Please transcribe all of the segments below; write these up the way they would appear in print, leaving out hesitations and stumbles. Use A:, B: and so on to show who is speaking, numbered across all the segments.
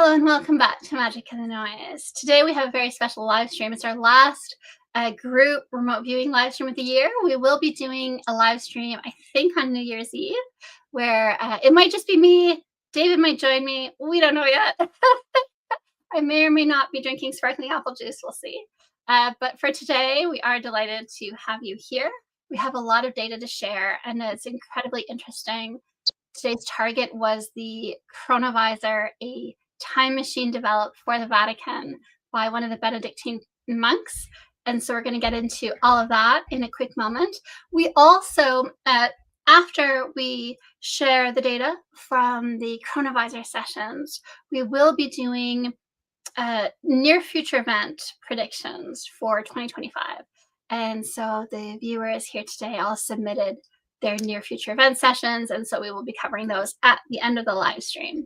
A: Hello and welcome back to Magic in the Noise. Today we have a very special live stream. It's our last group remote viewing live stream of the year. We will be doing a live stream, I think, on New Year's Eve, where it might just be me. David might join me. We don't know yet. I may or may not be drinking sparkling apple juice. We'll see. But for today, we are delighted to have you here. We have a lot of data to share, and it's incredibly interesting. Today's target was the Chronovisor, a time machine developed for the Vatican by one of the Benedictine monks. And so we're going to get into all of that in a quick moment. We also, after we share the data from the Chronovisor sessions, we will be doing near future event predictions for 2025. And so the viewers here today all submitted their near future event sessions, and so we will be covering those at the end of the live stream.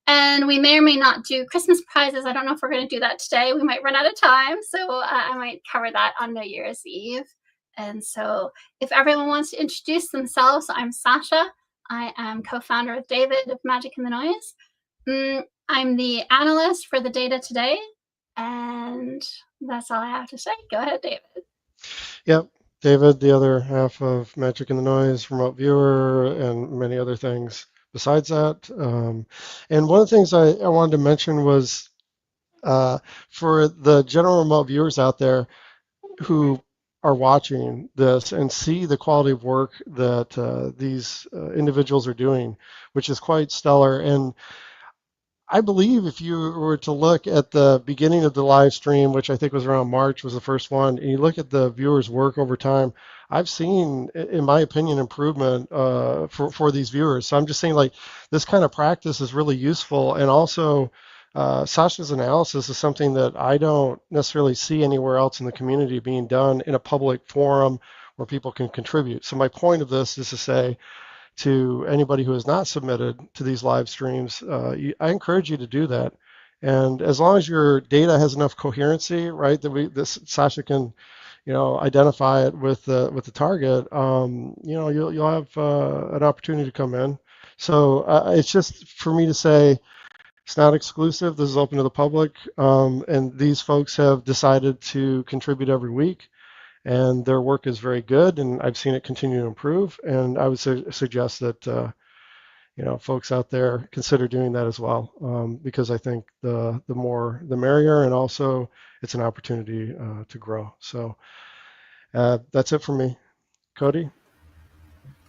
A: And we may or may not do Christmas prizes. I don't know if we're going to do that today. We might run out of time, so I might cover that on New Year's Eve. And so if everyone wants to introduce themselves, I'm Sasha. I am co-founder with David of Magic in the Noise. I'm the analyst for the data today, and that's all I have to say. Go ahead, David.
B: Yep. David, the other half of Magic in the Noise, remote viewer, and many other things besides that. And one of the things I wanted to mention was for the general remote viewers out there who are watching this and see the quality of work that these individuals are doing, which is quite stellar. And I believe if you were to look at the beginning of the live stream, which I think was around March, was the first one, and you look at the viewers' work over time, I've seen, in my opinion, improvement for these viewers. So I'm just saying, like, this kind of practice is really useful. And also, Sasha's analysis is something that I don't necessarily see anywhere else in the community being done in a public forum where people can contribute. So my point of this is to say, to anybody who has not submitted to these live streams, I encourage you to do that. And as long as your data has enough coherency, right, that Sasha can, identify it with the target, you'll have an opportunity to come in. So it's just for me to say, it's not exclusive. This is open to the public, and these folks have decided to contribute every week. And their work is very good, and I've seen it continue to improve. And I would suggest that folks out there consider doing that as well, because I think the more the merrier, and also it's an opportunity to grow. So that's it for me. Cody?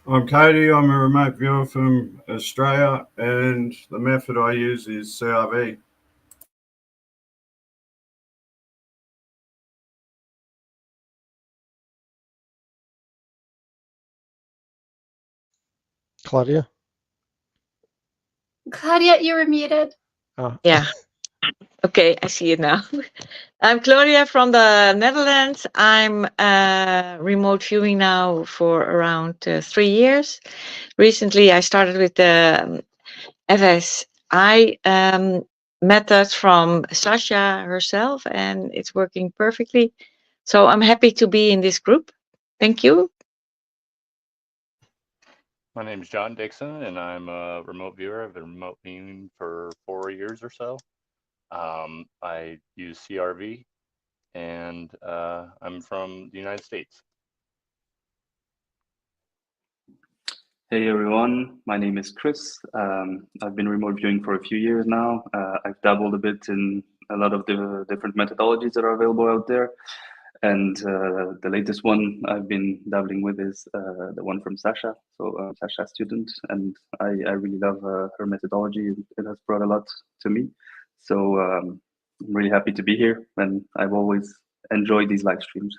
C: I'm Cody. I'm a remote viewer from Australia, and the method I use is CRV.
B: Claudia?
A: Claudia, you were muted.
B: Oh.
D: Yeah. Okay, I see it now. I'm Claudia from the Netherlands. I'm remote viewing now for around 3 years. Recently, I started with the FSI method from Sasha herself, and it's working perfectly. So I'm happy to be in this group. Thank you.
E: My name is John Dixon, and I'm a remote viewer. I've been remote viewing for 4 years or so. I use CRV, and I'm from the United States.
F: Hey everyone, my name is Chris. I've been remote viewing for a few years now. I've dabbled a bit in a lot of the different methodologies that are available out there. And the latest one I've been dabbling with is the one from Sasha. So Sasha student, and I really love her methodology. It has brought a lot to me. So I'm really happy to be here, and I've always enjoyed these live streams.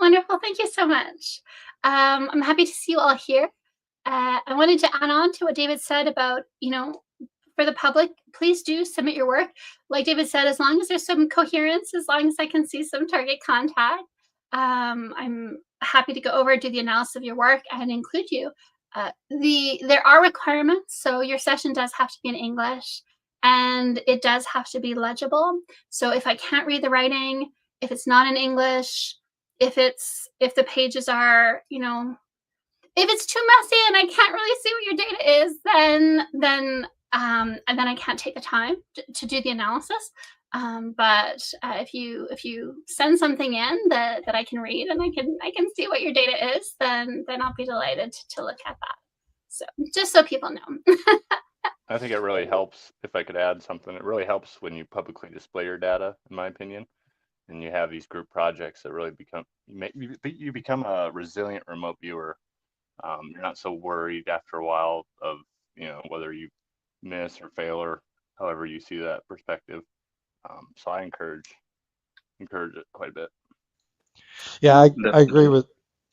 A: Wonderful. Thank you so much. I'm happy to see you all here. I wanted to add on to what David said about, for the public, please do submit your work. Like David said, as long as there's some coherence, as long as I can see some target contact, I'm happy to go over, do the analysis of your work, and include you. There are requirements, so your session does have to be in English, and it does have to be legible. So if I can't read the writing, if it's not in English, if the pages are, if it's too messy and I can't really see what your data is, then and then I can't take the time to do the analysis. But if you send something in that I can read and I can see what your data is, then I'll be delighted to look at that. So just so people know.
E: I think it really helps, if I could add something, it really helps when you publicly display your data, in my opinion, and you have these group projects that really you become a resilient remote viewer. You're not so worried after a while of, whether you miss or fail or however you see that perspective. So I encourage it quite a bit.
B: Yeah, I agree
F: Definitely.
B: with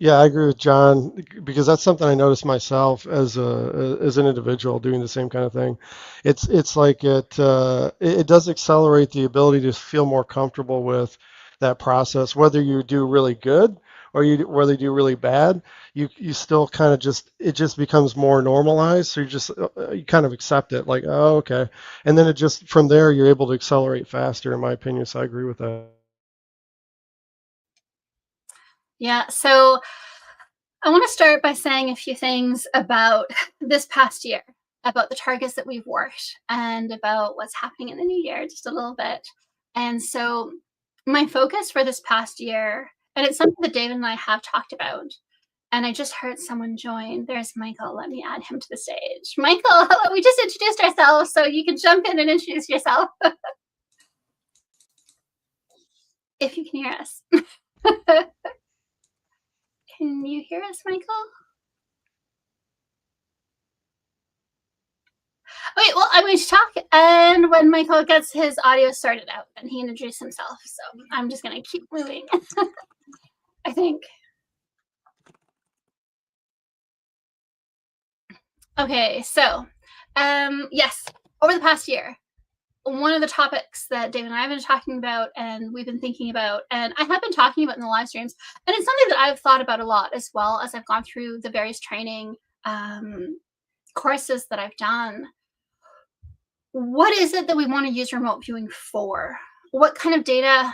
B: I agree with John, because that's something I noticed myself as an individual doing the same kind of thing. It's like it does accelerate the ability to feel more comfortable with that process, whether you do really good or whether you do really bad. You still kind of it just becomes more normalized. So you kind of accept it, like, oh, okay, and then it just from there you're able to accelerate faster, in my opinion. So I agree with that.
A: Yeah, so I want to start by saying a few things about this past year, about the targets that we've worked, and about what's happening in the new year, just a little bit. And so my focus for this past year, and it's something that David and I have talked about, and I just heard someone join. There's Michael. Let me add him to the stage. Michael, hello. We just introduced ourselves, so you can jump in and introduce yourself. If you can hear us. Can you hear us, Michael? Okay, well, I'm going to talk, and when Michael gets his audio sorted out, then he introduced himself. So I'm just going to keep moving, I think. Okay, so yes, over the past year, one of the topics that David and I have been talking about, and we've been thinking about, and I have been talking about in the live streams, and it's something that I've thought about a lot as well as I've gone through the various training courses that I've done. What is it that we want to use remote viewing for? What kind of data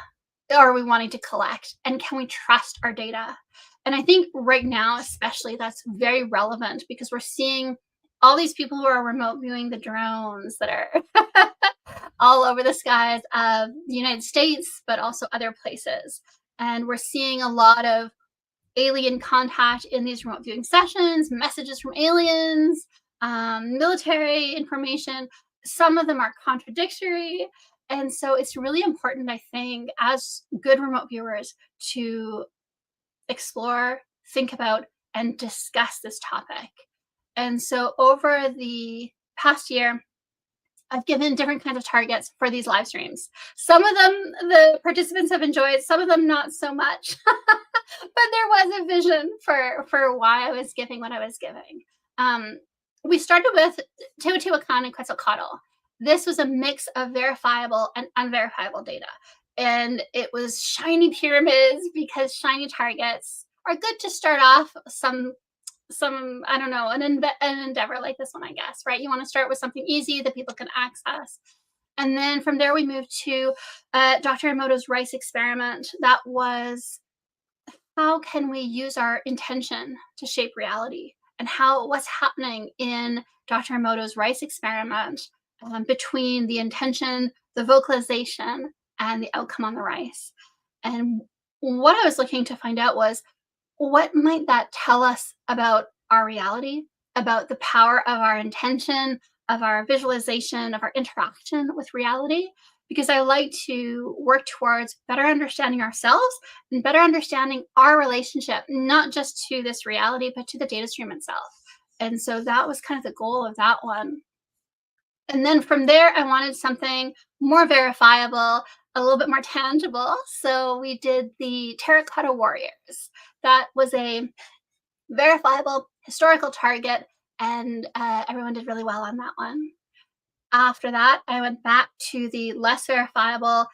A: are we wanting to collect? And can we trust our data? And I think right now, especially, that's very relevant because we're seeing all these people who are remote viewing the drones that are all over the skies of the United States, but also other places. And we're seeing a lot of alien contact in these remote viewing sessions, messages from aliens, military information. Some of them are contradictory. And so it's really important, I think, as good remote viewers to explore, think about, and discuss this topic. And so over the past year, I've given different kinds of targets for these live streams. Some of them the participants have enjoyed, some of them not so much. But there was a vision for why I was giving what I was giving. We started with Teotihuacan and Quetzalcoatl. This was a mix of verifiable and unverifiable data. And it was shiny pyramids because shiny targets are good to start off some I don't know, an endeavor like this one, I guess, right? You want to start with something easy that people can access. And then from there, we moved to Dr. Emoto's rice experiment. That was, how can we use our intention to shape reality? And what's happening in Dr. Emoto's rice experiment between the intention, the vocalization, and the outcome on the rice. And what I was looking to find out was, what might that tell us about our reality, about the power of our intention, of our visualization, of our interaction with reality? Because I like to work towards better understanding ourselves and better understanding our relationship, not just to this reality, but to the data stream itself. And so that was kind of the goal of that one. And then from there, I wanted something more verifiable, a little bit more tangible. So we did the Terracotta Warriors. That was a verifiable historical target, and everyone did really well on that one. After that, I went back to the less verifiable,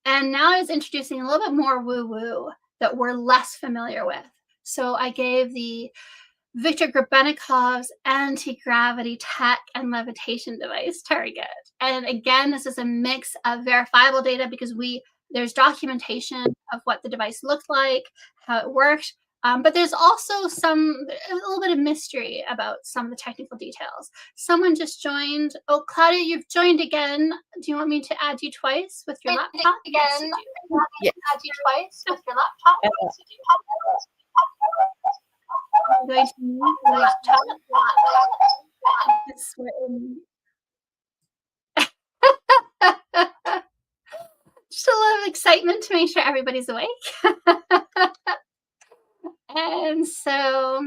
A: and now I was introducing a little bit more woo-woo that we're less familiar with. So I gave the Viktor Grabenikov's anti-gravity tech and levitation device target. And again, this is a mix of verifiable data because there's documentation of what the device looked like, how it worked, But there's also a little bit of mystery about some of the technical details. Someone just joined. Oh, Claudia, you've joined again. Do you want me to add you twice with your laptop?
G: Again,
D: Yes.
G: add you twice with your laptop.
A: I'm going to move the laptop. This Just a little excitement to make sure everybody's awake. And so,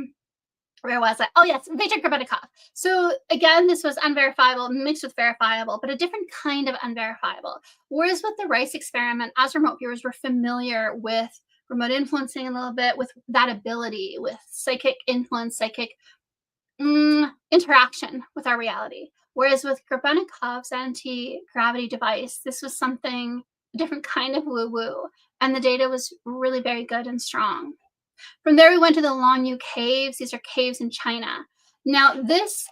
A: where was I? Oh, yes, Victor Gorbachev. So again, this was unverifiable mixed with verifiable, but a different kind of unverifiable. Whereas with the Rice experiment, as remote viewers were familiar with remote influencing a little bit, with that ability, with psychic influence, psychic interaction with our reality. Whereas with Gorbachev anti-gravity device, this was something, a different kind of woo-woo, and the data was really very good and strong. From there, we went to the Longyu caves. These are caves in China. Now, this,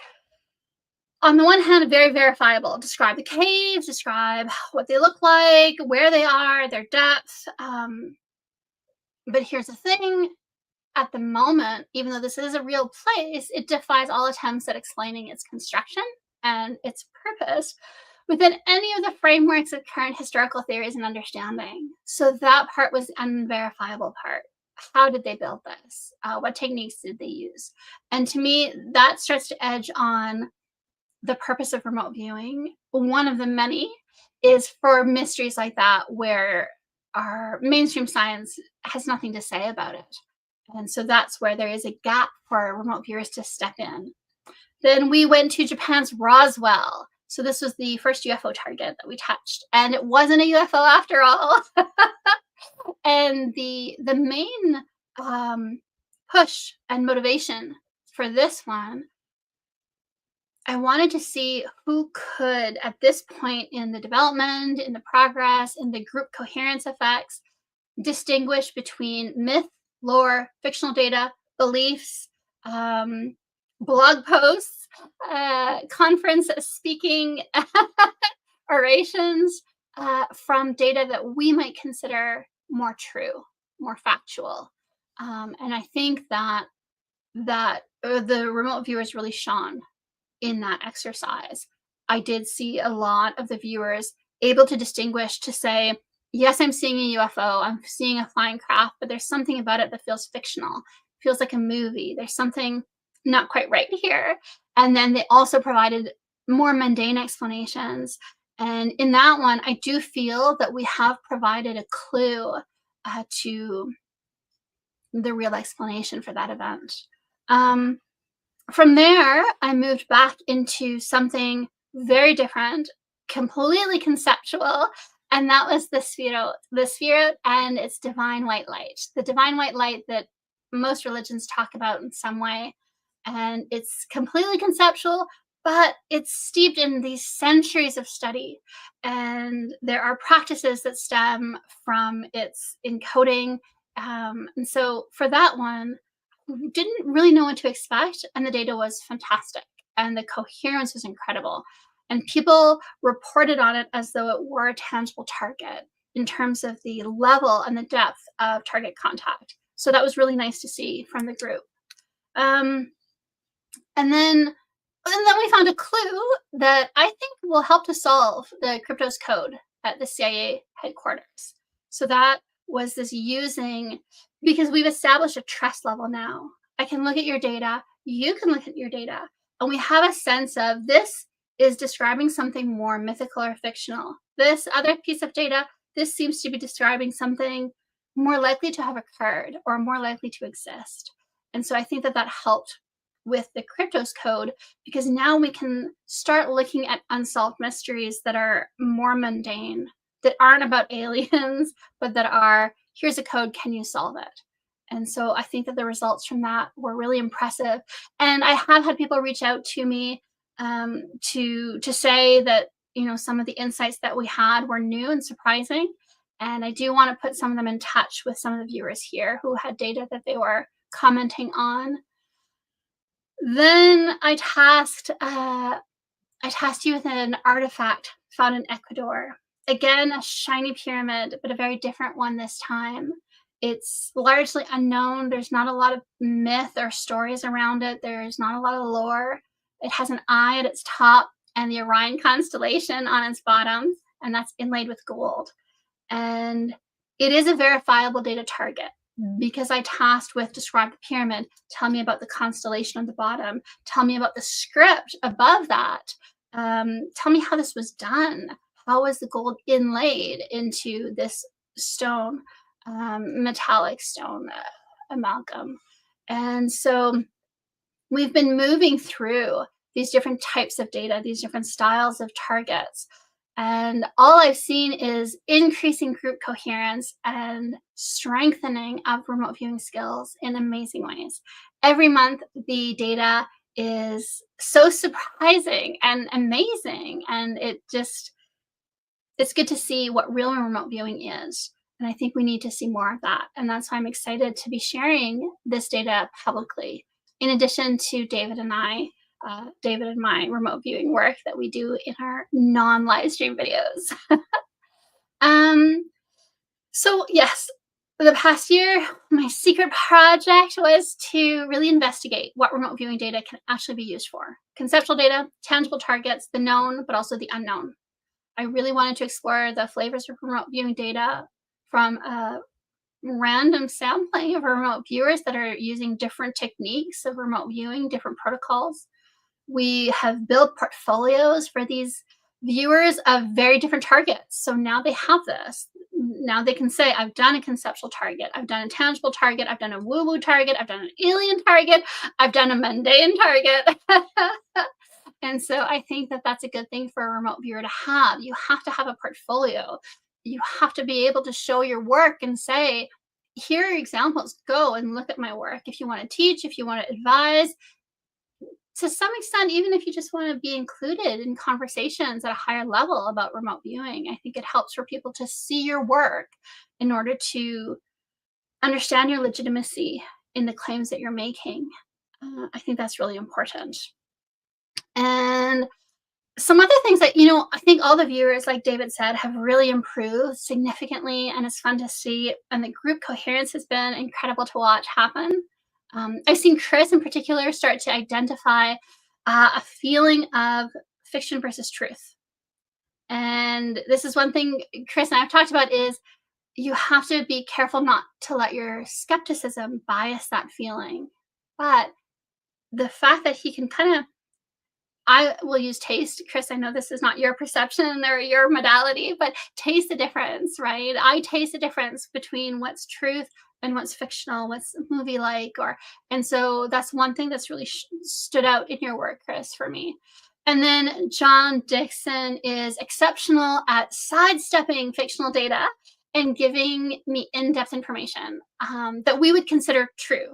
A: on the one hand, very verifiable. Describe the caves, describe what they look like, where they are, their depth. But here's the thing. At the moment, even though this is a real place, it defies all attempts at explaining its construction and its purpose within any of the frameworks of current historical theories and understanding. So that part was the unverifiable part. How did they build this? What techniques did they use? And to me, that starts to edge on the purpose of remote viewing. One of the many is for mysteries like that where our mainstream science has nothing to say about it. And so that's where there is a gap for remote viewers to step in. Then we went to Japan's Roswell. So this was the first UFO target that we touched. And it wasn't a UFO after all. And the main push and motivation for this one, I wanted to see who could, at this point in the development, in the progress, in the group coherence effects, distinguish between myth, lore, fictional data, beliefs, blog posts, conference speaking orations from data that we might consider more true, more factual. And I think that the remote viewers really shone in that exercise. I did see a lot of the viewers able to distinguish, to say, yes, I'm seeing a UFO, I'm seeing a flying craft, but there's something about it that feels fictional, feels like a movie. There's something not quite right here. And then they also provided more mundane explanations. And in that one, I do feel that we have provided a clue to the real explanation for that event. From there, I moved back into something very different, completely conceptual, and that was the spherot and its divine white light. The divine white light that most religions talk about in some way. And it's completely conceptual, but it's steeped in these centuries of study. And there are practices that stem from its encoding. And so for that one, we didn't really know what to expect, and the data was fantastic, and the coherence was incredible. And people reported on it as though it were a tangible target in terms of the level and the depth of target contact. So that was really nice to see from the group. And then we found a clue that I think will help to solve the cryptos code at the CIA headquarters. So that was this using, because we've established a trust level now. I can look at your data, you can look at your data, and we have a sense of this is describing something more mythical or fictional. This other piece of data, this seems to be describing something more likely to have occurred or more likely to exist. And so I think that helped with the cryptos code, because now we can start looking at unsolved mysteries that are more mundane, that aren't about aliens, but that are, here's a code, can you solve it? And so I think that the results from that were really impressive. And I have had people reach out to me to say that, you know, some of the insights that we had were new and surprising. And I do want to put some of them in touch with some of the viewers here who had data that they were commenting on. Then I tasked you with an artifact found in Ecuador. Again, a shiny pyramid, but a very different one this time. It's largely unknown. There's not a lot of myth or stories around it. There's not a lot of lore. It has an eye at its top and the Orion constellation on its bottom, and that's inlaid with gold. And it is a verifiable data target because I tasked with describe the pyramid, tell me about the constellation on the bottom, tell me about the script above that, tell me how this was done. How was the gold inlaid into this stone, metallic stone amalgam? And so we've been moving through these different types of data, these different styles of targets. And all I've seen is increasing group coherence and strengthening of remote viewing skills in amazing ways. Every month, the data is so surprising and amazing. And it's good to see what real remote viewing is. And I think we need to see more of that. And that's why I'm excited to be sharing this data publicly, in addition to David and my remote viewing work that we do in our non-live stream videos. So yes, for the past year, my secret project was to really investigate what remote viewing data can actually be used for. Conceptual data, tangible targets, the known, but also the unknown. I really wanted to explore the flavors of remote viewing data from a random sampling of remote viewers that are using different techniques of remote viewing, different protocols. We have built portfolios for these viewers of very different targets. So now they have this. Now they can say, I've done a conceptual target, I've done a tangible target, I've done a woo-woo target, I've done an alien target, I've done a mundane target. And so I think that that's a good thing for a remote viewer to have. You have to have a portfolio. You have to be able to show your work and say, here are examples. Go and look at my work. If you want to teach, if you want to advise, to some extent, even if you just want to be included in conversations at a higher level about remote viewing, I think it helps for people to see your work in order to understand your legitimacy in the claims that you're making. I think that's really important. And some other things that, I think all the viewers, like David said, have really improved significantly, and it's fun to see. And the group coherence has been incredible to watch happen. I've seen Chris in particular start to identify a feeling of fiction versus truth. And this is one thing Chris and I have talked about, is you have to be careful not to let your skepticism bias that feeling. But the fact that he can kind of, I will use taste. Chris, I know this is not your perception or your modality, but taste the difference, right? I taste the difference between what's truth and what's fictional, what's movie-like. And so that's one thing that's really stood out in your work, Chris, for me. And then John Dixon is exceptional at sidestepping fictional data and giving me in-depth information that we would consider truth.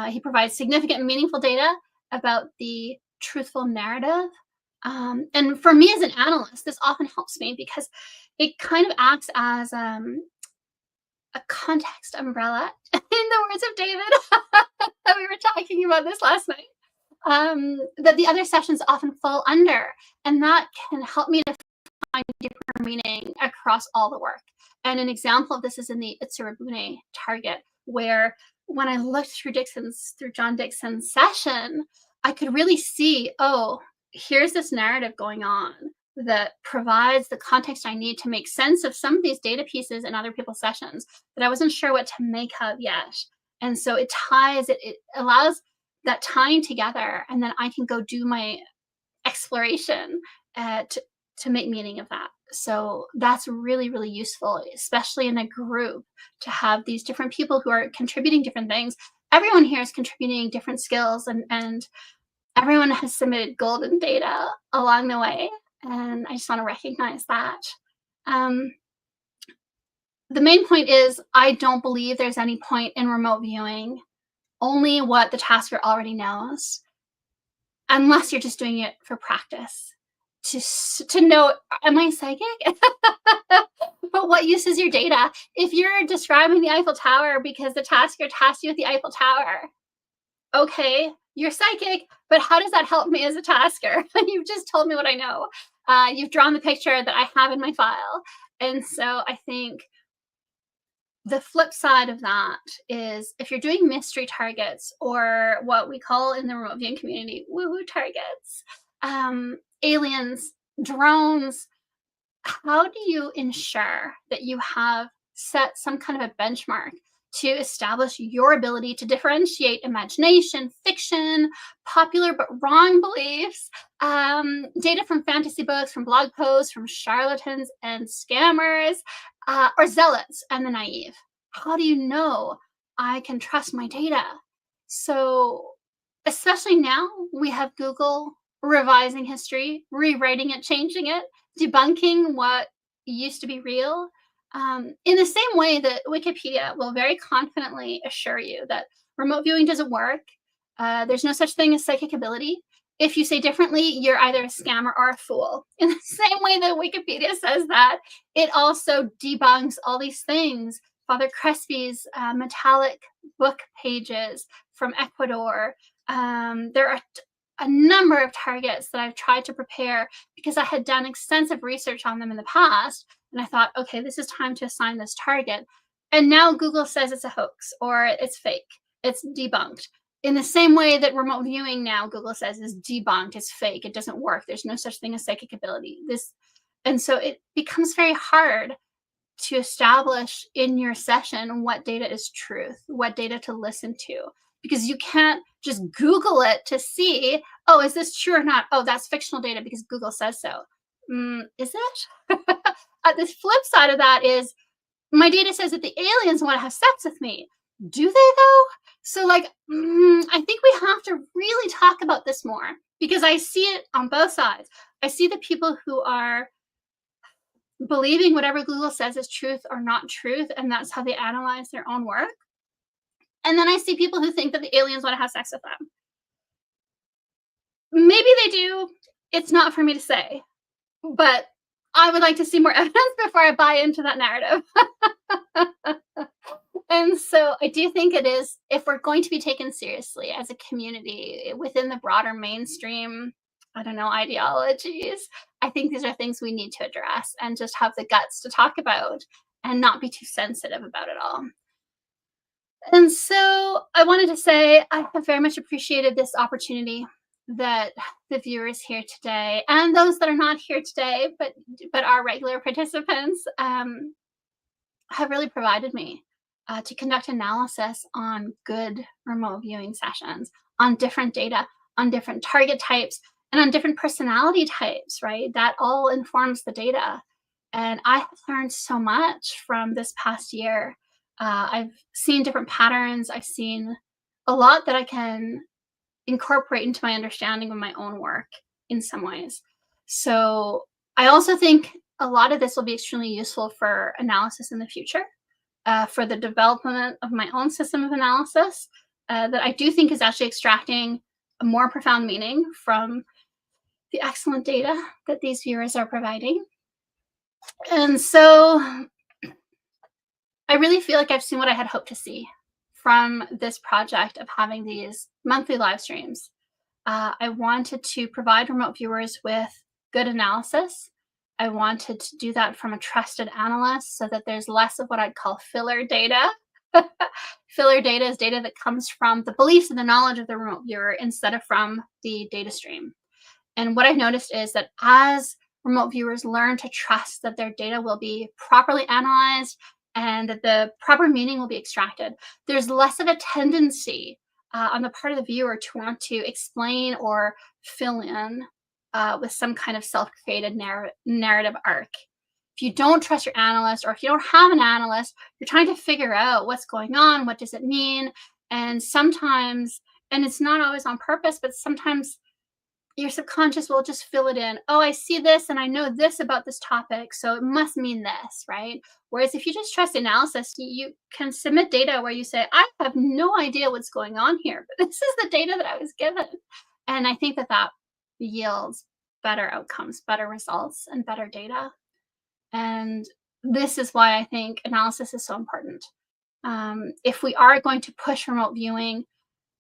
A: He provides significant and meaningful data about the truthful narrative. And for me as an analyst, this often helps me because it kind of acts as a context umbrella, in the words of David, that we were talking about this last night, that the other sessions often fall under. And that can help me to find deeper meaning across all the work. And an example of this is in the Itsurabune target, where when I looked through John Dixon's session, I could really see, oh, here's this narrative going on that provides the context I need to make sense of some of these data pieces in other people's sessions that I wasn't sure what to make of yet. And so it allows that tying together, and then I can go do my exploration to make meaning of that. So that's really, really useful, especially in a group, to have these different people who are contributing different things. Everyone here is contributing different skills, and everyone has submitted golden data along the way. And I just want to recognize that. The main point is, I don't believe there's any point in remote viewing only what the tasker already knows, unless you're just doing it for practice. To know, am I psychic? But what use is your data? If you're describing the Eiffel Tower because the tasker tasked you with the Eiffel Tower, okay, you're psychic, but how does that help me as a tasker? You've just told me what I know. You've drawn the picture that I have in my file. And so I think the flip side of that is if you're doing mystery targets, or what we call in the remote viewing community woo-woo targets, aliens, drones, how do you ensure that you have set some kind of a benchmark to establish your ability to differentiate imagination, fiction, popular but wrong beliefs, data from fantasy books, from blog posts, from charlatans and scammers, or zealots and the naive? How do you know I can trust my data? So, especially now, we have Google revising history, rewriting it, changing it, debunking what used to be real. In the same way that Wikipedia will very confidently assure you that remote viewing doesn't work, there's no such thing as psychic ability. If you say differently, you're either a scammer or a fool. In the same way that Wikipedia says that, it also debunks all these things. Father Crespi's metallic book pages from Ecuador. There are a number of targets that I've tried to prepare because I had done extensive research on them in the past. And I thought, okay, this is time to assign this target. And now Google says it's a hoax or it's fake. It's debunked. In the same way that remote viewing now, Google says is debunked, it's fake, it doesn't work. There's no such thing as psychic ability. And so it becomes very hard to establish in your session what data is truth, what data to listen to, because you can't just Google it to see, oh, is this true or not? Oh, that's fictional data because Google says so. Is it? The flip side of that is my data says that the aliens want to have sex with me. Do they though? So like, I think we have to really talk about this more, because I see it on both sides. I see the people who are believing whatever Google says is truth or not truth, and that's how they analyze their own work. And then I see people who think that the aliens want to have sex with them. Maybe they do. It's not for me to say. But I would like to see more evidence before I buy into that narrative. And so I do think it is, if we're going to be taken seriously as a community within the broader mainstream, I don't know, ideologies, I think these are things we need to address and just have the guts to talk about and not be too sensitive about it all. And so I wanted to say I have very much appreciated this opportunity that the viewers here today, and those that are not here today but are regular participants, have really provided me to conduct analysis on good remote viewing sessions, on different data, on different target types, and on different personality types, right? That all informs the data. And I have learned so much from this past year. I've seen different patterns. I've seen a lot that I can incorporate into my understanding of my own work in some ways. So I also think a lot of this will be extremely useful for analysis in the future, for the development of my own system of analysis, that I do think is actually extracting a more profound meaning from the excellent data that these viewers are providing. And so I really feel like I've seen what I had hoped to see from this project of having these monthly live streams. I wanted to provide remote viewers with good analysis. I wanted to do that from a trusted analyst so that there's less of what I'd call filler data. Filler data is data that comes from the beliefs and the knowledge of the remote viewer instead of from the data stream. And what I've noticed is that as remote viewers learn to trust that their data will be properly analyzed and that the proper meaning will be extracted, there's less of a tendency on the part of the viewer to want to explain or fill in with some kind of self-created narrative arc. If you don't trust your analyst, or if you don't have an analyst, you're trying to figure out what's going on, what does it mean? And sometimes, and it's not always on purpose, but sometimes your subconscious will just fill it in. Oh, I see this and I know this about this topic, so it must mean this, right? Whereas if you just trust analysis, you can submit data where you say, I have no idea what's going on here, but this is the data that I was given. And I think that that yields better outcomes, better results, and better data. And this is why I think analysis is so important. If we are going to push remote viewing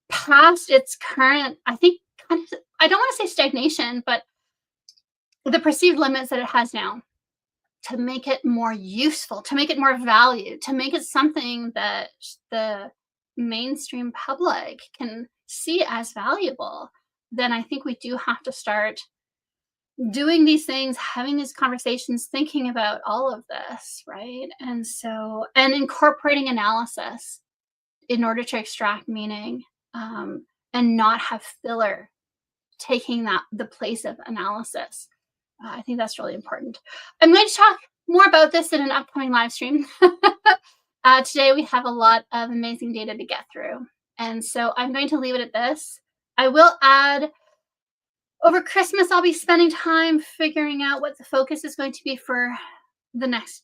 A: past its current, I think, I don't want to say stagnation, but the perceived limits that it has now, to make it more useful, to make it more valued, to make it something that the mainstream public can see as valuable, then I think we do have to start doing these things, having these conversations, thinking about all of this, right? And so, and incorporating analysis in order to extract meaning, and not have filler taking the place of analysis. I think that's really important. I'm going to talk more about this in an upcoming live stream. Today we have a lot of amazing data to get through. And so I'm going to leave it at this. I will add, over Christmas, I'll be spending time figuring out what the focus is going to be for the next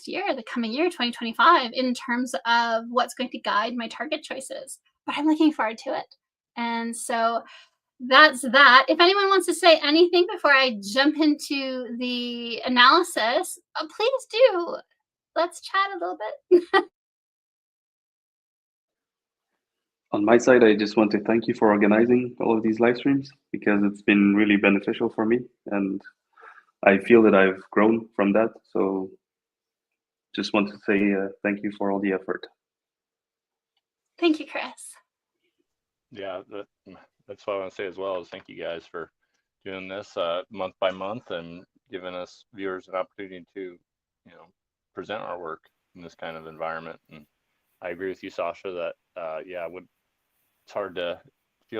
A: year, the coming year, 2025, in terms of what's going to guide my target choices. But I'm looking forward to it. And so that's that. If anyone wants to say anything before I jump into the analysis, please do. Let's chat a little bit.
F: On my side, I just want to thank you for organizing all of these live streams, because it's been really beneficial for me, and I feel that I've grown from that. So just want to say thank you for all the effort.
A: Thank you, Chris.
E: Yeah, that's what I want to say as well, is thank you guys for doing this month by month and giving us viewers an opportunity to, present our work in this kind of environment. And I agree with you, Sasha, that it's hard to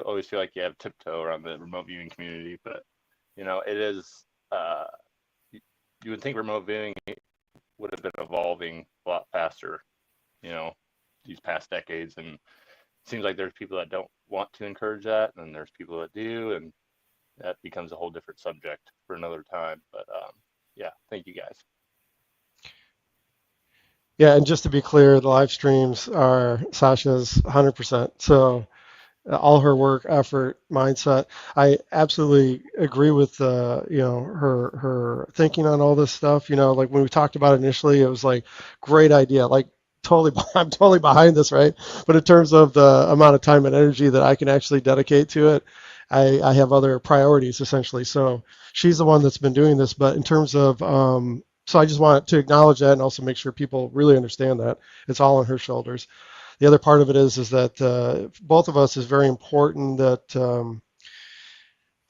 E: always feel like you have tiptoe around the remote viewing community, but it is. You would think remote viewing would have been evolving a lot faster, these past decades, and it seems like there's people that don't want to encourage that, and there's people that do, and that becomes a whole different subject for another time. But thank you guys.
B: Yeah, and just to be clear, the live streams are Sasha's 100%. So all her work, effort, mindset. I absolutely agree with her thinking on all this stuff. Like when we talked about it initially, it was like great idea. Like I'm totally behind this, right? But in terms of the amount of time and energy that I can actually dedicate to it, I have other priorities essentially. So she's the one that's been doing this. But in terms of so I just want to acknowledge that and also make sure people really understand that it's all on her shoulders. The other part of it is that both of us is very important that to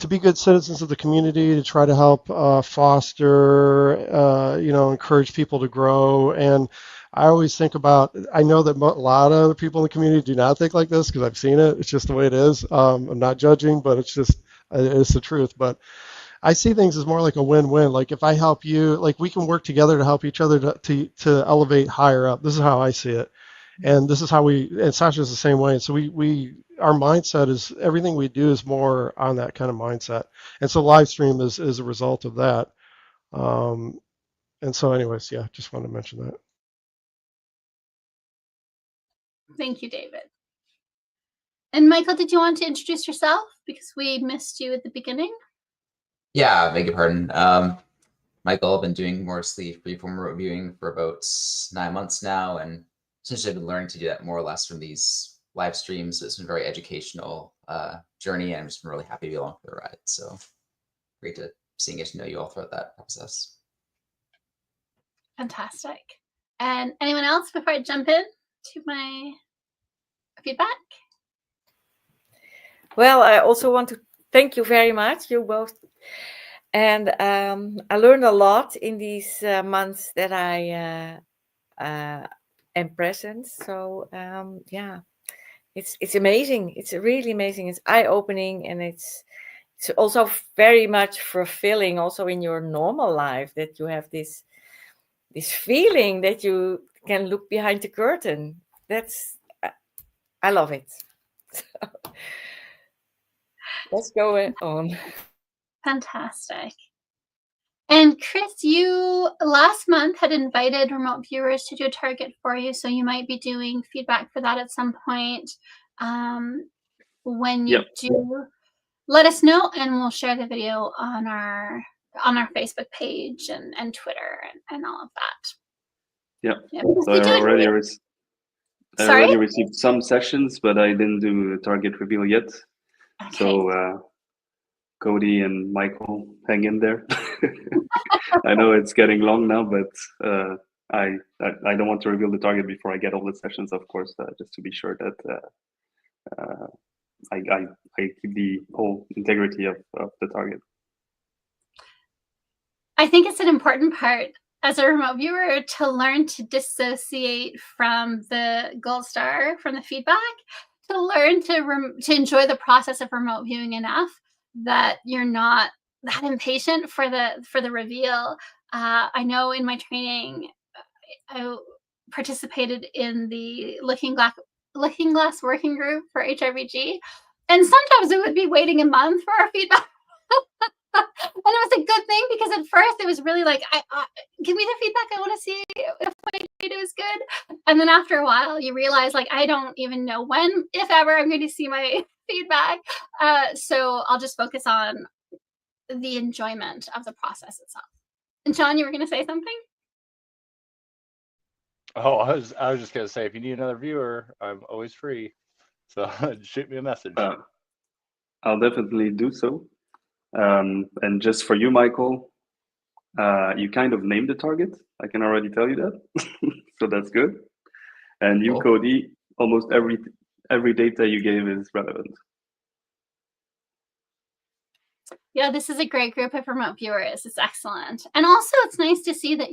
B: be good citizens of the community, to try to help foster, encourage people to grow. And I always think about, I know that a lot of other people in the community do not think like this because I've seen it. It's just the way it is. I'm not judging, but it's the truth. But I see things as more like a win-win. Like if I help you, like we can work together to help each other to elevate higher up. This is how I see it. And this is how and Sasha's the same way. So our mindset is, everything we do is more on that kind of mindset. And so live stream is a result of that. And so anyways, just wanted to mention that.
A: Thank you, David. And Michael, did you want to introduce yourself? Because we missed you at the beginning.
H: Yeah, beg your pardon. Michael, I've been doing mostly freeform remote viewing for about 9 months now, and essentially I've been learning to do that more or less from these live streams. It's been a very educational journey, and I'm just been really happy to be along for the ride. So great to see and get to know you all throughout that process.
A: Fantastic. And anyone else before I jump in to my feedback?
D: Well, I also want to thank you very much, you both. And I learned a lot in these months that I am present. So it's amazing. It's really amazing. It's eye-opening, and it's also very much fulfilling. Also in your normal life, that you have this feeling that you can look behind the curtain. I love it. So, let's go on.
A: Fantastic. And Chris, you last month had invited remote viewers to do a target for you, so you might be doing feedback for that at some point. When you do, let us know, and we'll share the video on our Facebook page and Twitter and all of that.
F: Yeah. So I already received some sessions, but I didn't do the target reveal yet.
A: Okay.
F: So Cody and Michael hang in there. I know it's getting long now, but I don't want to reveal the target before I get all the sessions, of course, just to be sure that I keep the whole integrity of the target.
A: I think it's an important part as a remote viewer to learn to dissociate from the gold star, from the feedback, to learn to enjoy the process of remote viewing enough that you're not that impatient for the reveal. I know in my training, I participated in the Looking Glass working group for HRVG, and sometimes it would be waiting a month for our feedback. And it was a good thing because at first it was really like, give me the feedback. I want to see if my data is good. And then after a while, you realize like, I don't even know when, if ever, I'm going to see my feedback. So I'll just focus on the enjoyment of the process itself. And John, you were going to say something?
E: Oh, I was just going to say, if you need another viewer, I'm always free. So shoot me a message.
F: I'll definitely do so. And just for you, Michael, you kind of named the target. I can already tell you that. So that's good. And you,
H: Cool.
F: Cody, almost every data you gave is relevant.
A: Yeah, this is a great group of remote viewers. It's excellent. And also it's nice to see that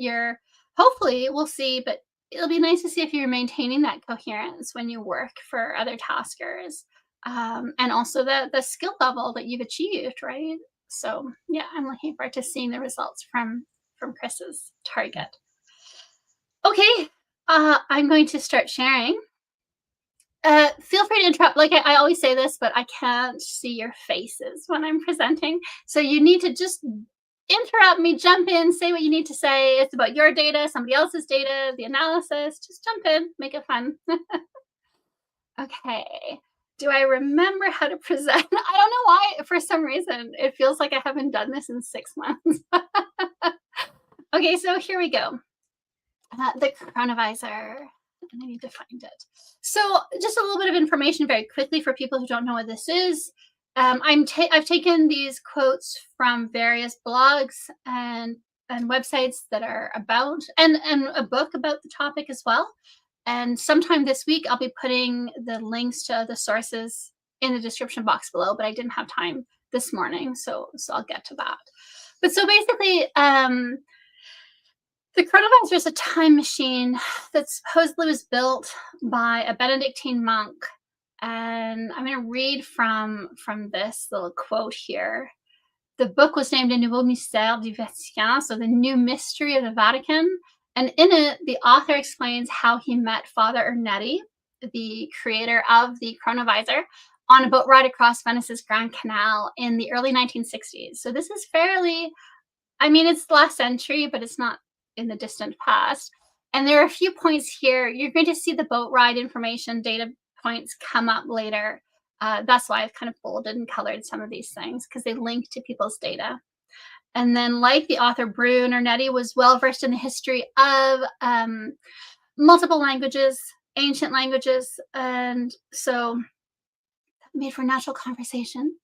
A: hopefully we'll see, but it'll be nice to see if you're maintaining that coherence when you work for other taskers. And also the skill level that you've achieved, right? So yeah, I'm looking forward to seeing the results from Chris's target. Okay, I'm going to start sharing. Feel free to interrupt. Like I always say this, but I can't see your faces when I'm presenting. So you need to just interrupt me, jump in, say what you need to say. It's about your data, somebody else's data, the analysis. Just jump in, make it fun. Okay. Do I remember how to present? I don't know why, for some reason, it feels like I haven't done this in 6 months. Okay, so here we go. The Chronovisor. And I need to find it. So just a little bit of information very quickly for people who don't know what this is. I've taken these quotes from various blogs and websites that are about, and a book about the topic as well. And sometime this week, I'll be putting the links to the sources in the description box below, but I didn't have time this morning, so I'll get to that. But so basically, the Chronovisor is a time machine that supposedly was built by a Benedictine monk. And I'm going to read from this little quote here. The book was named Le Nouveau Mystère du Vatican, so the new mystery of the Vatican. And in it, the author explains how he met Father Ernetti, the creator of the Chronovisor, on a boat ride across Venice's Grand Canal in the early 1960s. So this is fairly, I mean, it's the last century, but it's not in the distant past. And there are a few points here. You're going to see the boat ride information, data points come up later. That's why I've kind of bolded and colored some of these things, because they link to people's data. And then, like the author Brune, Ernetti was well versed in the history of multiple languages, ancient languages, and so made for natural conversation.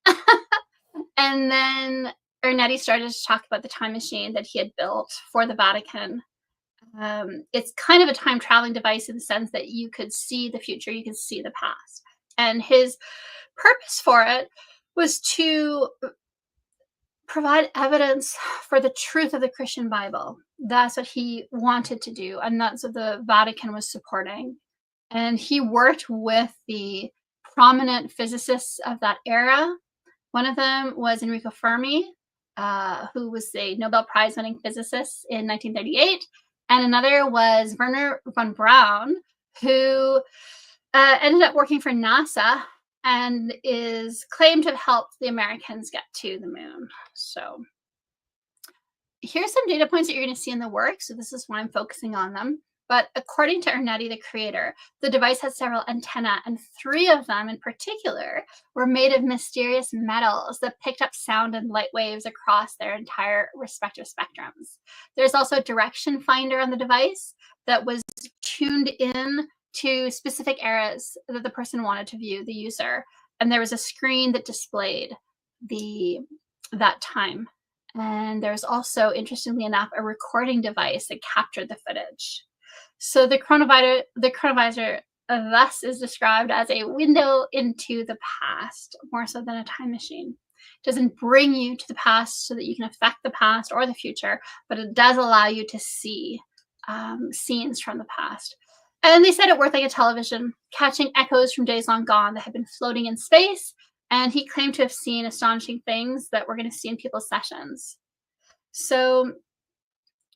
A: And then Ernetti started to talk about the time machine that he had built for the Vatican. It's kind of a time traveling device in the sense that you could see the future, you could see the past. And his purpose for it was to provide evidence for the truth of the Christian Bible. That's what he wanted to do, and that's what the Vatican was supporting. And he worked with the prominent physicists of that era. One of them was Enrico Fermi, who was a Nobel Prize-winning physicist in 1938, and another was Werner von Braun, who ended up working for NASA and is claimed to have helped the Americans get to the moon. So here's some data points that you're going to see in the work. So this is why I'm focusing on them. But according to Ernetti, the creator, the device had several antennae, and 3 of them in particular were made of mysterious metals that picked up sound and light waves across their entire respective spectrums. There's also a direction finder on the device that was tuned in to specific eras that the person wanted to view, the user. And there was a screen that displayed the that time. And there's also, interestingly enough, a recording device that captured the footage. So the chronovisor thus is described as a window into the past, more so than a time machine. It doesn't bring you to the past so that you can affect the past or the future, but it does allow you to see scenes from the past. And they said it worked like a television, catching echoes from days long gone that had been floating in space. And he claimed to have seen astonishing things that we're going to see in people's sessions. So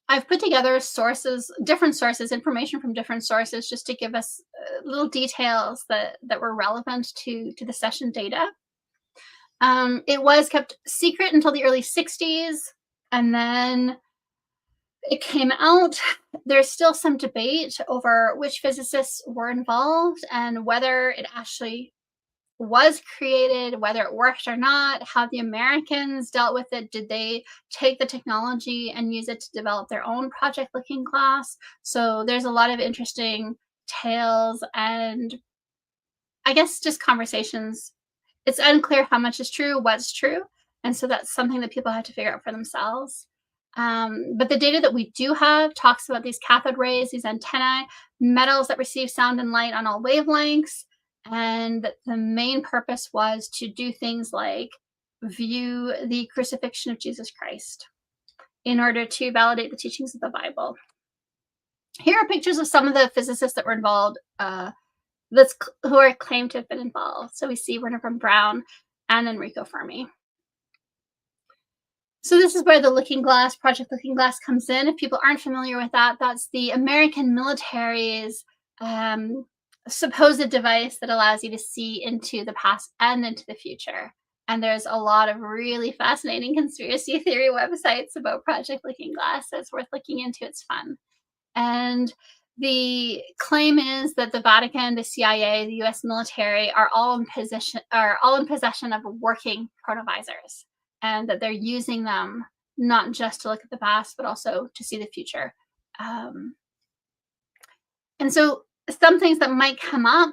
A: I've put together sources, different sources, information from different sources, just to give us little details that were relevant to the session data. It was kept secret until the early 60s, and then it came out. There's still some debate over which physicists were involved and whether it actually was created, whether it worked or not, how the Americans dealt with it. Did they take the technology and use it to develop their own Project Looking Glass? So there's a lot of interesting tales and I guess just conversations. It's unclear how much is true, what's true. And so that's something that people have to figure out for themselves. But the data that we do have talks about these cathode rays, these antennae, metals that receive sound and light on all wavelengths. And the main purpose was to do things like view the crucifixion of Jesus Christ in order to validate the teachings of the Bible. Here are pictures of some of the physicists that were involved, who are claimed to have been involved. So we see Werner von Braun and Enrico Fermi. So this is where the Looking Glass, Project Looking Glass, comes in. If people aren't familiar with that, that's the American military's supposed device that allows you to see into the past and into the future. And there's a lot of really fascinating conspiracy theory websites about Project Looking Glass, so it's worth looking into. It's fun. And the claim is that the Vatican, the CIA, the U.S. military are all in possession of working chronovisors, and that they're using them not just to look at the past, but also to see the future. And so some things that might come up.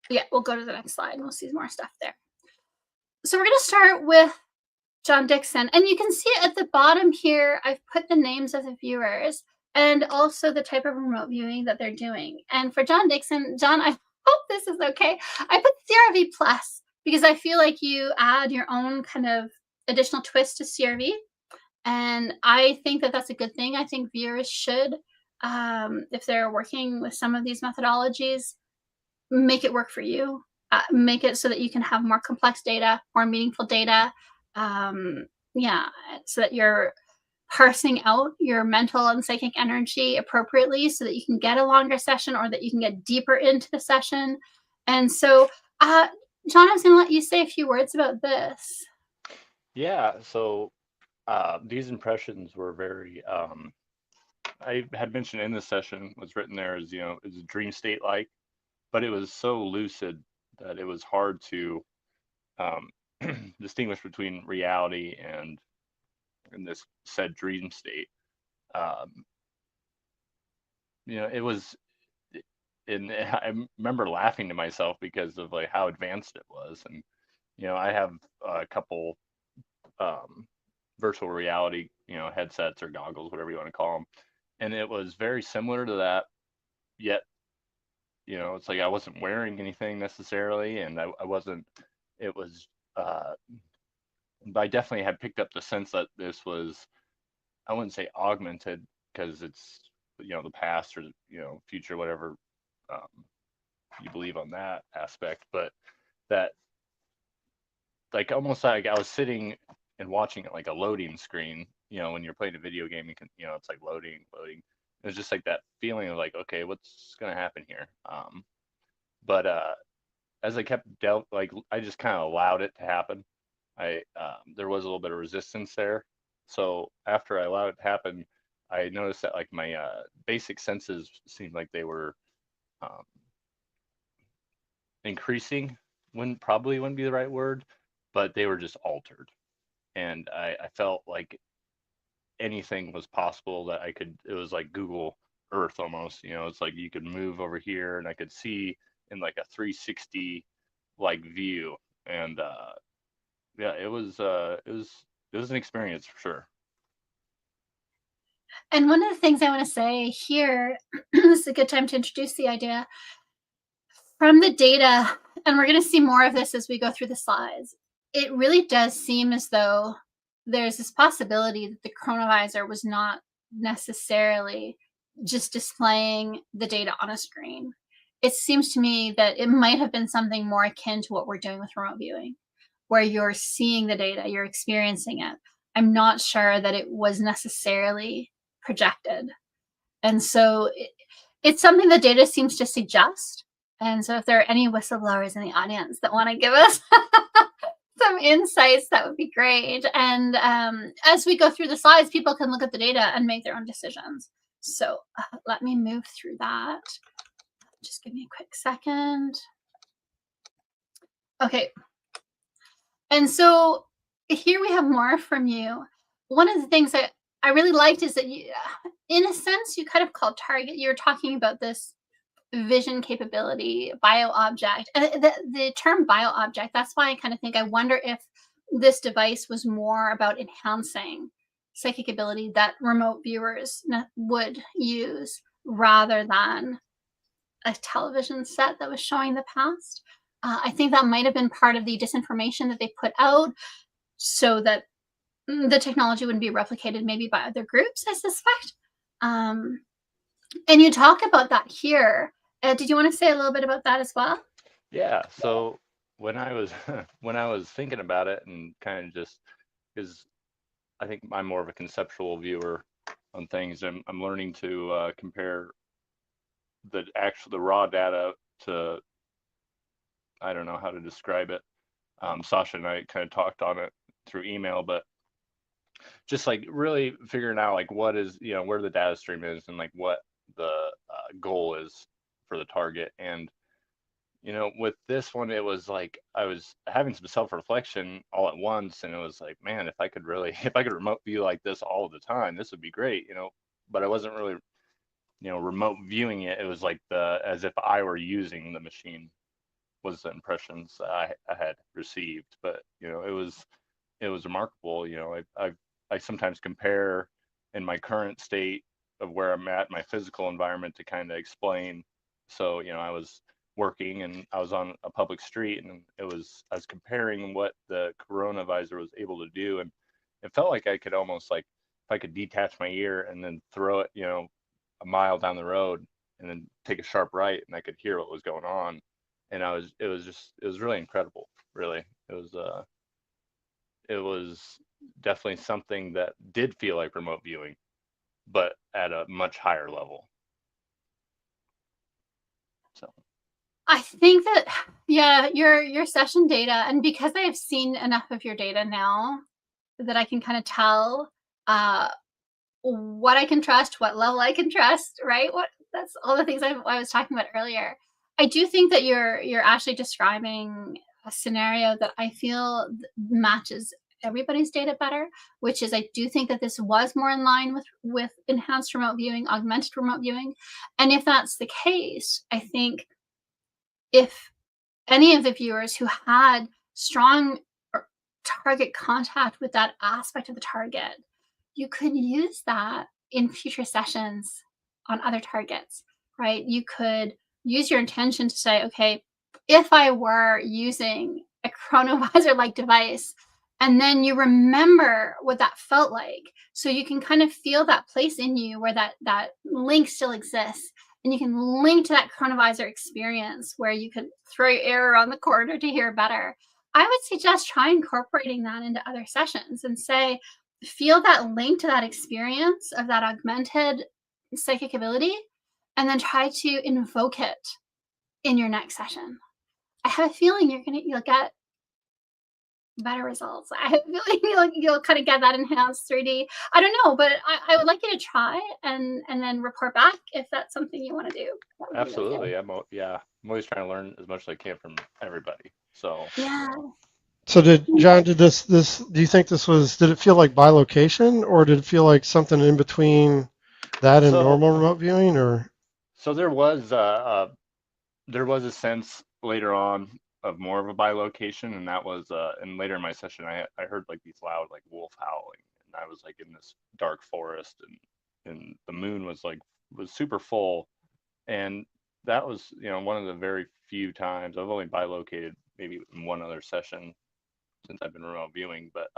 A: Yeah, we'll go to the next slide and we'll see more stuff there. So we're going to start with John Dixon. And you can see at the bottom here, I've put the names of the viewers and also the type of remote viewing that they're doing. And for John Dixon, John, I hope this is okay. I put CRV Plus because I feel like you add your own kind of additional twist to CRV. And I think that that's a good thing. I think viewers should, if they're working with some of these methodologies, make it work for you. Make it so that you can have more complex data, more meaningful data. Yeah, so that you're parsing out your mental and psychic energy appropriately so that you can get a longer session or that you can get deeper into the session. And so, John, I was going to let you say a few words about this.
E: Yeah, so these impressions were very, I had mentioned in the session, was written there as, it's a dream state like, but it was so lucid that it was hard to distinguish between reality and this said dream state. It was, and I remember laughing to myself because of like how advanced it was. And, I have a couple virtual reality, headsets or goggles, whatever you want to call them. And it was very similar to that, yet, it's like I wasn't wearing anything necessarily. And I wasn't, it was, I definitely had picked up the sense that this was, I wouldn't say augmented because it's, the past or, future, whatever you believe on that aspect, but that like almost like I was sitting and watching it like a loading screen, when you're playing a video game, you can, it's like loading. It was just like that feeling of like, okay, what's going to happen here? But as I kept I just kind of allowed it to happen. There was a little bit of resistance there. So after I allowed it to happen, I noticed that like my basic senses seemed like they were increasing. Probably wouldn't be the right word, but they were just altered. And I felt like anything was possible that I could. It was like Google Earth almost. It's like you could move over here and I could see in like a 360 like view. And yeah, it was an experience for sure.
A: And one of the things I want to say here, this is a good time to introduce the idea from the data, and we're going to see more of this as we go through the slides. It really does seem as though there's this possibility that the Chronovisor was not necessarily just displaying the data on a screen. It seems to me that it might have been something more akin to what we're doing with remote viewing, where you're seeing the data, you're experiencing it. I'm not sure that it was necessarily projected. And so it's something the data seems to suggest. And so if there are any whistleblowers in the audience that want to give us some insights, that would be great. And as we go through the slides, people can look at the data and make their own decisions. So let me move through that. Just give me a quick second. Okay. And so here we have more from you. One of the things that I really liked is that you, in a sense, you kind of called target. You're talking about this vision capability, bio-object. And the term bio-object, that's why I kind of think, I wonder if this device was more about enhancing psychic ability that remote viewers would use rather than a television set that was showing the past. I think that might have been part of the disinformation that they put out so that the technology wouldn't be replicated maybe by other groups, I suspect. And you talk about that here. Did you want to say a little bit about that as well?
E: Yeah. So when I was when I was thinking about it, and kind of just because I think I'm more of a conceptual viewer on things, and I'm learning to compare the raw data to, I don't know how to describe it. Sasha and I kind of talked on it through email, but just like really figuring out like what is, where the data stream is and like what the goal is for the target. And with this one, it was like I was having some self-reflection all at once, and it was like, man, if I could remote view like this all the time, this would be great, but I wasn't really remote viewing it. It was like as if I were using the machine was the impressions I had received. But it was remarkable. I sometimes compare in my current state of where I'm at, my physical environment, to kind of explain. So I was working and I was on a public street, and I was comparing what the Chronovisor was able to do, and it felt like I could almost, like, if I could detach my ear and then throw it a mile down the road and then take a sharp right, and I could hear what was going on. And it was really incredible. Really, it was definitely something that did feel like remote viewing, but at a much higher level. So
A: I think that, yeah, your session data, and because I have seen enough of your data now that I can kind of tell what I can trust, what level I can trust, right? That's all the things I was talking about earlier. I do think that you're actually describing a scenario that I feel matches everybody's data better, which is I do think that this was more in line with enhanced remote viewing, augmented remote viewing. And if that's the case, I think if any of the viewers who had strong target contact with that aspect of the target, you could use that in future sessions on other targets, right? You could use your intention to say, okay, if I were using a Chronovisor-like device, and then you remember what that felt like, so you can kind of feel that place in you where that link still exists, and you can link to that Chronovisor experience where you could throw your ear around the corner to hear better. I would suggest try incorporating that into other sessions and say, feel that link to that experience of that augmented psychic ability, and then try to invoke it in your next session. I have a feeling you'll get better results. I have a feeling you'll kind of get that enhanced 3D. I don't know, but I would like you to try and then report back if that's something you want to do.
E: Absolutely. I'm always trying to learn as much as I can from everybody. So
A: yeah.
B: So John, did do you think did it feel like bilocation, or did it feel like something in between that and normal remote viewing, or?
E: So there was a sense later on of more of a bilocation, and that was and later in my session I heard like these loud like wolf howling, and I was like in this dark forest, and the moon was super full, and that was, you know, one of the very few times I've only bilocated maybe in one other session since I've been remote viewing, but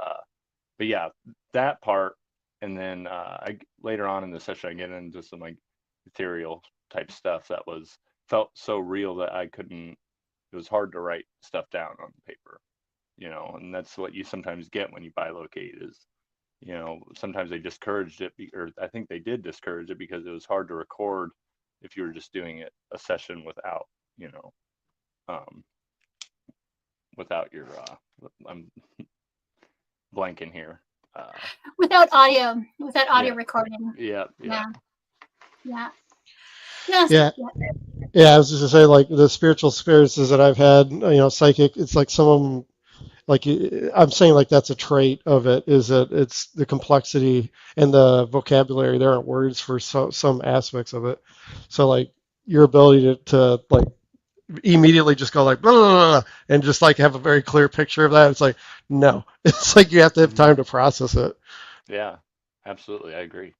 E: yeah, that part, and then later on in the session I get into some like ethereal type stuff that felt so real that I couldn't. It was hard to write stuff down on paper, you know, and that's what you sometimes get when you bilocate is, you know, sometimes they discouraged it, or I think they did discourage it because it was hard to record if you were just doing it a session without, you know, without your I'm blanking here.
A: Without audio
E: Yeah.
A: recording.
E: Yeah.
A: Yes.
B: Yeah. Yeah, I was just gonna say, like the spiritual experiences that I've had, you know, psychic. It's like some of them, like I'm saying, like that's a trait of it. Is that it's the complexity and the vocabulary. There aren't words for some aspects of it. So like your ability to like immediately just go like blah, blah, blah, blah, and just like have a very clear picture of that. It's like no, it's like you have to have time to process it.
E: Yeah, absolutely, I agree.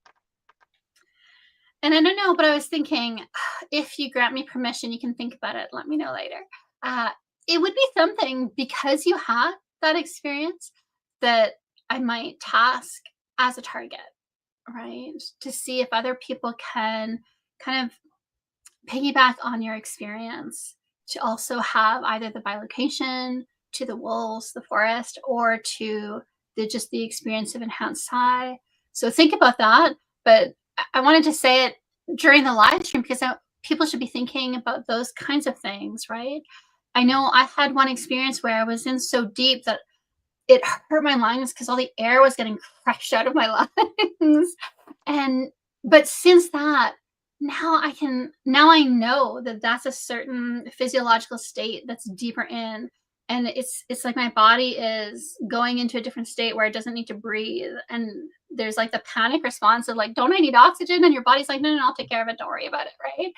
A: And I don't know, but I was thinking, if you grant me permission, you can think about it. Let me know later. It would be something, because you had that experience, that I might task as a target, right? To see if other people can kind of piggyback on your experience to also have either the bilocation to the wolves, the forest, or to just the experience of enhanced psi. So think about that. But I wanted to say it during the live stream because people should be thinking about those kinds of things, right? I know I had one experience where I was in so deep that it hurt my lungs because all the air was getting crushed out of my lungs. But since that, now I know that that's a certain physiological state that's deeper in, and it's like my body is going into a different state where it doesn't need to breathe, and there's like the panic response of like, don't I need oxygen? And your body's like, no, I'll take care of it, don't worry about it, right?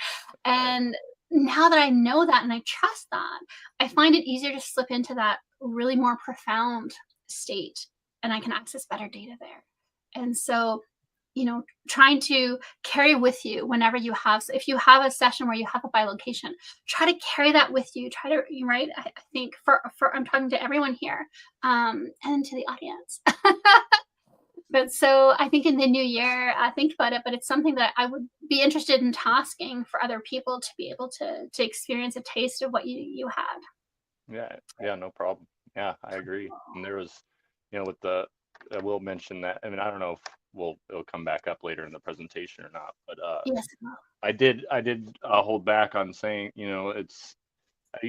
A: And now that I know that and I trust that, I find it easier to slip into that really more profound state, and I can access better data there. And so, you know, trying to carry with you whenever you have, so if you have a session where you have a bilocation, try to carry that with you. Try to, right? I think for I'm talking to everyone here, and to the audience. But so I think in the new year, I think about it, but it's something that I would be interested in tasking for other people to be able to experience a taste of what you had.
E: Yeah, no problem. Yeah, I agree. And there was, you know, with I will mention that, I mean, I don't know if it'll come back up later in the presentation or not, but
A: Yes.
E: I did hold back on saying, you know,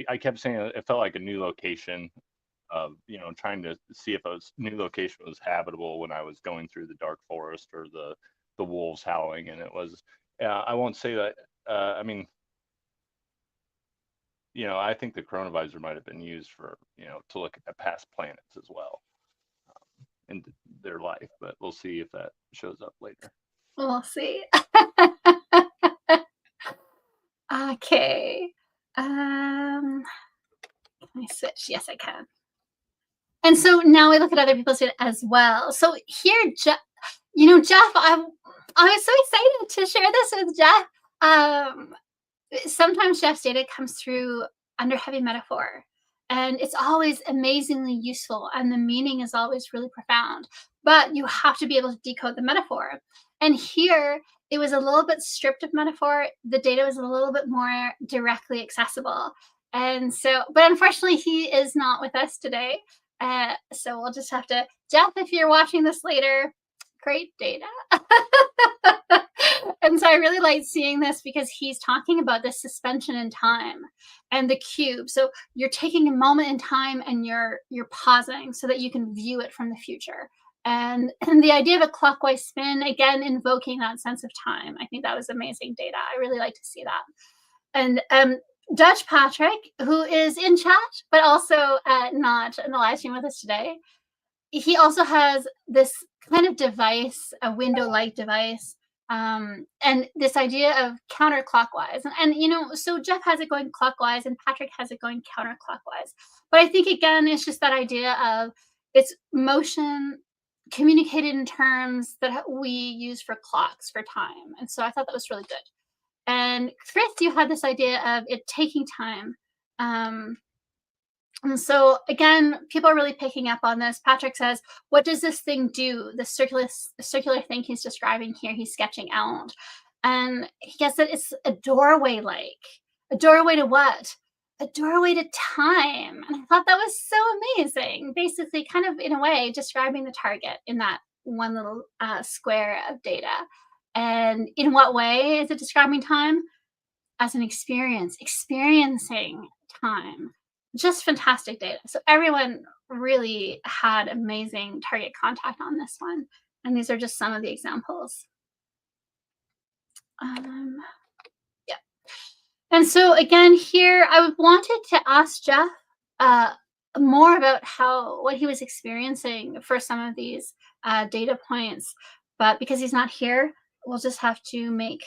E: I kept saying it felt like a new location of, you know, trying to see if a new location was habitable when I was going through the dark forest or the wolves howling, and it was, I won't say that, I mean, you know, I think the Chronovisor might have been used for, you know, to look at past planets as well in their life, but we'll see if that shows up later.
A: We'll see. Okay. Can I switch? Yes, I can. And so now we look at other people's data as well. So here, Jeff, I was so excited to share this with Jeff. Sometimes Jeff's data comes through under heavy metaphor, and it's always amazingly useful, and the meaning is always really profound, but you have to be able to decode the metaphor. And here, it was a little bit stripped of metaphor. The data was a little bit more directly accessible. And so, but unfortunately, he is not with us today. So we'll just have to, Jeff, if you're watching this later, great data. And so I really like seeing this because he's talking about this suspension in time and the cube. So you're taking a moment in time and you're pausing so that you can view it from the future. And the idea of a clockwise spin, again, invoking that sense of time. I think that was amazing data. I really like to see that. And Dutch Patrick, who is in chat, but also not in the live stream with us today, he also has this kind of device, a window-like device, And this idea of counterclockwise. And, you know, so Jeff has it going clockwise and Patrick has it going counterclockwise. But I think, again, it's just that idea of it's motion communicated in terms that we use for clocks, for time. And so I thought that was really good. And Chris, you had this idea of it taking time. And so again, people are really picking up on this. Patrick says, what does this thing do? The circular thing he's describing here, he's sketching out. And he gets that it's a doorway, like a doorway to what? A doorway to time. And I thought that was so amazing. Basically, kind of in a way, describing the target in that one little square of data. And in what way is it describing time? As an experience, experiencing time. Just fantastic data. So everyone really had amazing target contact on this one. And these are just some of the examples. Yeah. And so again, here I wanted to ask Jeff more about what he was experiencing for some of these data points. But because he's not here, we'll just have to make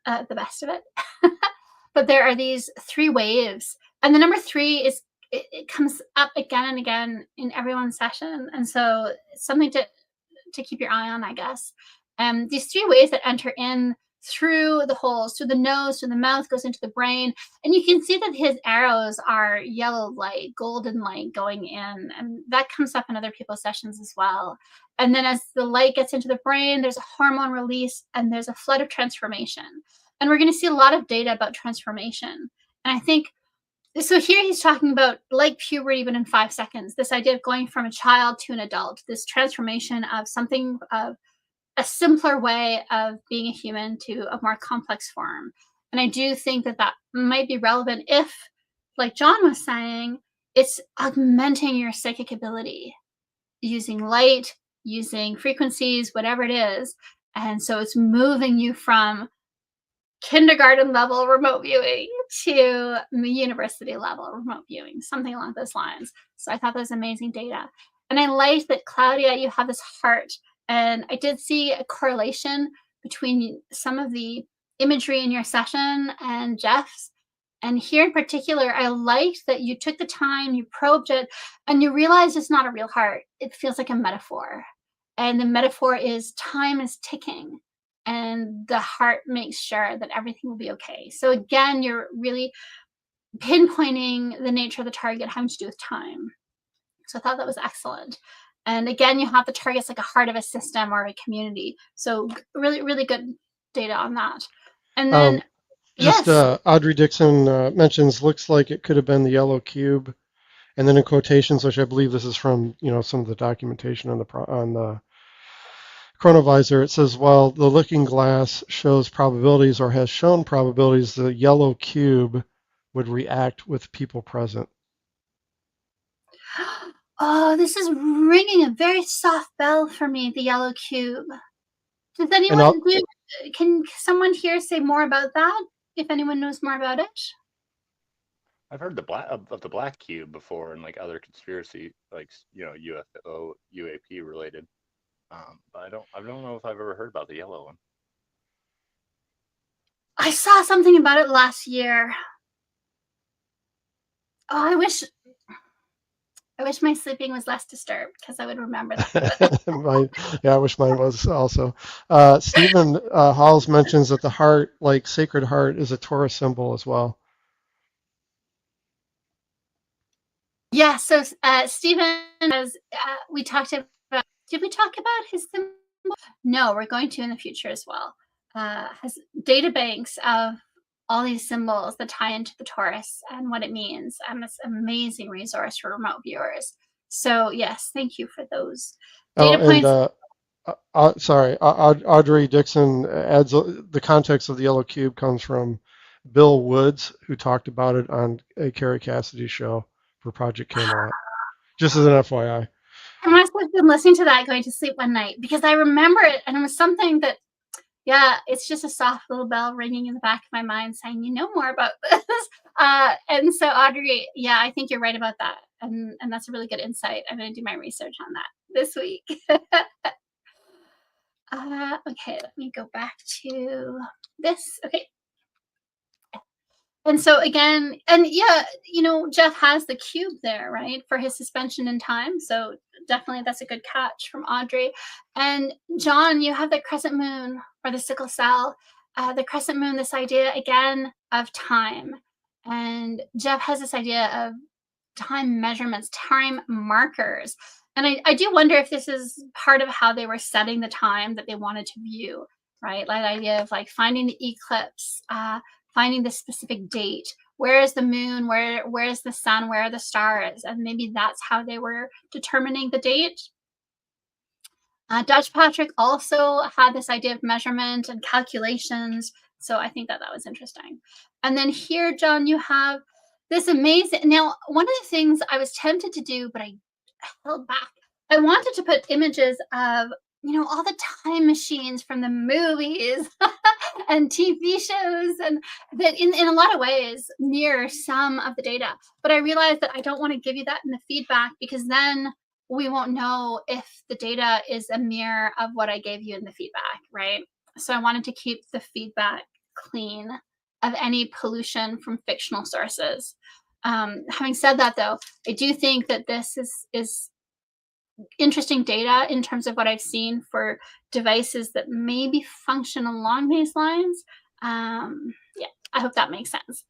A: the best of it. But there are these 3 waves. And the number 3 is, it comes up again and again in everyone's session. And so it's something to keep your eye on, I guess. These 3 waves that enter in through the holes, through the nose, through the mouth, goes into the brain. And you can see that his arrows are yellow light, golden light going in. And that comes up in other people's sessions as well. And then as the light gets into the brain, there's a hormone release and there's a flood of transformation. And we're going to see a lot of data about transformation. And I think, so here he's talking about like puberty, but in 5 seconds, this idea of going from a child to an adult, this transformation of something of a simpler way of being a human to a more complex form. And I do think that that might be relevant if, like John was saying, it's augmenting your psychic ability using light, using frequencies, whatever it is. And so it's moving you from kindergarten level remote viewing to university level remote viewing, something along those lines. So I thought that was amazing data. And I liked that, Claudia, you have this heart. And I did see a correlation between some of the imagery in your session and Jeff's. And here in particular, I liked that you took the time, you probed it, and you realized it's not a real heart. It feels like a metaphor. And the metaphor is time is ticking. And the heart makes sure that everything will be okay. So again, you're really pinpointing the nature of the target having to do with time. So I thought that was excellent. And again, you have the targets like a heart of a system or a community. So really, really good data on that. And then,
B: yes. Audrey Dixon mentions, looks like it could have been the yellow cube. And then in quotations, which I believe this is from, some of the documentation on the Chronovisor, it says, while the looking glass shows probabilities or has shown probabilities, the yellow cube would react with people present.
A: Oh, this is ringing a very soft bell for me, the yellow cube. Does anyone, can someone here say more about that, if anyone knows more about it?
E: I've heard of the black cube before and like other conspiracy, like, UFO, UAP related. But I don't know if I've ever heard about the yellow one.
A: I saw something about it last year. Oh, I wish my sleeping was less disturbed because I would remember that.
B: I wish mine was also. Stephen Halls mentions that the heart, like Sacred Heart, is a Taurus symbol as well.
A: Yeah, so Stephen, as we talked about, did we talk about his symbol? No, we're going to in the future as well. Has data banks of all these symbols that tie into the Taurus and what it means. And it's an amazing resource for remote viewers. So yes, thank you for those data points.
B: Audrey Dixon adds the context of the yellow cube comes from Bill Woods, who talked about it on a Carrie Cassidy show for Project Camelot. Just as an FYI.
A: I must have been listening to that going to sleep one night because I remember it, and it was something that, yeah, it's just a soft little bell ringing in the back of my mind saying, you know more about this. And so Audrey, yeah, I think you're right about that. And that's a really good insight. I'm going to do my research on that this week. Okay, let me go back to this. Okay. And so again, and yeah, Jeff has the cube there, right, for his suspension in time. So definitely that's a good catch from Audrey. And John, you have the crescent moon or the sickle cell. The crescent moon, this idea again of time. And Jeff has this idea of time measurements, time markers. And I do wonder if this is part of how they were setting the time that they wanted to view, right? Like the idea of like finding the eclipse, finding the specific date. Where is the moon? Where is the sun? Where are the stars? And maybe that's how they were determining the date. Dutch Patrick also had this idea of measurement and calculations. So I think that was interesting. And then here, John, you have this amazing. Now, one of the things I was tempted to do, but I held back. I wanted to put images of, all the time machines from the movies and TV shows, and that in a lot of ways mirror some of the data. But I realized that I don't want to give you that in the feedback, because then we won't know if the data is a mirror of what I gave you in the feedback, right? So I wanted to keep the feedback clean of any pollution from fictional sources. Having said that, though, I do think that this is interesting data in terms of what I've seen for devices that maybe function along these lines. Yeah, I hope that makes sense.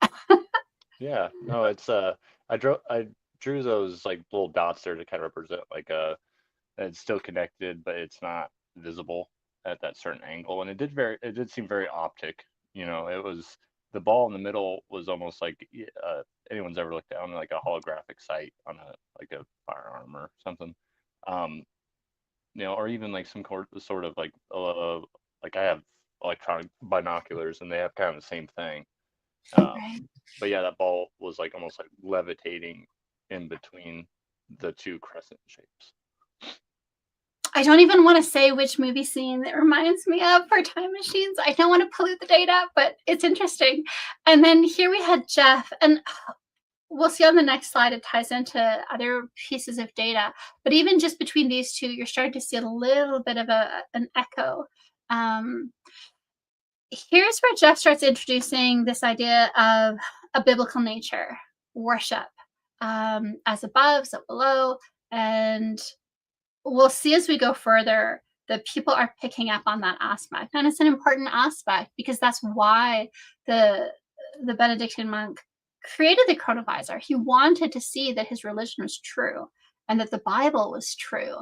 E: Yeah, no, it's I drew those like little dots there to kind of represent like it's still connected, but it's not visible at that certain angle, and it did seem very optic. It was, the ball in the middle was almost like anyone's ever looked down like a holographic sight on a firearm or something. Or even like some sort of like I have electronic binoculars, and they have kind of the same thing.
A: Right.
E: But yeah, that ball was like almost like levitating in between the two crescent shapes.
A: I don't even want to say which movie scene it reminds me of for time machines. I don't want to pollute the data, but it's interesting. And then here we had Jeff, and we'll see on the next slide, it ties into other pieces of data. But even just between these two, you're starting to see a little bit of an echo. Here's where Jeff starts introducing this idea of a biblical nature, worship, as above, so below. And we'll see as we go further that people are picking up on that aspect. And it's an important aspect, because that's why the Benedictine monk created the Chronovisor. He wanted to see that his religion was true and that the Bible was true.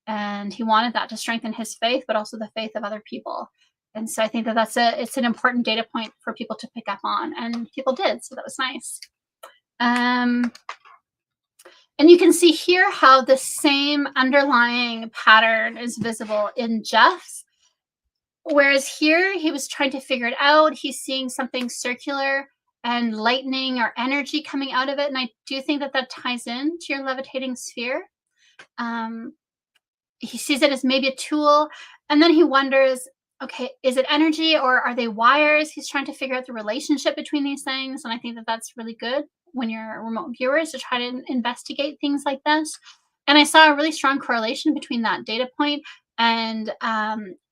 A: And he wanted that to strengthen his faith, but also the faith of other people. And so I think that it's an important data point for people to pick up on, and people did. So that was nice. And you can see here how the same underlying pattern is visible in Jeff's. Whereas here, he was trying to figure it out. He's seeing something circular and lightning or energy coming out of it. And I do think that ties into your levitating sphere. He sees it as maybe a tool. And then he wonders, okay, is it energy or are they wires? He's trying to figure out the relationship between these things. And I think that that's really good when you're remote viewers to try to investigate things like this. And I saw a really strong correlation between that data point and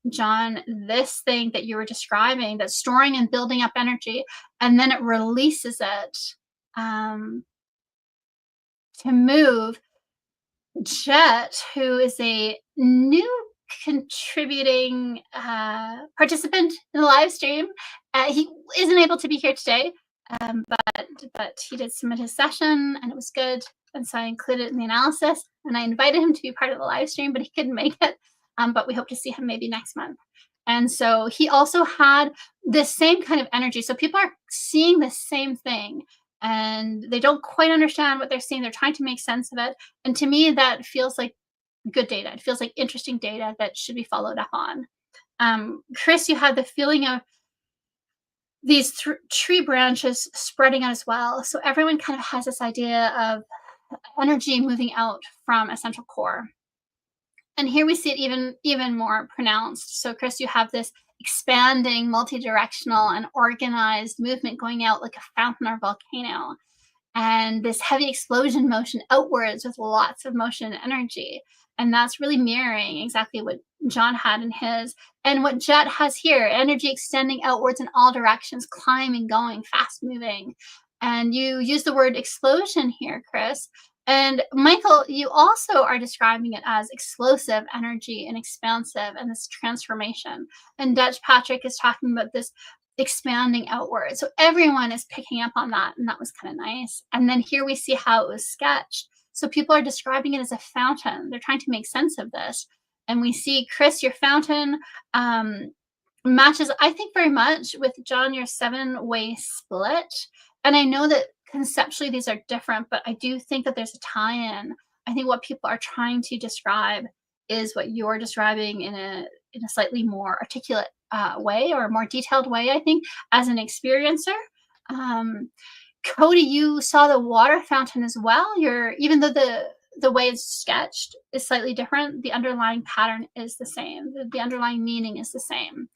A: John, this thing that you were describing, that's storing and building up energy, and then it releases it to move. Jet, who is a new contributing participant in the live stream, he isn't able to be here today, but he did submit his session and it was good, and so I included it in the analysis, and I invited him to be part of the live stream, but he couldn't make it, but we hope to see him maybe next month. And so he also had this same kind of energy, so people are seeing the same thing and they don't quite understand what they're seeing. They're trying to make sense of it, and to me that feels like good data. It feels like interesting data that should be followed up on. Chris, you had the feeling of these tree branches spreading out as well. So everyone kind of has this idea of energy moving out from a central core. And here we see it even more pronounced. So Chris, you have this expanding, multi-directional and organized movement going out like a fountain or volcano. And this heavy explosion motion outwards with lots of motion and energy. And that's really mirroring exactly what John had in his, and what Jet has here, energy extending outwards in all directions, climbing, going, fast moving. And you use the word explosion here, Chris. And Michael, you also are describing it as explosive energy and expansive and this transformation. And Dutch Patrick is talking about this expanding outward. So everyone is picking up on that, and that was kind of nice. And then here we see how it was sketched. So people are describing it as a fountain. They're trying to make sense of this. And we see, Chris, your fountain matches, I think, very much with John, your 7-way split. And I know that conceptually these are different, but I do think that there's a tie-in. I think what people are trying to describe is what you're describing in a slightly more articulate way, or a more detailed way, I think, as an experiencer. Cody, you saw the water fountain as well. Even though the way it's sketched is slightly different, the underlying pattern is the same. The underlying meaning is the same.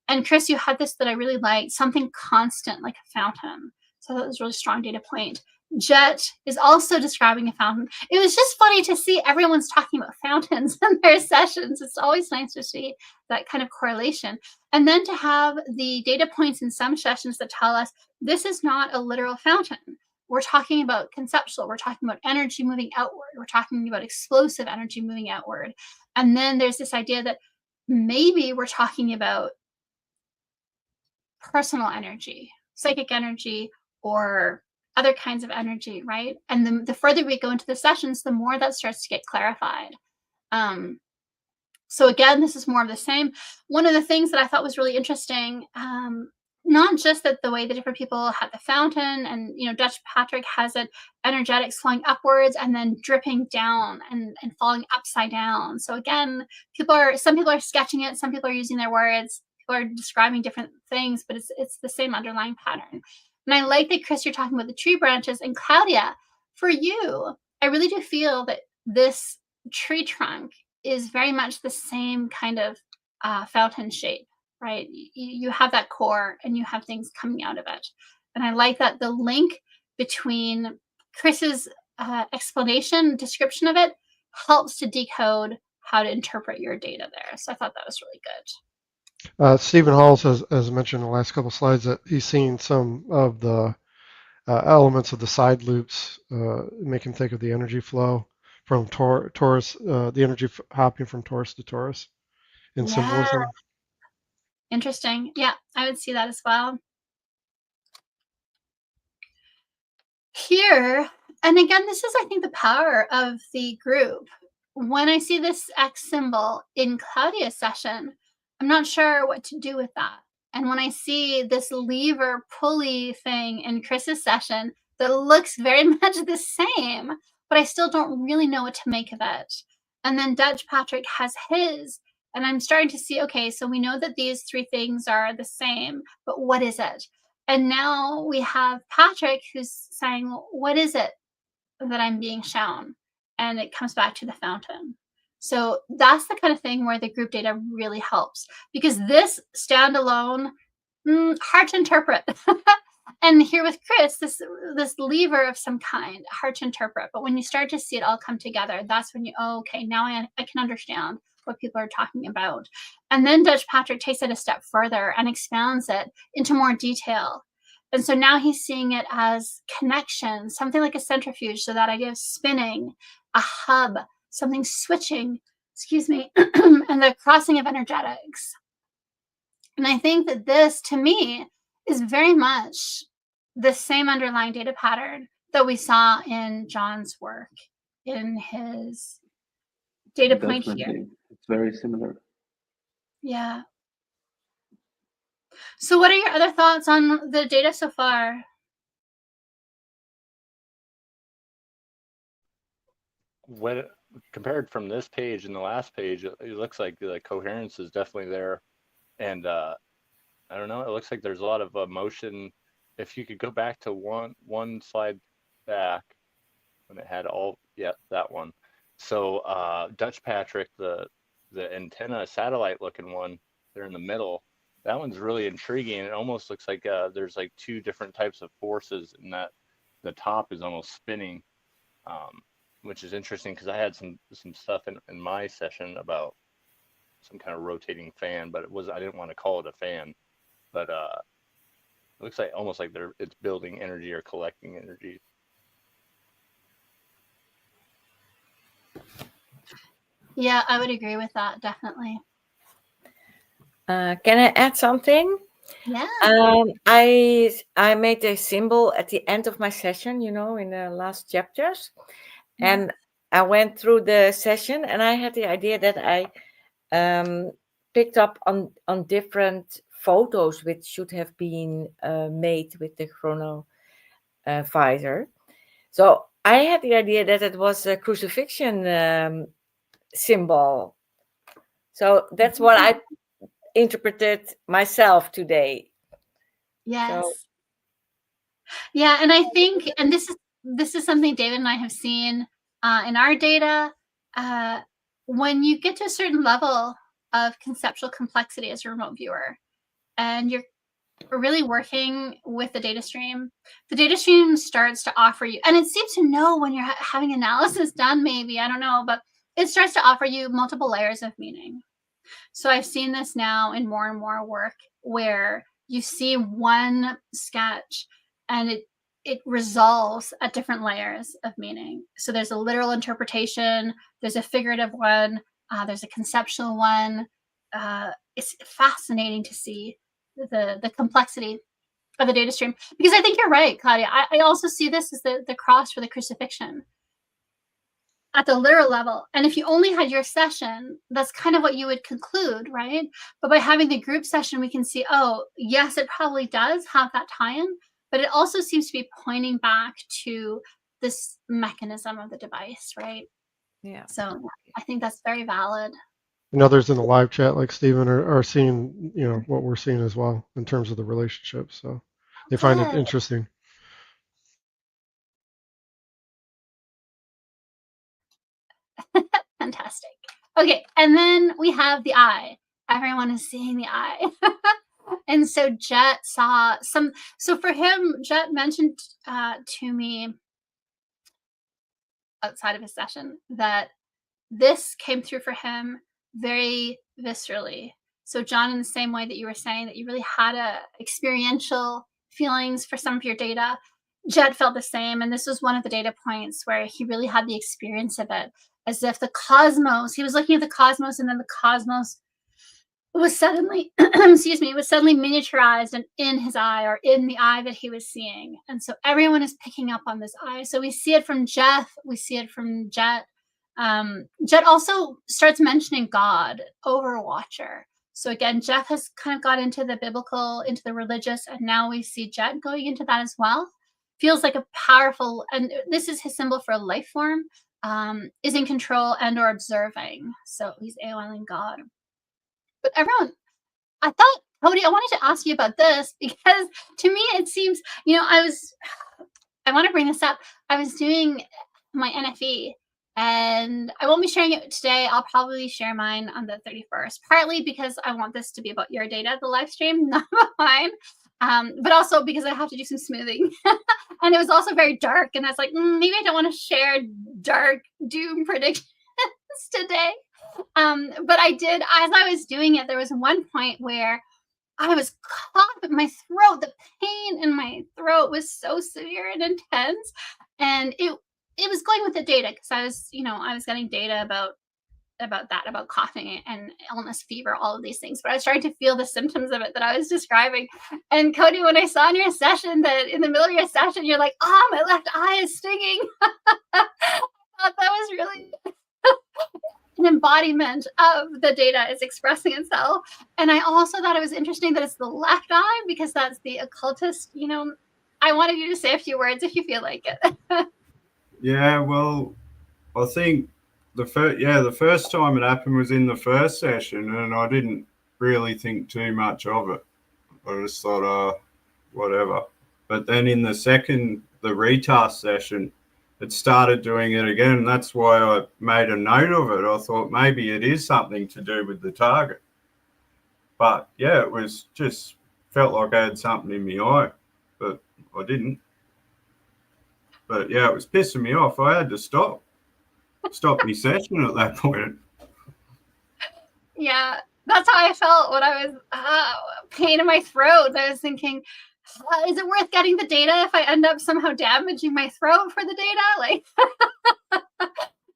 A: And Chris, you had this that I really liked, something constant like a fountain. So that was a really strong data point. Jet is also describing a fountain. It was just funny to see everyone's talking about fountains in their sessions. It's always nice to see that kind of correlation. And then to have the data points in some sessions that tell us this is not a literal fountain. We're talking about conceptual. We're talking about energy moving outward. We're talking about explosive energy moving outward. And then there's this idea that maybe we're talking about personal energy, psychic energy, or other kinds of energy, right? And the further we go into the sessions, the more that starts to get clarified. So again, this is more of the same. One of the things that I thought was really interesting, not just that the way the different people had the fountain, and Dutch Patrick has it energetics flowing upwards and then dripping down and falling upside down. So again, some people are sketching it, some people are using their words, people are describing different things, but it's the same underlying pattern. And I like that, Chris, you're talking about the tree branches. And Claudia, for you, I really do feel that this tree trunk is very much the same kind of fountain shape, right? You have that core and you have things coming out of it. And I like that the link between Chris's explanation, description of it, helps to decode how to interpret your data there. So I thought that was really good.
B: Stephen Halls has mentioned in the last couple of slides that he's seen some of the elements of the side loops make him think of the energy flow from Taurus, the energy hopping from Taurus to Taurus in symbolism.
A: Interesting. Yeah, I would see that as well. Here, and again, this is, I think, the power of the group. When I see this X symbol in Claudia's session, I'm not sure what to do with that. And when I see this lever pulley thing in Chris's session that looks very much the same, but I still don't really know what to make of it. And then Dutch Patrick has his, and I'm starting to see, okay, so we know that these 3 things are the same, but what is it? And now we have Patrick who's saying, well, what is it that I'm being shown? And it comes back to the fountain. So that's the kind of thing where the group data really helps, because this standalone, hard to interpret. And here with Chris, this lever of some kind, hard to interpret. But when you start to see it all come together, that's when you, okay, now I can understand what people are talking about. And then Dutch Patrick takes it a step further and expands it into more detail. And so now he's seeing it as connection, something like a centrifuge. So that idea of spinning, a hub, something switching, and the crossing of energetics. And I think that this, to me, is very much the same underlying data pattern that we saw in John's work, in his data point here.
F: It's very similar.
A: Yeah. So what are your other thoughts on the data so far?
E: When compared from this page and the last page, it looks like the coherence is definitely there. And I don't know, it looks like there's a lot of motion. If you could go back to one slide back when it had all, yeah, that one. So Dutch Patrick, the antenna satellite looking one, they're in the middle. That one's really intriguing. It almost looks like there's like 2 different types of forces, and that the top is almost spinning. which is interesting because I had some stuff in my session about some kind of rotating fan, but I didn't want to call it a fan, but it looks like almost like it's building energy or collecting energy.
A: Yeah, I would agree with that, definitely.
D: Can I add something?
A: Yeah.
D: I made a symbol at the end of my session, in the last chapters.
A: Yeah.
D: And I went through the session and I had the idea that I picked up on different photos which should have been made with the Chronovisor. So I had the idea that it was a crucifixion symbol. So that's what I interpreted myself today.
A: Yes.
D: So,
A: yeah, and I think, and this is something David and I have seen in our data. When you get to a certain level of conceptual complexity as a remote viewer, and you're really working with the data stream starts to offer you, and it seems to know when you're having analysis done, maybe, I don't know, but it starts to offer you multiple layers of meaning. So I've seen this now in more and more work where you see one sketch and it resolves at different layers of meaning. So there's a literal interpretation, there's a figurative one, there's a conceptual one. It's fascinating to see the complexity of the data stream, because I think you're right, Claudia. I also see this as the cross for the crucifixion at the literal level. And if you only had your session, that's kind of what you would conclude, right? But by having the group session, we can see, oh, yes, it probably does have that tie-in, but it also seems to be pointing back to this mechanism of the device, right?
D: yeah.
A: So I think that's very valid.
B: And others in the live chat, like Stephen, are seeing, what we're seeing as well in terms of the relationship. So they find it interesting.
A: Fantastic. Okay, and then we have the eye. Everyone is seeing the eye. And so Jet saw some, so for him, Jet mentioned to me outside of his session that this came through for him very viscerally. So John, in the same way that you were saying that you really had experiential feelings for some of your data, Jet felt the same. And this was one of the data points where he really had the experience of it, as if the cosmos, he was looking at the cosmos, and then the cosmos was suddenly, excuse me, was suddenly miniaturized and in his eye, or in the eye that he was seeing. And so everyone is picking up on this eye. So we see it from Jeff, we see it from Jet. Jet also starts mentioning God, Overwatcher. So again, Jeff has kind of got into the biblical, into the religious, and now we see Jet going into that as well. Feels like a powerful, and this is his symbol for a life form, is in control and or observing. So he's AOLing God. But everyone, I thought, Cody, I wanted to ask you about this, because to me it seems, I want to bring this up. I was doing my NFE, and I won't be sharing it today. I'll probably share mine on the 31st, partly because I want this to be about your data, the live stream, not about mine. But also because I have to do some smoothing. And it was also very dark, and I was like, maybe I don't want to share dark doom predictions today. But I did, as I was doing it, there was one point where I was coughing, my throat, the pain in my throat was so severe and intense. And it was going with the data, because I was getting data about that, about coughing and illness, fever, all of these things. But I was starting to feel the symptoms of it that I was describing. And Cody, when I saw in your session that in the middle of your session, you're like, oh, my left eye is stinging. I thought that was really an embodiment of the data is expressing itself. And I also thought it was interesting that it's the left eye, because that's the occultist. I wanted you to say a few words if you feel like it.
C: Yeah, well, I think the first time it happened was in the first session, and I didn't really think too much of it. I just thought, whatever. But then in the retest session, it started doing it again, and that's why I made a note of it. I thought maybe it is something to do with the target. But yeah, it was just felt like I had something in my eye, but I didn't. But yeah, it was pissing me off. I had to stop. stop my session at that point.
A: Yeah, that's how I felt when I was pain in my throat. I was thinking, is it worth getting the data if I end up somehow damaging my throat for the data? Like,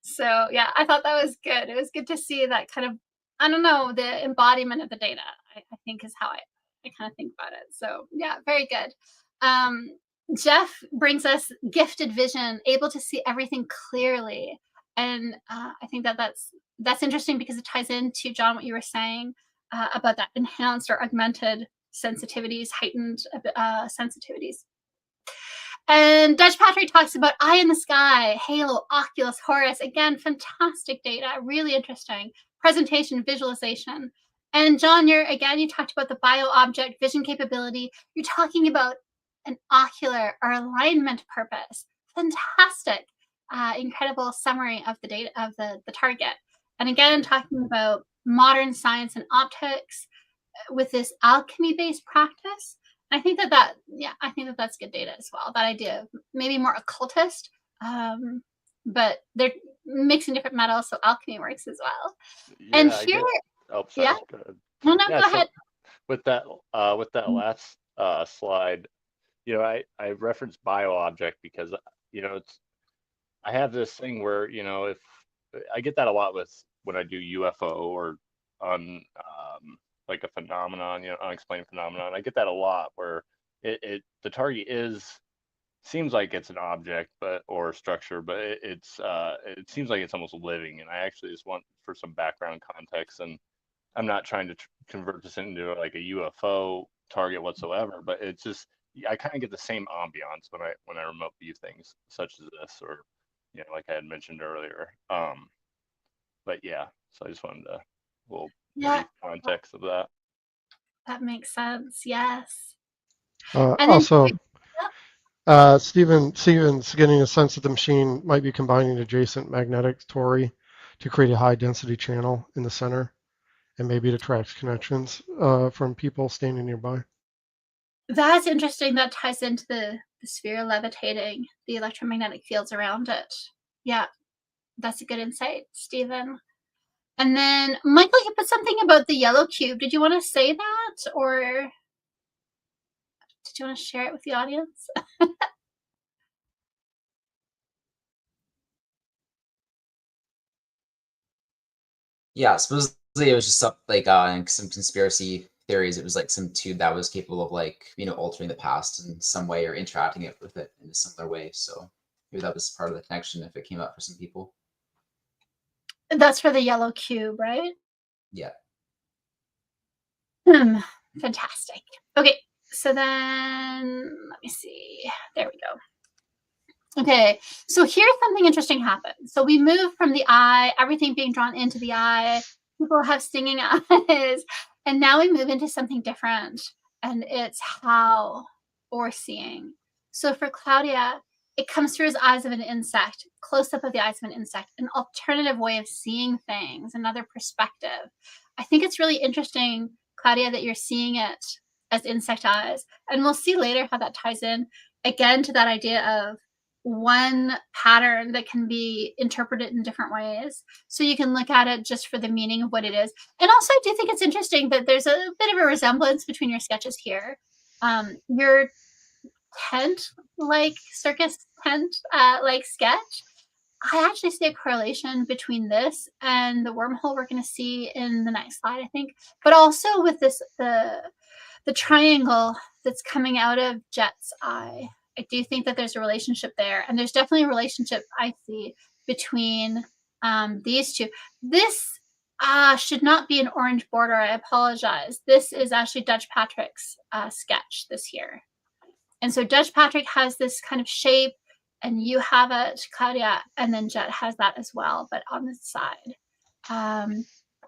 A: so yeah, I thought that was good. It was good to see that kind of, I don't know, the embodiment of the data, I think is how I kind of think about it. So yeah, very good. Jeff brings us gifted vision, able to see everything clearly. And I think that that's interesting because it ties into, John, what you were saying about that enhanced or augmented sensitivities, heightened sensitivities. And Dutch Patrick talks about eye in the sky, halo, oculus, Horus. Again, fantastic data, really interesting. Presentation, visualization. And John, you talked about the bio-object vision capability. You're talking about an ocular or alignment purpose. Fantastic. Incredible summary of the data of the target. And again, talking about modern science and optics with this alchemy-based practice. I think that's good data as well. That idea of maybe more occultist, but they're mixing different metals, so alchemy works as well.
E: Yeah,
A: And here,
E: oh, sorry.
A: yeah,
E: Go ahead.
A: no,
E: Yeah,
A: go
E: so
A: ahead.
E: with that last slide, I referenced bio-object because I have this thing where if I get that a lot with when I do UFO or on like a phenomenon, unexplained phenomenon. I get that a lot where the target seems like it's an object or structure, but it seems like it's almost living. And I actually just want for some background context, and I'm not trying to convert this into like a UFO target whatsoever, but it's just I kind of get the same ambiance when I remote view things such as this, or like I had mentioned earlier. But yeah, so I just wanted a little brief context of that.
A: That makes sense. Yes.
B: Also, Steven's getting a sense that the machine might be combining adjacent magnetic tori to create a high density channel in the center, and maybe it attracts connections from people standing nearby.
A: That's interesting. That ties into the sphere levitating, the electromagnetic fields around it. Yeah, that's a good insight, Stephen. And then, Michael, you put something about the yellow cube. Did you want to say that, or did you want to share it with the audience?
H: Yeah, supposedly it was just some conspiracy theories. It was like some tube that was capable of altering the past in some way or interacting it with it in a similar way. So maybe that was part of the connection if it came up for some people.
A: That's for the yellow cube, right?
H: Yeah.
A: Fantastic. Okay, so then let me see. There we go. Okay, so here's something interesting happens. So we move from the eye, everything being drawn into the eye. People have stinging eyes, and now we move into something different, and it's how or seeing. So for Claudia, it comes through his eyes of an insect, close up of the eyes of an insect, an alternative way of seeing things, another perspective. I think it's really interesting, Claudia, that you're seeing it as insect eyes. And we'll see later how that ties in again to that idea of one pattern that can be interpreted in different ways. So you can look at it just for the meaning of what it is. And also, I do think it's interesting that there's a bit of a resemblance between your sketches here. Your tent-like, circus tent-like sketch, I actually see a correlation between this and the wormhole we're going to see in the next slide, I think. But also with this, the triangle that's coming out of Jet's eye. I do think that there's a relationship there. And there's definitely a relationship I see between these two. This should not be an orange border. I apologize. This is actually Dutch Patrick's sketch this year. And so Dutch Patrick has this kind of shape, and you have it, Claudia, and then Jet has that as well, but on the side.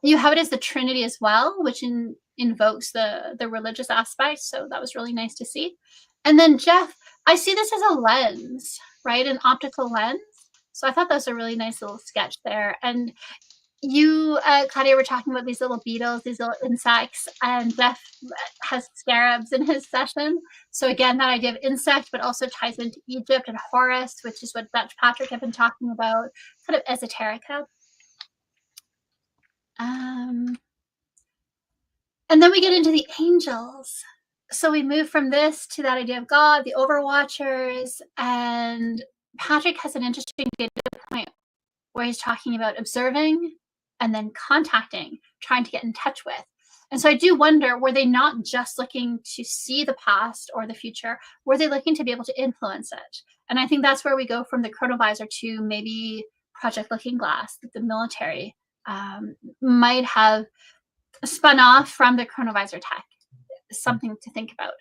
A: You have it as the Trinity as well, which invokes the religious aspect. So that was really nice to see. And then Jeff, I see this as a lens, right? An optical lens. So I thought that was a really nice little sketch there. And you, Claudia, were talking about these little beetles, these little insects, and Jeff has scarabs in his session. So again, that idea of insect, but also ties into Egypt and Horus, which is what Dutch Patrick had been talking about, kind of esoterica. And then we get into the angels. So we move from this to that idea of God, the overwatchers, and Patrick has an interesting data point where he's talking about observing and then contacting, trying to get in touch with. And so I do wonder, were they not just looking to see the past or the future? Were they looking to be able to influence it? And I think that's where we go from the Chronovisor to maybe Project Looking Glass, that the military might have spun off from the Chronovisor tech. Something to think about.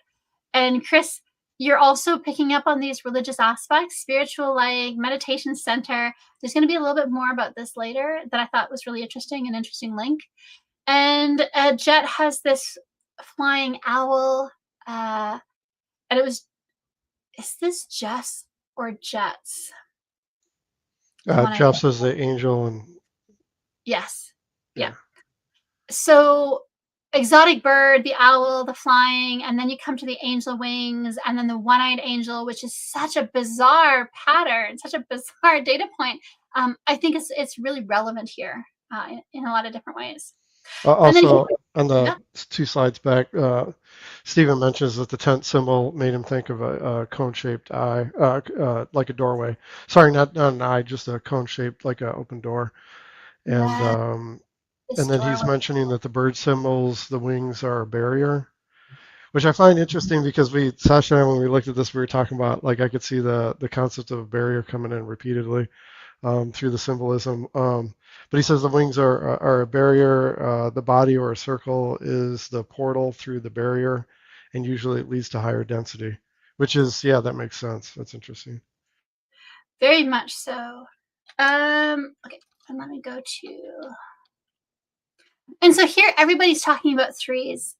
A: And Chris, you're also picking up on these religious aspects, spiritual, like meditation center. There's going to be a little bit more about this later that I thought was really interesting, an interesting link. And Jet has this flying owl, and it was, is this Jess or Jets?
B: Jeff's is the angel, and
A: yes, yeah. So exotic bird, the owl, the flying, and then you come to the angel wings, and then the one-eyed angel, which is such a bizarre pattern, such a bizarre data point. I think it's really relevant here in a lot of different ways.
B: Also, on the 2 slides back, Stephen mentions that the tent symbol made him think of a cone-shaped eye, like a doorway. Sorry, not an eye, just a cone-shaped, like an open door. And then he's mentioning that the bird symbols, the wings are a barrier, which I find interesting because Sasha and I, when we looked at this, we were talking about, like, I could see the concept of a barrier coming in repeatedly through the symbolism. But he says the wings are a barrier, the body or a circle is the portal through the barrier, and usually it leads to higher density, which is, yeah, that makes sense. That's interesting.
A: Very much so. Okay, and let me go to... And so here, everybody's talking about threes.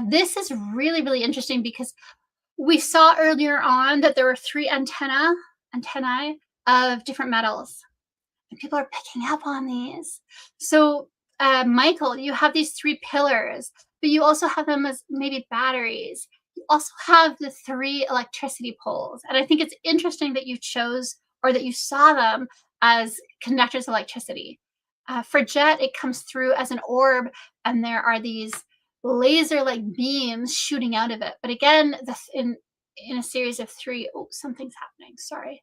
A: This is really, really interesting because we saw earlier on that there were 3 antennae of different metals. And people are picking up on these. So, Michael, you have these 3 pillars, but you also have them as maybe batteries. You also have the 3 electricity poles. And I think it's interesting that you chose, or that you saw them as conductors of electricity. For Jet, it comes through as an orb, and there are these laser-like beams shooting out of it. But again, in a series of 3, oh, something's happening, sorry.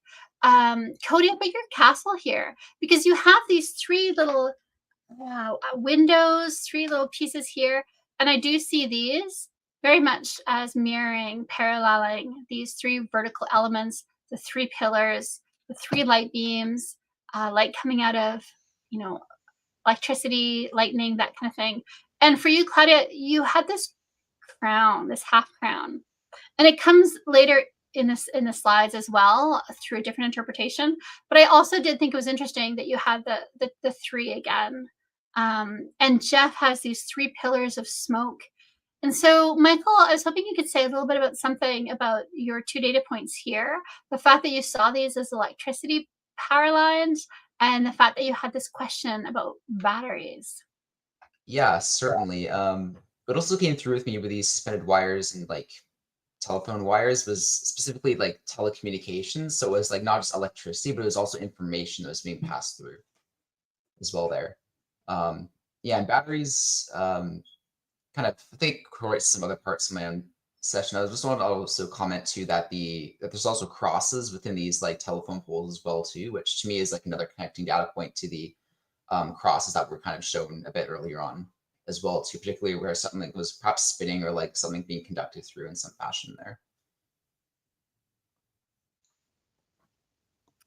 A: Cody, up at your castle here, because you have these 3 little windows, 3 little pieces here, and I do see these very much as mirroring, paralleling these 3 vertical elements, the 3 pillars, the 3 light beams, light coming out of, electricity, lightning, that kind of thing. And for you, Claudia, you had this crown, this half crown, and it comes later in the slides as well through a different interpretation. But I also did think it was interesting that you had the 3 again. And Jeff has these 3 pillars of smoke. And so, Michael, I was hoping you could say a little bit about something about your 2 data points here, the fact that you saw these as electricity power lines, and the fact that you had this question about batteries.
H: Yeah, certainly. What also came through with me with these suspended wires and like telephone wires was specifically like telecommunications. So it was like not just electricity, but it was also information that was being passed through as well there. Yeah, and batteries kind of, I think, correlates some other parts of my own session. I just wanted to also comment too that there's also crosses within these like telephone poles as well too, which to me is like another connecting data point to the crosses that were kind of shown a bit earlier on as well too, particularly where something like was perhaps spinning or like something being conducted through in some fashion there.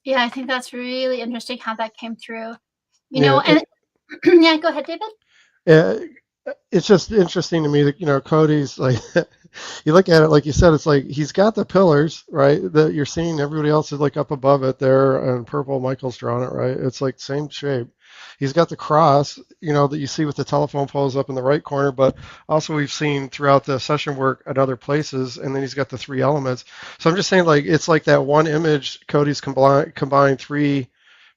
A: Yeah, I think that's really interesting how that came through. And yeah, go ahead, David.
B: Yeah, it's just interesting to me that, Cody's like, you look at it, like you said, it's like he's got the pillars, right, that you're seeing. Everybody else is like up above it there, and purple, Michael's drawn it, right? It's like same shape. He's got the cross, that you see with the telephone poles up in the right corner, but also we've seen throughout the session work at other places, and then he's got the 3 elements. So I'm just saying, like, it's like that one image, Cody's combined 3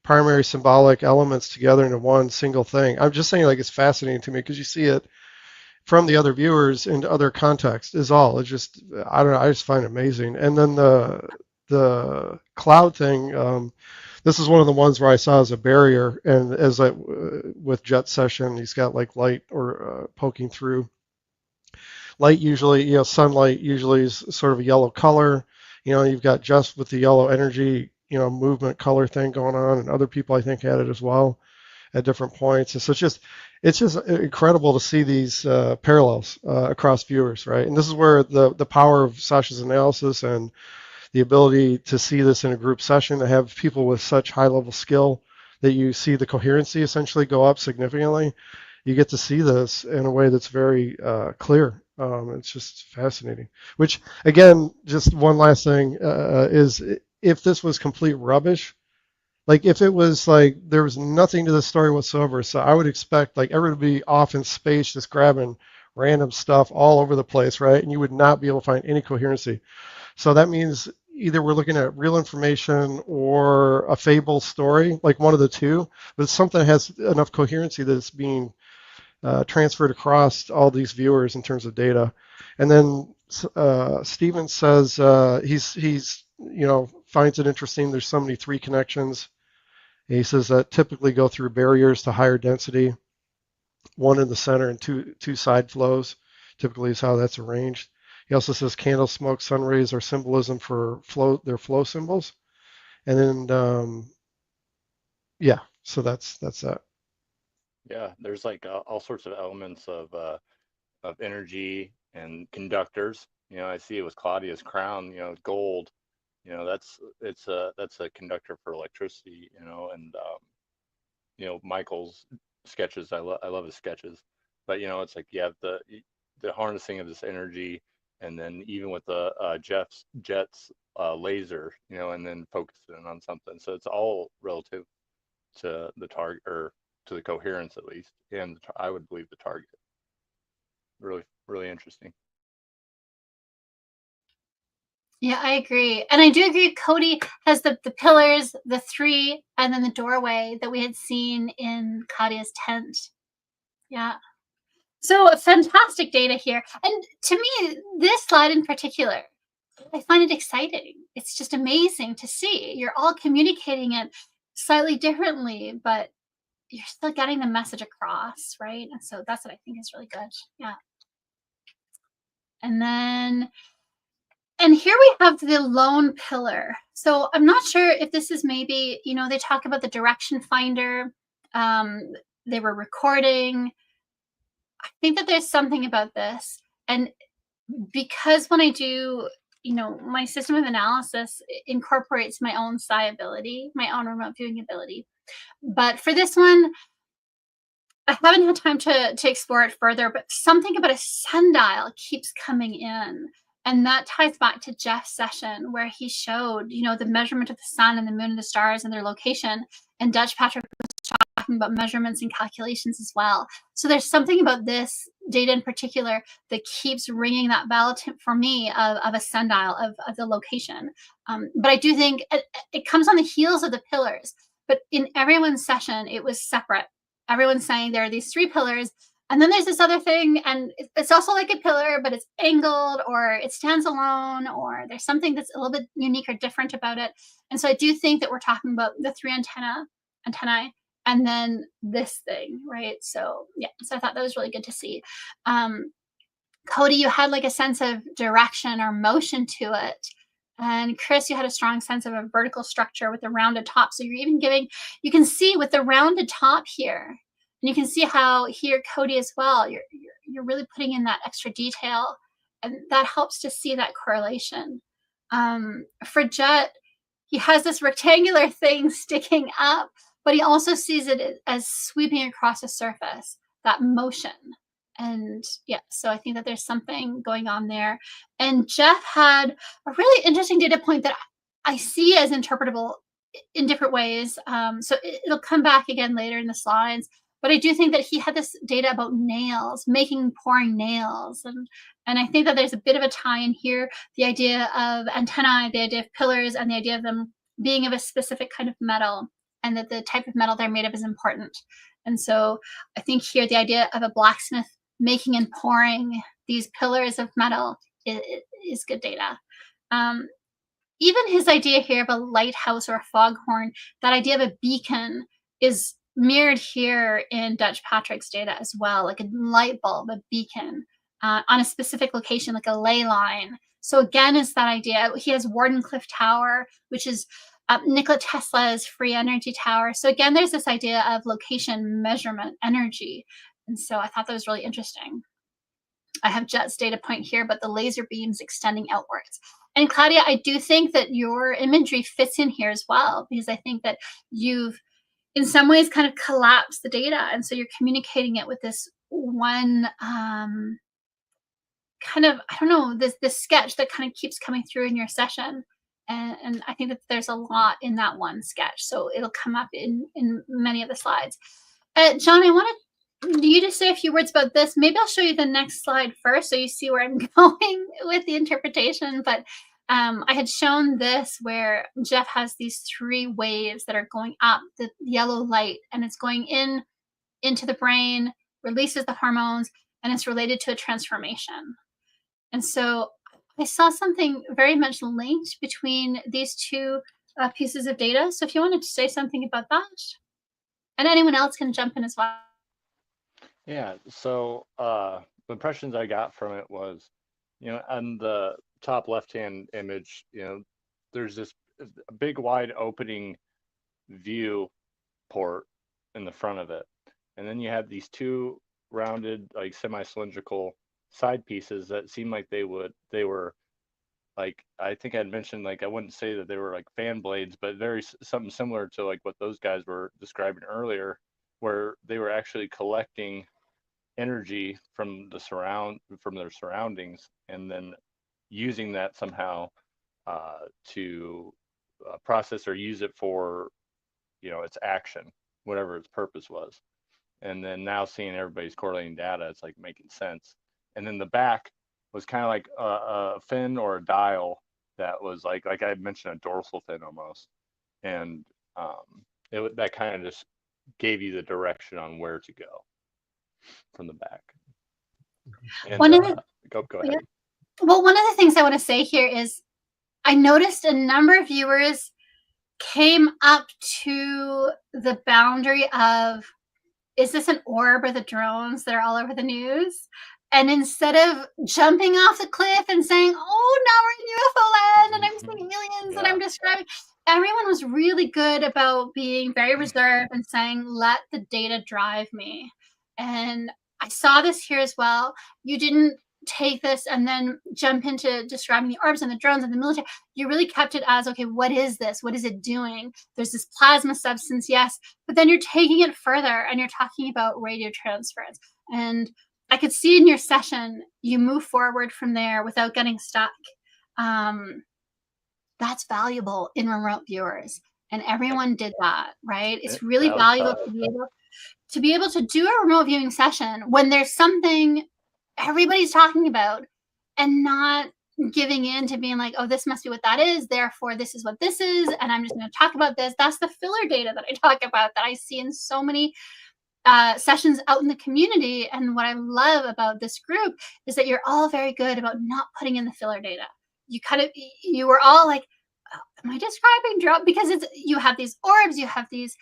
B: primary symbolic elements together into one single thing. I'm just saying, like, it's fascinating to me because you see it from the other viewers into other contexts is all. It's just, I don't know, I just find it amazing. And then the cloud thing, this is one of the ones where I saw as a barrier, and as I with Jet Session, he's got like light or poking through. Light usually, sunlight usually is sort of a yellow color. You've got just with the yellow energy, movement color thing going on, and other people I think had it as well at different points. And so it's just incredible to see these parallels across viewers, right? And this is where the power of Sasha's analysis and the ability to see this in a group session, to have people with such high level skill that you see the coherency essentially go up significantly. You get to see this in a way that's very clear. It's just fascinating. Which, again, just one last thing is, if this was complete rubbish, like if it was like there was nothing to the story whatsoever, so I would expect like everyone to be off in space just grabbing random stuff all over the place, right? And you would not be able to find any coherency. So that means either we're looking at real information or a fable story, like one of the two, but it's something that has enough coherency that it's being transferred across all these viewers in terms of data. And then Steven says he's finds it interesting. There's so many 3 connections. He says that typically go through barriers to higher density, 1 in the center and two side flows. Typically is how that's arranged. He also says candle smoke, sun rays are symbolism for their flow symbols. And then yeah, so that's that.
E: Yeah, there's like all sorts of elements of energy and conductors. I see it with Claudia's crown. Gold. That's a conductor for electricity. And Michael's sketches. I love his sketches. But it's like you have the harnessing of this energy, and then even with the Jet's laser, and then focusing on something. So it's all relative to the target, or to the coherence at least, and I would believe the target. Really, really interesting.
A: Yeah, I agree. And I do agree Cody has the pillars, the 3, and then the doorway that we had seen in Claudia's tent. Yeah. So fantastic data here. And to me, this slide in particular, I find it exciting. It's just amazing to see. You're all communicating it slightly differently, but you're still getting the message across, right? And so that's what I think is really good. Yeah. And here we have the lone pillar. So I'm not sure if this is maybe, they talk about the direction finder. They were recording. I think that there's something about this. And because when I do, my system of analysis incorporates my own psi ability, my own remote viewing ability. But for this one, I haven't had time to explore it further, but something about a sundial keeps coming in. And that ties back to Jeff's session where he showed, the measurement of the sun and the moon and the stars and their location. And Dutch Patrick was talking about measurements and calculations as well. So there's something about this data in particular that keeps ringing that bell for me of a sundial, of the location. But I do think it comes on the heels of the pillars. But in everyone's session, it was separate. Everyone's saying there are these 3 pillars. And then there's this other thing, and it's also like a pillar, but it's angled, or it stands alone, or there's something that's a little bit unique or different about it. And so I do think that we're talking about the 3 antennae, and then this thing, right? So yeah, so I thought that was really good to see. Cody, you had like a sense of direction or motion to it. And Chris, you had a strong sense of a vertical structure with a rounded top. So you're even you can see with the rounded top here, and you can see how here, Cody, as well, you're really putting in that extra detail, and that helps to see that correlation. For Jet, he has this rectangular thing sticking up, but he also sees it as sweeping across a surface, that motion. And yeah, so I think that there's something going on there. And Jeff had a really interesting data point that I see as interpretable in different ways. So it'll come back again later in the slides. But I do think that he had this data about nails, pouring nails. And I think that there's a bit of a tie in here, the idea of antennae, the idea of pillars, and the idea of them being of a specific kind of metal. and that the type of metal they're made of is important. And so I think here the idea of a blacksmith making and pouring these pillars of metal is good data. Even his idea here of a lighthouse or a foghorn, that idea of a beacon is mirrored here in Dutch Patrick's data as well, like a light bulb, a beacon on a specific location, like a ley line. So again, it's that idea. He has Wardenclyffe Tower, which is Nikola Tesla's free energy tower. So again, there's this idea of location, measurement, energy. And so I thought that was really interesting. I have Jet's data point here, but the laser beams extending outwards. And Claudia, I do think that your imagery fits in here as well, because I think that you've, in some ways, kind of collapsed the data. And so you're communicating it with this one kind of, I don't know, this sketch that kind of keeps coming through in your session. And I think that there's a lot in that one sketch. So it'll come up in many of the slides. John, I wanted you to say a few words about this. Maybe I'll show you the next slide first so you see where I'm going with the interpretation. But I had shown this where Jeff has these 3 waves that are going up, the yellow light, and it's going into the brain, releases the hormones, and it's related to a transformation. And so I saw something very much linked between these 2 pieces of data. So if you wanted to say something about that, and anyone else can jump in as well.
E: Yeah, so the impressions I got from it was, on the top left-hand image, there's this big wide opening view port in the front of it. And then you have these 2 rounded, like semi-cylindrical side pieces that seem like they were like, I think I'd mentioned, like, I wouldn't say that they were like fan blades, but something similar to like what those guys were describing earlier, where they were actually collecting energy from their surroundings and then using that somehow to process or use it for its action, whatever its purpose was. And then now seeing everybody's correlating data, it's like making sense. And then the back was kind of like a fin or a dial that was like I mentioned, a dorsal fin almost. And that kind of just gave you the direction on where to go from the back. And go ahead.
A: Yeah. Well, one of the things I want to say here is I noticed a number of viewers came up to the boundary of, is this an orb or the drones that are all over the news? And instead of jumping off the cliff and saying, oh, now we're in UFO land and I'm seeing aliens and I'm describing, everyone was really good about being very reserved and saying, let the data drive me. And I saw this here as well. You didn't take this and then jump into describing the orbs and the drones and the military. You really kept it as, okay, what is this? What is it doing? There's this plasma substance, yes, but then you're taking it further and you're talking about radio transference. And I could see in your session, you move forward from there without getting stuck. That's valuable in remote viewers. And everyone did that, right? It's really valuable to be able to do a remote viewing session when there's something everybody's talking about and not giving in to being like, oh, this must be what that is, therefore this is what this is, and I'm just going to talk about this. That's the filler data that I talk about that I see in so many sessions out in the community. And what I love about this group is that you're all very good about not putting in the filler data. You were all like, oh, am I describing drone? Because you have these orbs, you have these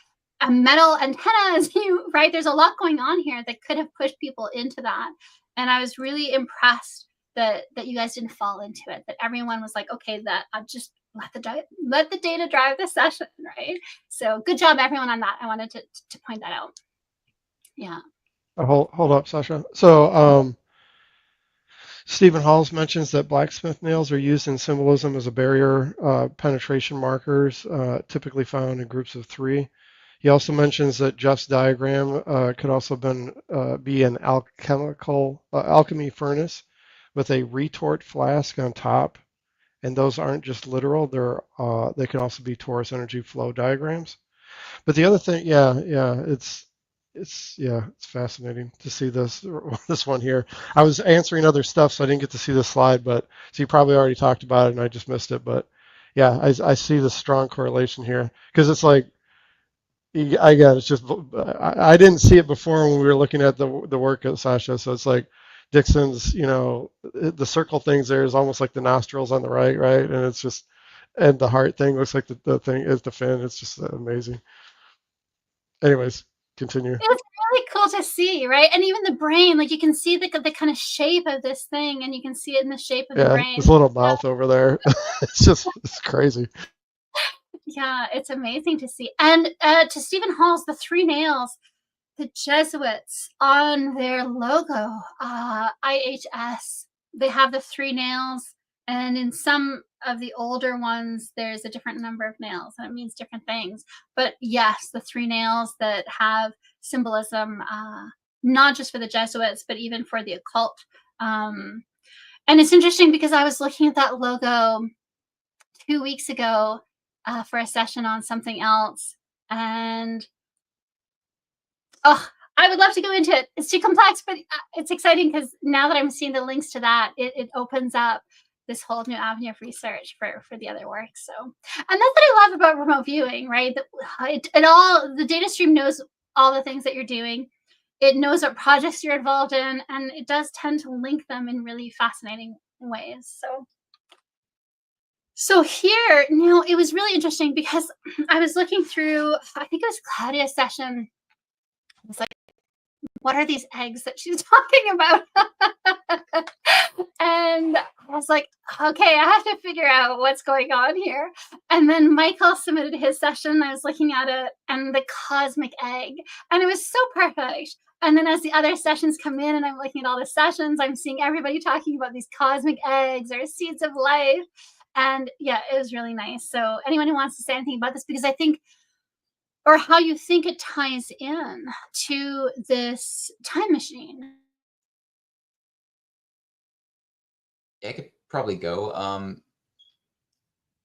A: metal antennas, right? There's a lot going on here that could have pushed people into that. And I was really impressed that you guys didn't fall into it, that everyone was like, okay, that I just let the data drive the session, right? So good job, everyone, on that. I wanted to point that out. Yeah.
B: Hold up, Sasha. So Stephen Halls mentions that blacksmith nails are used in symbolism as a barrier penetration markers, typically found in groups of 3. He also mentions that Jeff's diagram could also be an alchemy furnace with a retort flask on top, and those aren't just literal; they can also be torus energy flow diagrams. But the other thing, it's fascinating to see this one here. I was answering other stuff, so I didn't get to see this slide, so you probably already talked about it, and I just missed it. But yeah, I see the strong correlation here because it's like, I get it's just I didn't see it before when we were looking at the work of Sasha. So it's like Dixon's, the circle things there is almost like the nostrils on the right, and it's just and the heart thing looks like the thing is the fin. It's just amazing. Anyways, continue.
A: It's really cool to see, right? And even the brain, like you can see the kind of shape of this thing, and you can see it in the shape of the
B: Yeah,
A: brain.
B: this little mouth over there. It's crazy.
A: Yeah, it's amazing to see. And to Stephen Hall's The Three Nails, the Jesuits on their logo, IHS, they have the three nails, and in some of the older ones, there's a different number of nails, and it means different things. But yes, the three nails that have symbolism, not just for the Jesuits, but even for the occult. And it's interesting because I was looking at that logo 2 weeks ago for a session on something else, and oh, I would love to go into it. It's too complex, but it's exciting because now that I'm seeing the links to that, it opens up this whole new avenue of research for the other work. So, and that's what I love about remote viewing, right? The data stream knows all the things that you're doing. It knows what projects you're involved in, and it does tend to link them in really fascinating ways. So here, now it was really interesting because I was looking through, I think it was Claudia's session. I was like, what are these eggs that she's talking about? And I was like, okay, I have to figure out what's going on here. And then Michael submitted his session. I was looking at it and the cosmic egg, and it was so perfect. And then as the other sessions come in and I'm looking at all the sessions, I'm seeing everybody talking about these cosmic eggs or seeds of life. And yeah, it was really nice. So anyone who wants to say anything about this, because I think, or how you think it ties in to this time machine.
H: Yeah, I could probably go.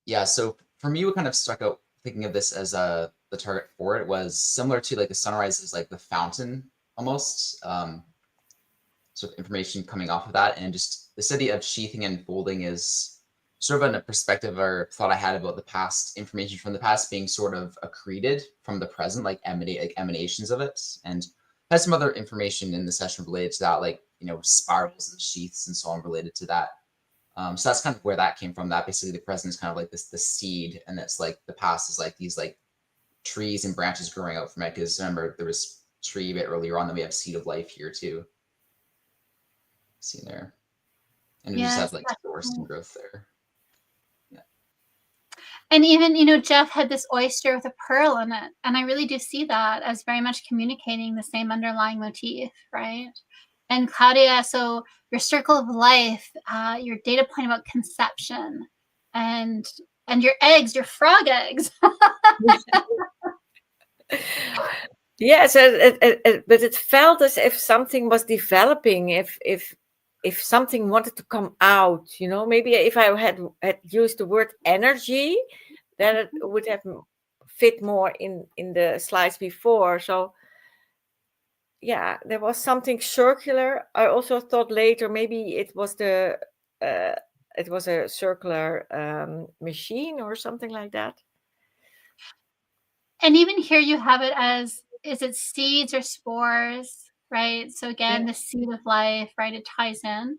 H: Yeah, so for me, what kind of stuck out thinking of this as the target for it was similar to like the sunrise is like the fountain almost. Sort of information coming off of that, and just this idea of sheathing and folding is sort of a perspective or thought I had about the past, information from the past being sort of accreted from the present, like emanations of it. And had some other information in the session related to that, like spirals and sheaths and so on related to that. So that's kind of where that came from. That basically the present is kind of like the seed, and that's like the past is like these like trees and branches growing out from it. Because remember, there was tree a bit earlier on, then we have seed of life here too. See there, and we just have like forest and growth there. Yeah.
A: And even Jeff had this oyster with a pearl in it, and I really do see that as very much communicating the same underlying motif, right? And Claudia, so your circle of life, your data point about conception, and your eggs, your frog eggs.
D: Yes, but it felt as if something was developing. If something wanted to come out, maybe if I had used the word energy, then it would have fit more in the slides before. So yeah, there was something circular. I also thought later maybe it was a circular machine or something like that.
A: And even here you have it as, is it seeds or spores, right? So again, the seed of life, right? It ties in.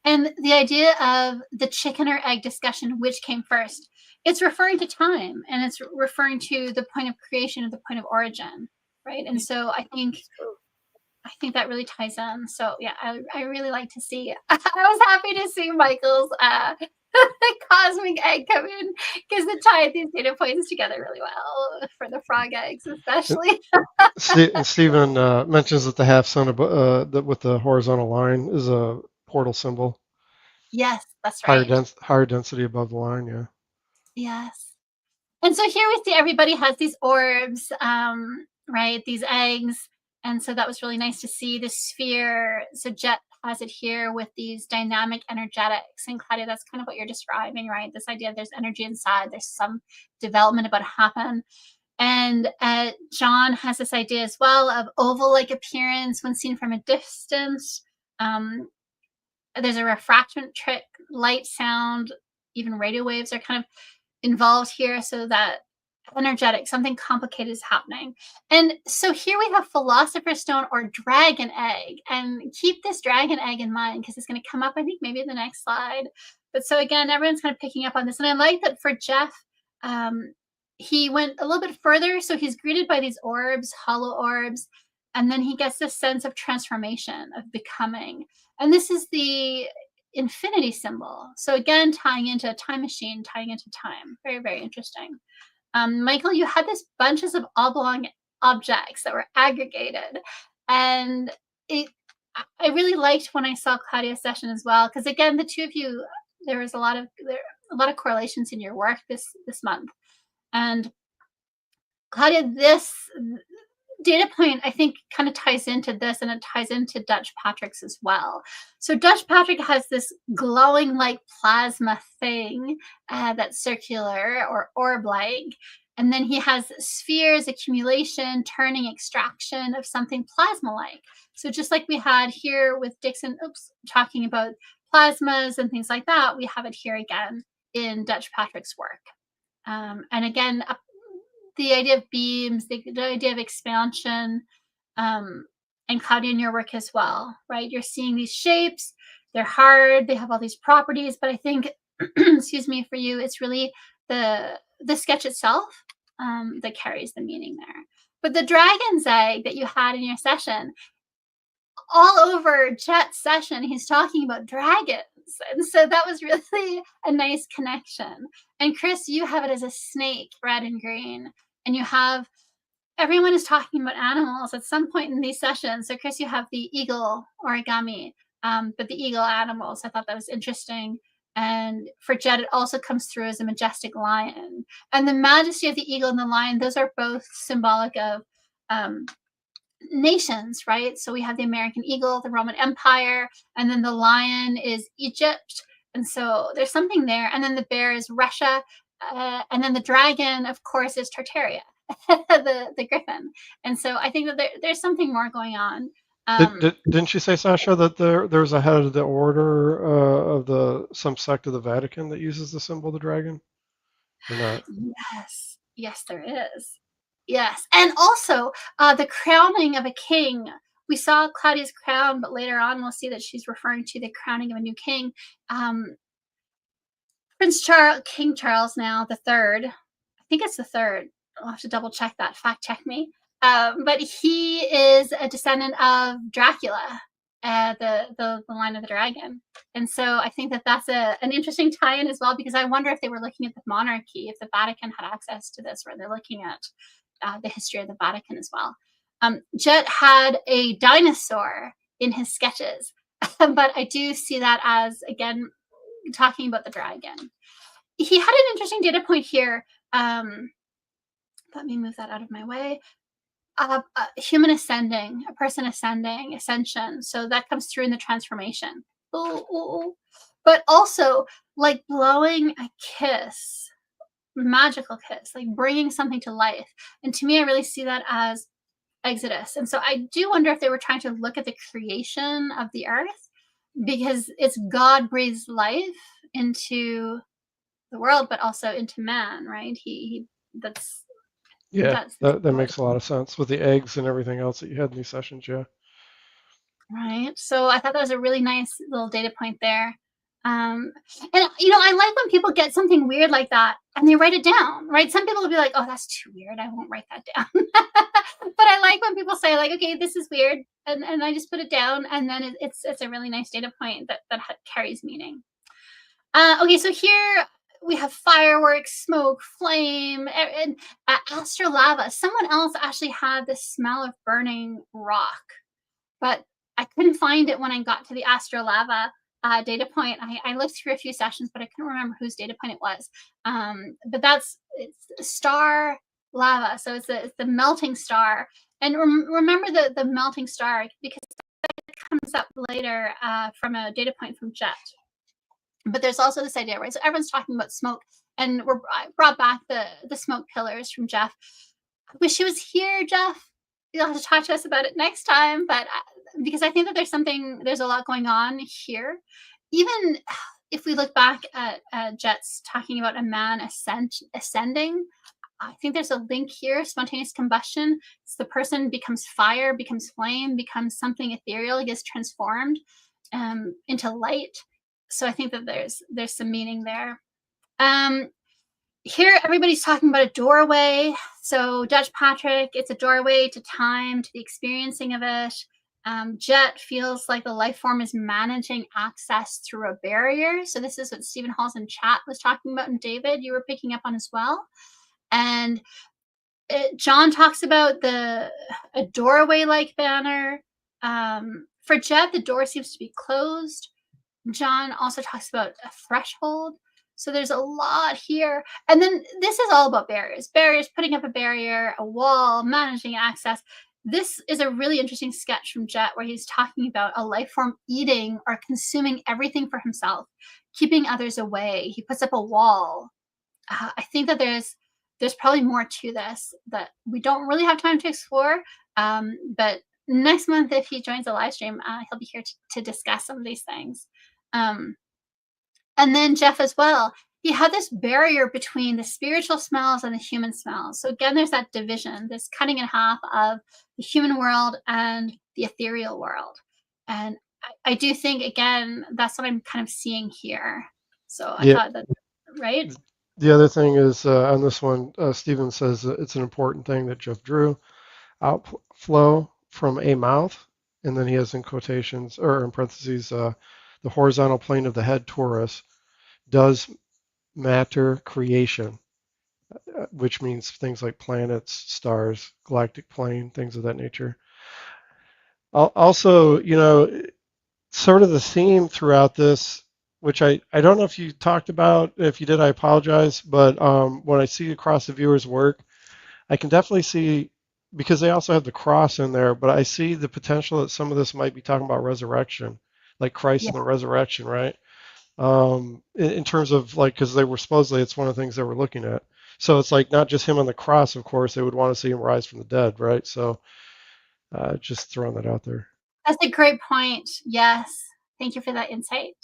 A: And the idea of the chicken or egg discussion, which came first, it's referring to time, and it's referring to the point of creation or the point of origin, right? And so I think that really ties in. So yeah, I really like to see. I was happy to see Michael's cosmic egg come in because it tied these data points together really well for the frog eggs, especially.
B: Stephen mentions that the half sun with the horizontal line is a portal symbol.
A: Yes, that's right.
B: Higher density above the line, yeah.
A: Yes. And so here we see everybody has these orbs, right? These eggs. And so that was really nice to see the sphere. So Jet has it here with these dynamic energetics. And Claudia, that's kind of what you're describing, right? This idea there's energy inside, there's some development about to happen. And John has this idea as well of oval-like appearance when seen from a distance. There's a refraction trick, light, sound, even radio waves are kind of involved here, so that energetic, something complicated is happening. And so here we have Philosopher's Stone or Dragon Egg. And keep this Dragon Egg in mind because it's going to come up, I think, maybe in the next slide. But so again, everyone's kind of picking up on this. And I like that for Jeff, he went a little bit further. So he's greeted by these orbs, hollow orbs, and then he gets this sense of transformation, of becoming. And this is the infinity symbol. So again, tying into a time machine, tying into time. Very, very interesting. Michael, you had this bunches of oblong objects that were aggregated. And I really liked when I saw Claudia's session as well, because again, the two of you, there was a lot of correlations in your work this month. And Claudia, this data point, I think, kind of ties into this, and it ties into Dutch Patrick's as well. So Dutch Patrick has this glowing like plasma thing that's circular or orb-like. And then he has spheres, accumulation, turning, extraction of something plasma-like. So just like we had here with Dixon, talking about plasmas and things like that, we have it here again in Dutch Patrick's work. And again, the idea of beams, the idea of expansion, and Claudia, in your work as well, right? You're seeing these shapes, they're hard, they have all these properties, but I think, excuse me, for you, it's really the sketch itself that carries the meaning there. But the dragon's egg that you had in your session, all over Jet's session, he's talking about dragons. And so that was really a nice connection. And Chris, you have it as a snake, red and green. And you have, everyone is talking about animals at some point in these sessions. So Chris, you have the eagle origami, but the eagle animals. I thought that was interesting. And for Jet, it also comes through as a majestic lion. And the majesty of the eagle and the lion, those are both symbolic of nations, right? So we have the American eagle, the Roman Empire, and then the lion is Egypt. And so there's something there. And then the bear is Russia. And then the dragon, of course, is Tartaria, the griffin. And so I think that there's something more going on.
B: Didn't you say, Sasha, that there's a head of the order of some sect of the Vatican that uses the symbol of the dragon? Or not?
A: Yes, there is. Yes, and also the crowning of a king. We saw Claudia's crown, but later on we'll see that she's referring to the crowning of a new king. King Charles now, the third. I think it's the third. I'll have to double check that. Fact check me. But he is a descendant of Dracula, the line of the dragon. And so I think that that's an interesting tie-in as well, because I wonder if they were looking at the monarchy, if the Vatican had access to this, where they're looking at the history of the Vatican as well. Jet had a dinosaur in his sketches, but I do see that as, again, talking about the dragon. He had an interesting data point here. Let me move that out of my way. Human ascending, a person ascending, ascension. So that comes through in the transformation. But also like blowing a kiss, magical kiss, like bringing something to life. And to me, I really see that as Exodus. And so I do wonder if they were trying to look at the creation of the earth, because it's God breathes life into the world, but also into man, right?
B: That makes a lot of sense with the eggs and everything else that you had in these sessions, yeah.
A: Right. So I thought that was a really nice little data point there. And I like when people get something weird like that and they write it down, right? Some people will be like, oh, that's too weird, I won't write that down. But I like when people say, like, okay, this is weird, and I just put it down, and then it's a really nice data point that carries meaning. Okay, so here we have fireworks, smoke, flame, and astrolava. Someone else actually had the smell of burning rock, but I couldn't find it when I got to the astrolava data point. I looked through a few sessions, but I couldn't remember whose data point it was. But it's star lava, so it's the melting star. And remember the melting star, because that comes up later from a data point from Jet. But there's also this idea, right? So everyone's talking about smoke, and I brought back the smoke pillars from Jeff. I wish he was here, Jeff. You'll have to talk to us about it next time, but because I think that there's a lot going on here. Even if we look back at Jet's talking about a man ascending, I think there's a link here. Spontaneous combustion. So the person becomes fire, becomes flame, becomes something ethereal, gets transformed into light. So I think that there's some meaning there. Here, everybody's talking about a doorway. So Judge Patrick, it's a doorway to time, to the experiencing of it. Jet feels like the life form is managing access through a barrier. So this is what Stephen Halls in chat was talking about, and David, you were picking up on as well. And John talks about a doorway-like banner. For Jet, the door seems to be closed. John also talks about a threshold. So there's a lot here. And then this is all about barriers. Barriers, putting up a barrier, a wall, managing access. This is a really interesting sketch from Jet where he's talking about a life form eating or consuming everything for himself, keeping others away. He puts up a wall. I think that there's probably more to this that we don't really have time to explore. But next month, if he joins the live stream, he'll be here to discuss some of these things. And then Jeff as well, he had this barrier between the spiritual smells and the human smells. So again, there's that division, this cutting in half of the human world and the ethereal world. And I do think, again, that's what I'm kind of seeing here. So I thought that, right?
B: The other thing is on this one, Stephen says it's an important thing that Jeff drew. Outflow from a mouth, and then he has in quotations, or in parentheses, the horizontal plane of the head torus does matter creation, which means things like planets, stars, galactic plane, things of that nature. Also, sort of the theme throughout this, which I don't know if you talked about. If you did, I apologize. But when I see across the viewer's work, I can definitely see, because they also have the cross in there, but I see the potential that some of this might be talking about resurrection, like Christ and the resurrection, right? In terms of like, because they were supposedly, it's one of the things they were looking at. So it's like not just him on the cross, of course, they would want to see him rise from the dead, right? So just throwing that out there.
A: That's a great point. Yes. Thank you for that insight.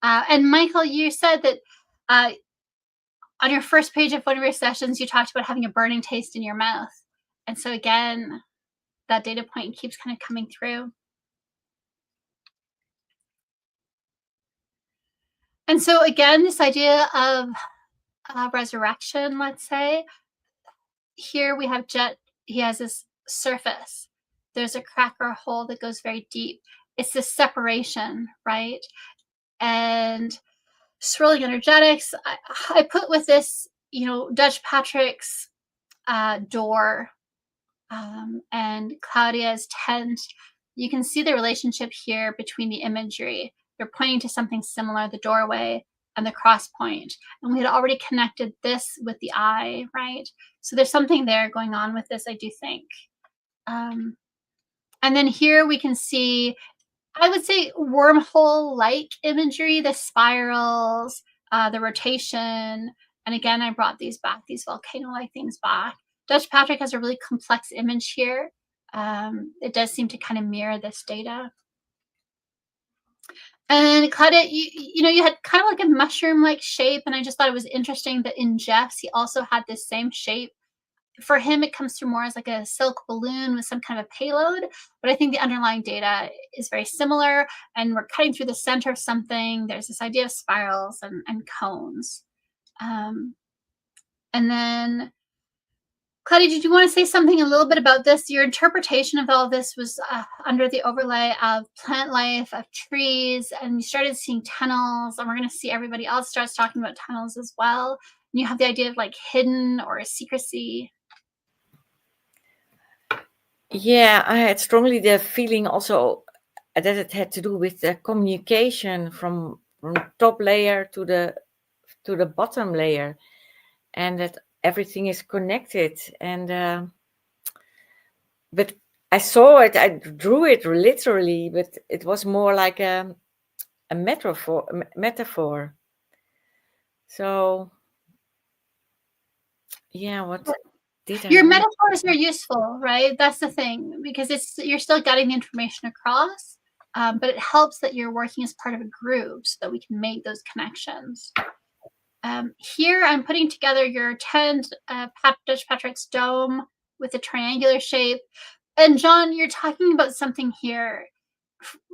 A: And Michael, you said that on your first page of one of your sessions, you talked about having a burning taste in your mouth. And so again, that data point keeps kind of coming through. And so again, this idea of resurrection, let's say, here we have Jet, he has this surface. There's a crack or a hole that goes very deep. It's this separation, right? And swirling energetics, I put with this, Dutch Patrick's door and Claudia's tent. You can see the relationship here between the imagery. They're pointing to something similar, the doorway and the cross point. And we had already connected this with the eye, right? So there's something there going on with this, I do think. And then here we can see, I would say, wormhole-like imagery, the spirals, the rotation. And again, I brought these back, these volcano-like things back. Dutch Patrick has a really complex image here. It does seem to kind of mirror this data. And Claudia, you had kind of like a mushroom-like shape, and I just thought it was interesting that in Jeff's, he also had this same shape. For him, it comes through more as like a silk balloon with some kind of a payload, but I think the underlying data is very similar, and we're cutting through the center of something. There's this idea of spirals and cones. And then, Claudia, did you want to say something a little bit about this? Your interpretation of all this was under the overlay of plant life, of trees, and you started seeing tunnels, and we're going to see everybody else starts talking about tunnels as well. And you have the idea of like hidden or secrecy.
D: Yeah, I had strongly the feeling also that it had to do with the communication from top layer to the bottom layer, and that everything is connected. And but I saw it, I drew it literally, but it was more like a metaphor. So yeah, what did
A: Your metaphors are useful, right? That's the thing, because you're still getting the information across, but it helps that you're working as part of a group so that we can make those connections. Here I'm putting together your 10 Dutch Patrick's dome with a triangular shape. And John, you're talking about something here,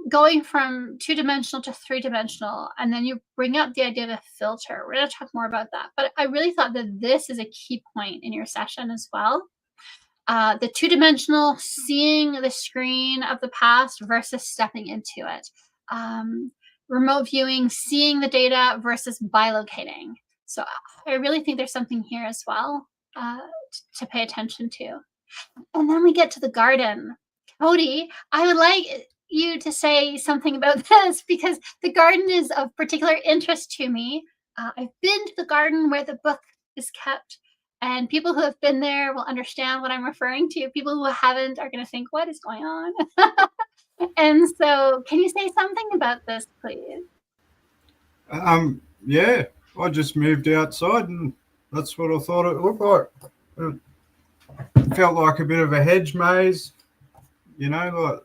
A: going from 2-dimensional to 3-dimensional, and then you bring up the idea of a filter. We're going to talk more about that. But I really thought that this is a key point in your session as well. The 2-dimensional, seeing the screen of the past versus stepping into it. Remote viewing, seeing the data versus bilocating. So I really think there's something here as well to pay attention to. And then we get to the garden. Cody, I would like you to say something about this, because the garden is of particular interest to me. I've been to the garden where the book is kept, and people who have been there will understand what I'm referring to. People who haven't are going to think, what is going on? And so can you say something about this, please?
C: Yeah, I just moved outside, and that's what I thought it looked like. It felt like a bit of a hedge maze, you know, like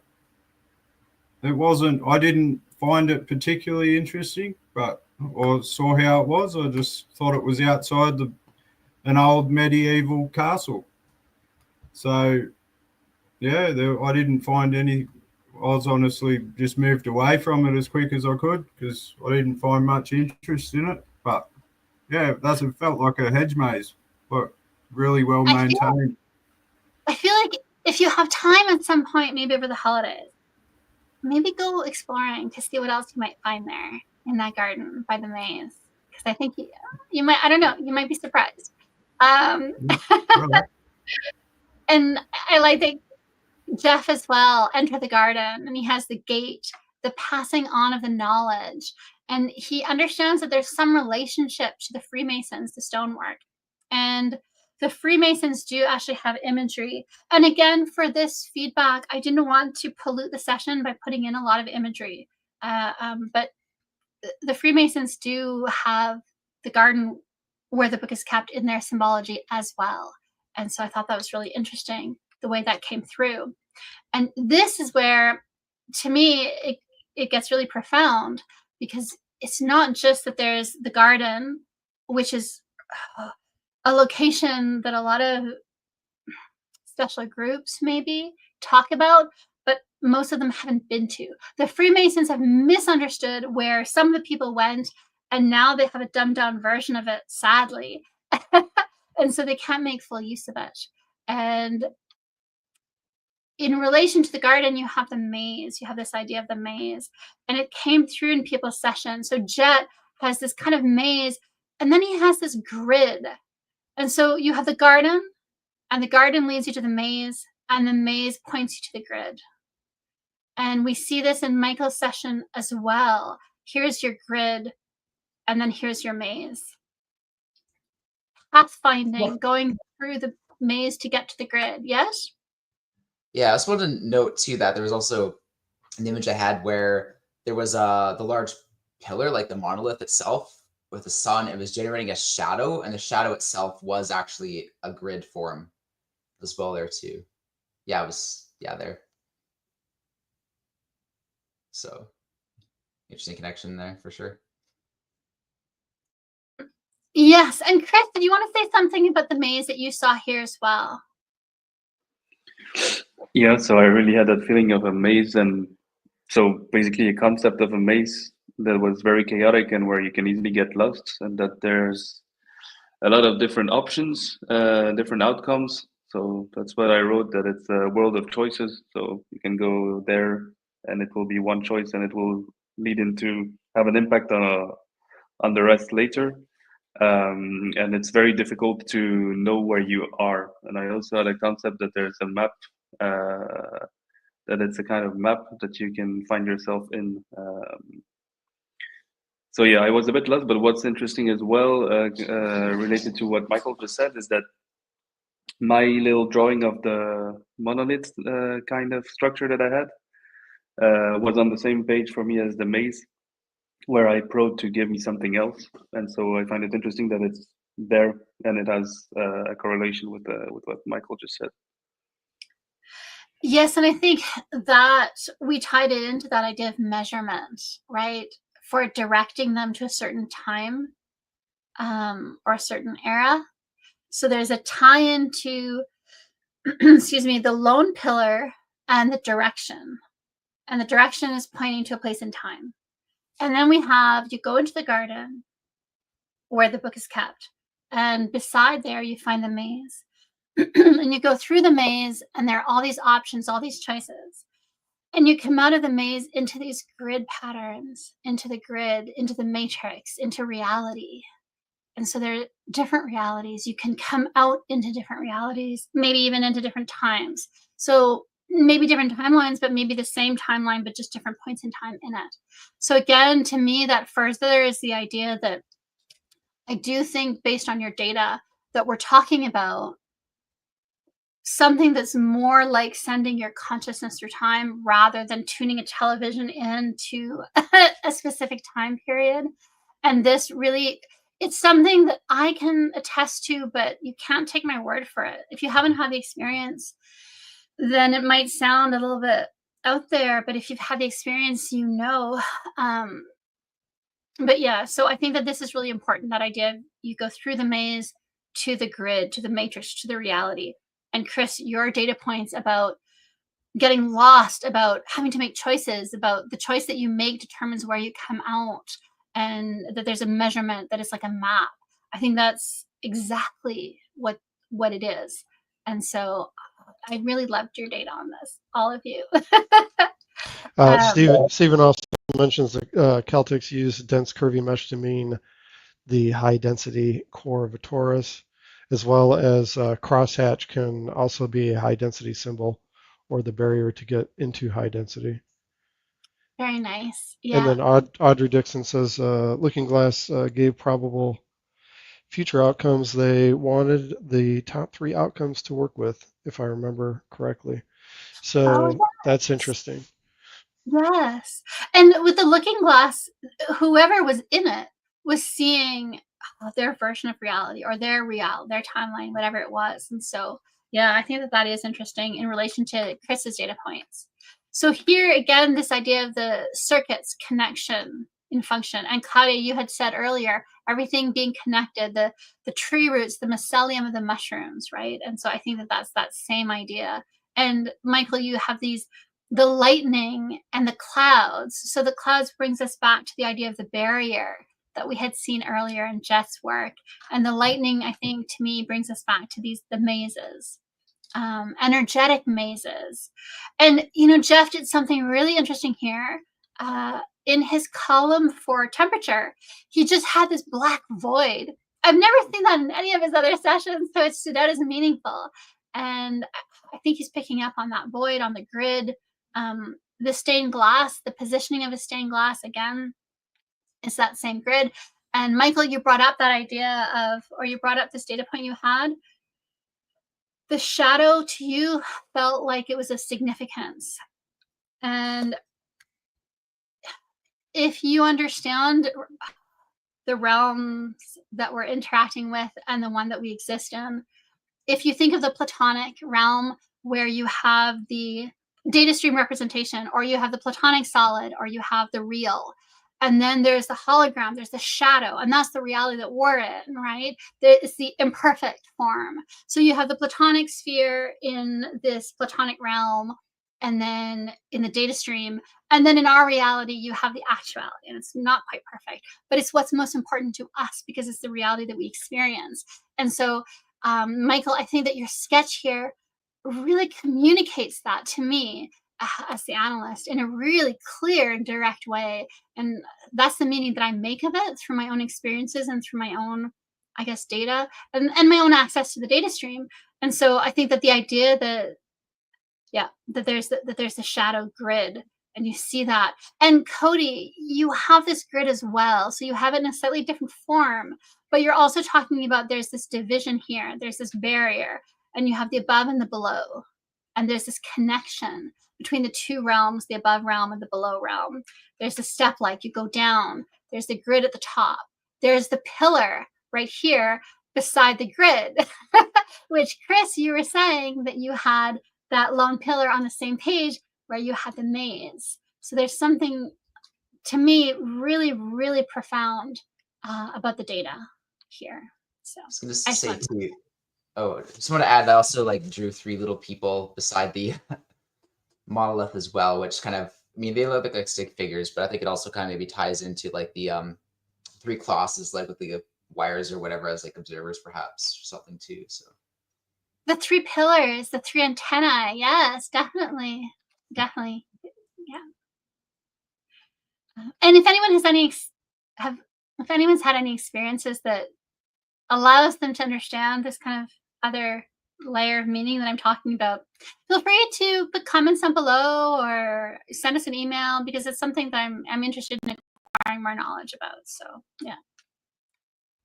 C: it wasn't, I didn't find it particularly interesting, but I saw how it was. I just thought it was outside an old medieval castle. So, yeah, I didn't find any. I was honestly just moved away from it as quick as I could because I didn't find much interest in it. But, yeah, it felt like a hedge maze, but really well maintained.
A: I feel like if you have time at some point, maybe over the holidays, maybe go exploring to see what else you might find there in that garden by the maze. Because I think you might, I don't know, you might be surprised. And I like that Jeff as well, enter the garden, and he has the gate, the passing on of the knowledge. And he understands that there's some relationship to the Freemasons, the stonework. And the Freemasons do actually have imagery. And again, for this feedback, I didn't want to pollute the session by putting in a lot of imagery. But the Freemasons do have the garden where the book is kept in their symbology as well. And so I thought that was really interesting, the way that came through. And this is where, to me, it gets really profound, because it's not just that there's the garden, which is a location that a lot of special groups maybe talk about, but most of them haven't been to. The Freemasons have misunderstood where some of the people went, and now they have a dumbed down version of it, sadly. And so they can't make full use of it. And in relation to the garden, you have the maze. You have this idea of the maze. And it came through in people's sessions. So Jet has this kind of maze, and then he has this grid. And so you have the garden, and the garden leads you to the maze, and the maze points you to the grid. And we see this in Michael's session as well. Here's your grid, and then here's your maze. Pathfinding, going through the maze to get to the grid. Yes?
H: Yeah, I just wanted to note too that there was also an image I had where there was the large pillar, like the monolith itself, with the sun. It was generating a shadow, and the shadow itself was actually a grid form as well there too. Yeah, it was, yeah, there. So interesting connection there for sure.
A: Yes, and Chris, did you want to say something about the maze that you saw here as well?
F: Yeah, so I really had that feeling of a maze, and so basically a concept of a maze that was very chaotic and where you can easily get lost, and that there's a lot of different options, different outcomes. So that's what I wrote, that it's a world of choices. So you can go there and it will be one choice, and it will lead into have an impact on the rest later. And it's very difficult to know where you are. And I also had a concept that there's a map, that it's a kind of map that you can find yourself in. So yeah, I was a bit lost, but what's interesting as well, related to what Michael just said, is that my little drawing of the monolith kind of structure that I had was on the same page for me as the maze, where I probed to give me something else. And so I find it interesting that it's there, and it has a correlation with what Michael just said.
A: Yes, and I think that we tied it into that idea of measurement, right? For directing them to a certain time. or a certain era. So there's a tie-in to, excuse me, the lone pillar and the direction. And the direction is pointing to a place in time. And then we have, you go into the garden where the book is kept. And beside there, you find the maze. And you go through the maze, and there are all these options, all these choices. And you come out of the maze into these grid patterns, into the grid, into the matrix, into reality. And so there are different realities. You can come out into different realities, maybe even into different times. So maybe different timelines, but maybe the same timeline, but just different points in time in it. So again, to me, that further is the idea that I do think, based on your data, that we're talking about something that's more like sending your consciousness through time rather than tuning a television into a specific time period. And this really, it's something that I can attest to, but you can't take my word for it. If you haven't had the experience, then it might sound a little bit out there, but if you've had the experience, you know. But yeah, so I think that this is really important, that idea. You go through the maze to the grid, to the matrix, to the reality. And Chris, your data points about getting lost, about having to make choices, about the choice that you make determines where you come out, and that there's a measurement that is like a map. I think that's exactly what it is. And so I really loved your data on this, all of you.
B: Stephen also mentions that Celtics use dense curvy mesh to mean the high density core of a torus, as well as crosshatch can also be a high density symbol or the barrier to get into high density.
A: Very nice. Yeah.
B: And then Audrey Dixon says Looking Glass gave probable future outcomes. They wanted the top 3 outcomes to work with, if I remember correctly. So that's interesting.
A: Yes. And with the Looking Glass, whoever was in it was seeing their version of reality, or their timeline, whatever it was. And so, yeah, I think that is interesting in relation to Chris's data points. So here again, this idea of the circuits connection in function. And Claudia, you had said earlier, everything being connected, the tree roots, the mycelium of the mushrooms, right? And so I think that that's that same idea. And Michael, you have the lightning and the clouds. So the clouds brings us back to the idea of the barrier that we had seen earlier in Jeff's work. And the lightning, I think, to me, brings us back to the mazes, energetic mazes. And, Jeff did something really interesting here. In his column for temperature, he just had this black void. I've never seen that in any of his other sessions, so it stood out as meaningful. And I think he's picking up on that void on the grid. The stained glass, the positioning of a stained glass, again, is that same grid. And Michael, you brought up that idea of, or you brought up this data point you had. The shadow to you felt like it was a significance. And if you understand the realms that we're interacting with and the one that we exist in, if you think of the Platonic realm where you have the data stream representation, or you have the Platonic solid, or you have the real, and then there's the hologram, there's the shadow, and that's the reality that we're in, right? It's the imperfect form. So you have the Platonic sphere in this Platonic realm, and then in the data stream, and then in our reality, you have the actuality, and it's not quite perfect, but it's what's most important to us because it's the reality that we experience. And so, Michael, I think that your sketch here really communicates that to me as the analyst in a really clear and direct way. And that's the meaning that I make of it through my own experiences and through my own, I guess, data and my own access to the data stream. And so I think that the idea that, that there's the shadow grid, and you see that. And Cody, you have this grid as well. So you have it in a slightly different form, but you're also talking about there's this division here, there's this barrier, and you have the above and the below. And there's this connection between the two realms, the above realm and the below realm. There's the step, like you go down. There's the grid at the top. There's the pillar right here beside the grid, which, Chris, you were saying that you had that lone pillar on the same page where you had the maze. So there's something, to me, really, really profound about the data. here. So
H: I was gonna
A: excellent.
H: say too. Oh, just want to add. I also like drew 3 little people beside the monolith as well, which kind of, I mean, they look like stick figures, but I think it also kind of maybe ties into like the 3 crosses, like with the wires or whatever, as like observers perhaps, or something too. So
A: The 3 pillars, the 3 antennae. Yes, definitely. Definitely. Yeah. And if anyone has any if anyone's had any experiences that allows them to understand this kind of other layer of meaning that I'm talking about, feel free to put comments down below or send us an email, because it's something that I'm interested in acquiring more knowledge about. So yeah.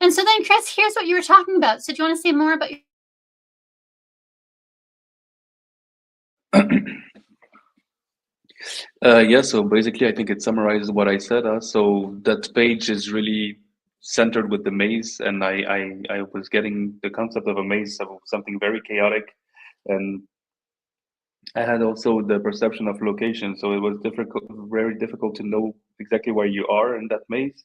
A: And so then, Chris, here's what you were talking about. So do you want to say more about your
F: Yeah, so basically, I think it summarizes what I said. So that page is really centered with the maze, and I was getting the concept of a maze of something very chaotic, and I had also the perception of location. So it was difficult, very difficult to know exactly where you are in that maze,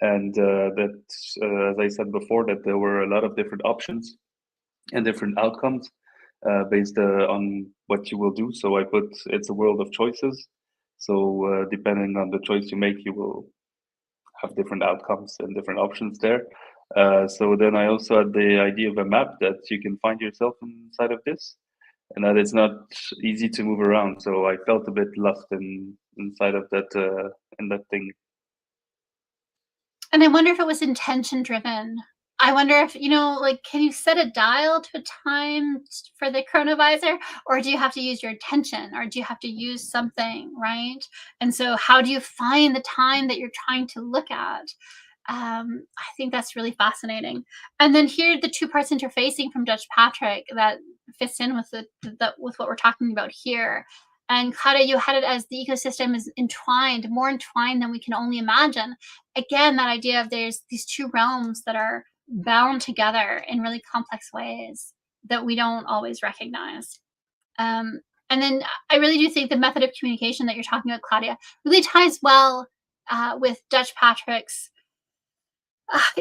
F: and as I said before, that there were a lot of different options and different outcomes based on what you will do. So I put it's a world of choices. So depending on the choice you make, you will have different outcomes and different options there. So then I also had the idea of a map that you can find yourself inside of this, and that it's not easy to move around. So I felt a bit lost inside of that in that thing.
A: And I wonder if it was intention driven. I wonder if, like, can you set a dial to a time for the chronovisor, or do you have to use your attention, or do you have to use something, right? And so how do you find the time that you're trying to look at? I think that's really fascinating. And then here, the 2 parts interfacing from Dutch Patrick that fits in with with what we're talking about here. And Claudia, you had it as the ecosystem is entwined, more entwined than we can only imagine. Again, that idea of there's these 2 realms that are bound together in really complex ways that we don't always recognize. And then I really do think the method of communication that you're talking about, Claudia, really ties well with Dutch Patrick's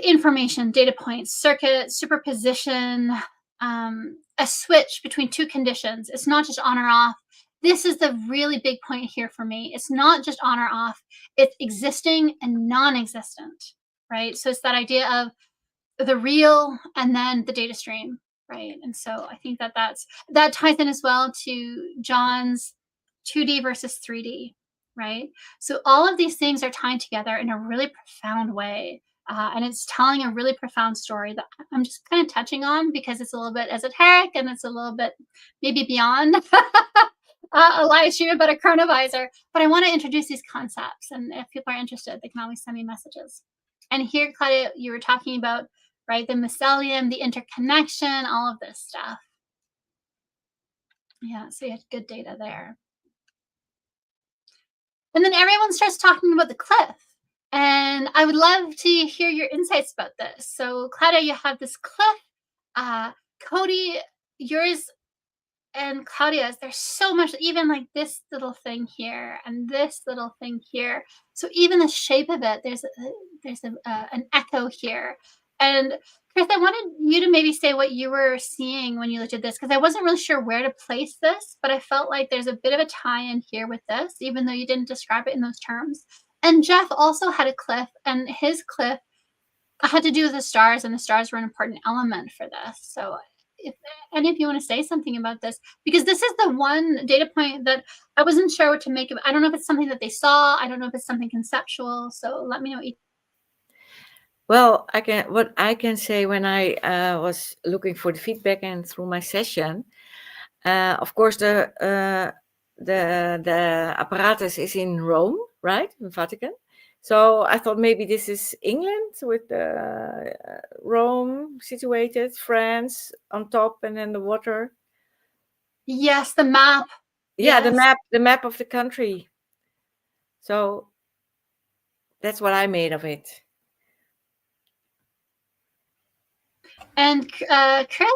A: information, data points, circuit, superposition, a switch between 2 conditions. It's not just on or off. This is the really big point here for me. It's not just on or off. It's existing and non-existent, right? So it's that idea of the real and then the data stream, right? And so I think that that ties in as well to John's 2D versus 3D, right? So all of these things are tying together in a really profound way. And it's telling a really profound story that I'm just kind of touching on because it's a little bit esoteric and it's a little bit maybe beyond a live stream about a chronovisor. But I want to introduce these concepts, and if people are interested, they can always send me messages. And here, Claudia, you were talking about, right, the mycelium, the interconnection, all of this stuff. Yeah, so you had good data there. And then everyone starts talking about the cliff. And I would love to hear your insights about this. So Claudia, you have this cliff. Cody, yours and Claudia's, there's so much, even like this little thing here and this little thing here. So even the shape of it, there's an echo here. And Chris, I wanted you to maybe say what you were seeing when you looked at this, because I wasn't really sure where to place this, but I felt like there's a bit of a tie-in here with this, even though you didn't describe it in those terms. And Jeff also had a cliff, and his cliff had to do with the stars, and the stars were an important element for this. So if any of you want to say something about this, because this is the one data point that I wasn't sure what to make of. I don't know if it's something that they saw. I don't know if it's something conceptual. So let me know what you.
D: Well, what I can say when I was looking for the feedback and through my session, of course the apparatus is in Rome, right, in Vatican. So I thought maybe this is England with Rome situated, France on top, and then the water.
A: Yes, the map.
D: Yeah,
A: Yes.
D: the map of the country. So that's what I made of it.
A: And Chris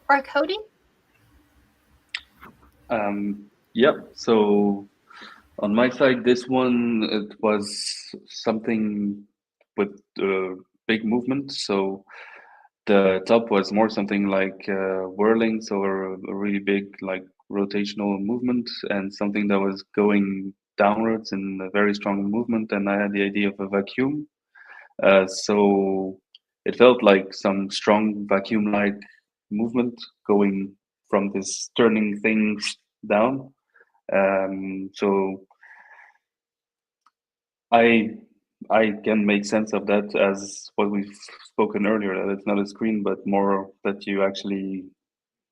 A: or Cody?
F: Yep. So on my side, this one, it was something with big movement. So the top was more something like whirling, so a really big like rotational movement, and something that was going downwards in a very strong movement. And I had the idea of a vacuum. So it felt like some strong vacuum-like movement going from this turning thing down. So I can make sense of that as what we've spoken earlier, that it's not a screen, but more that you actually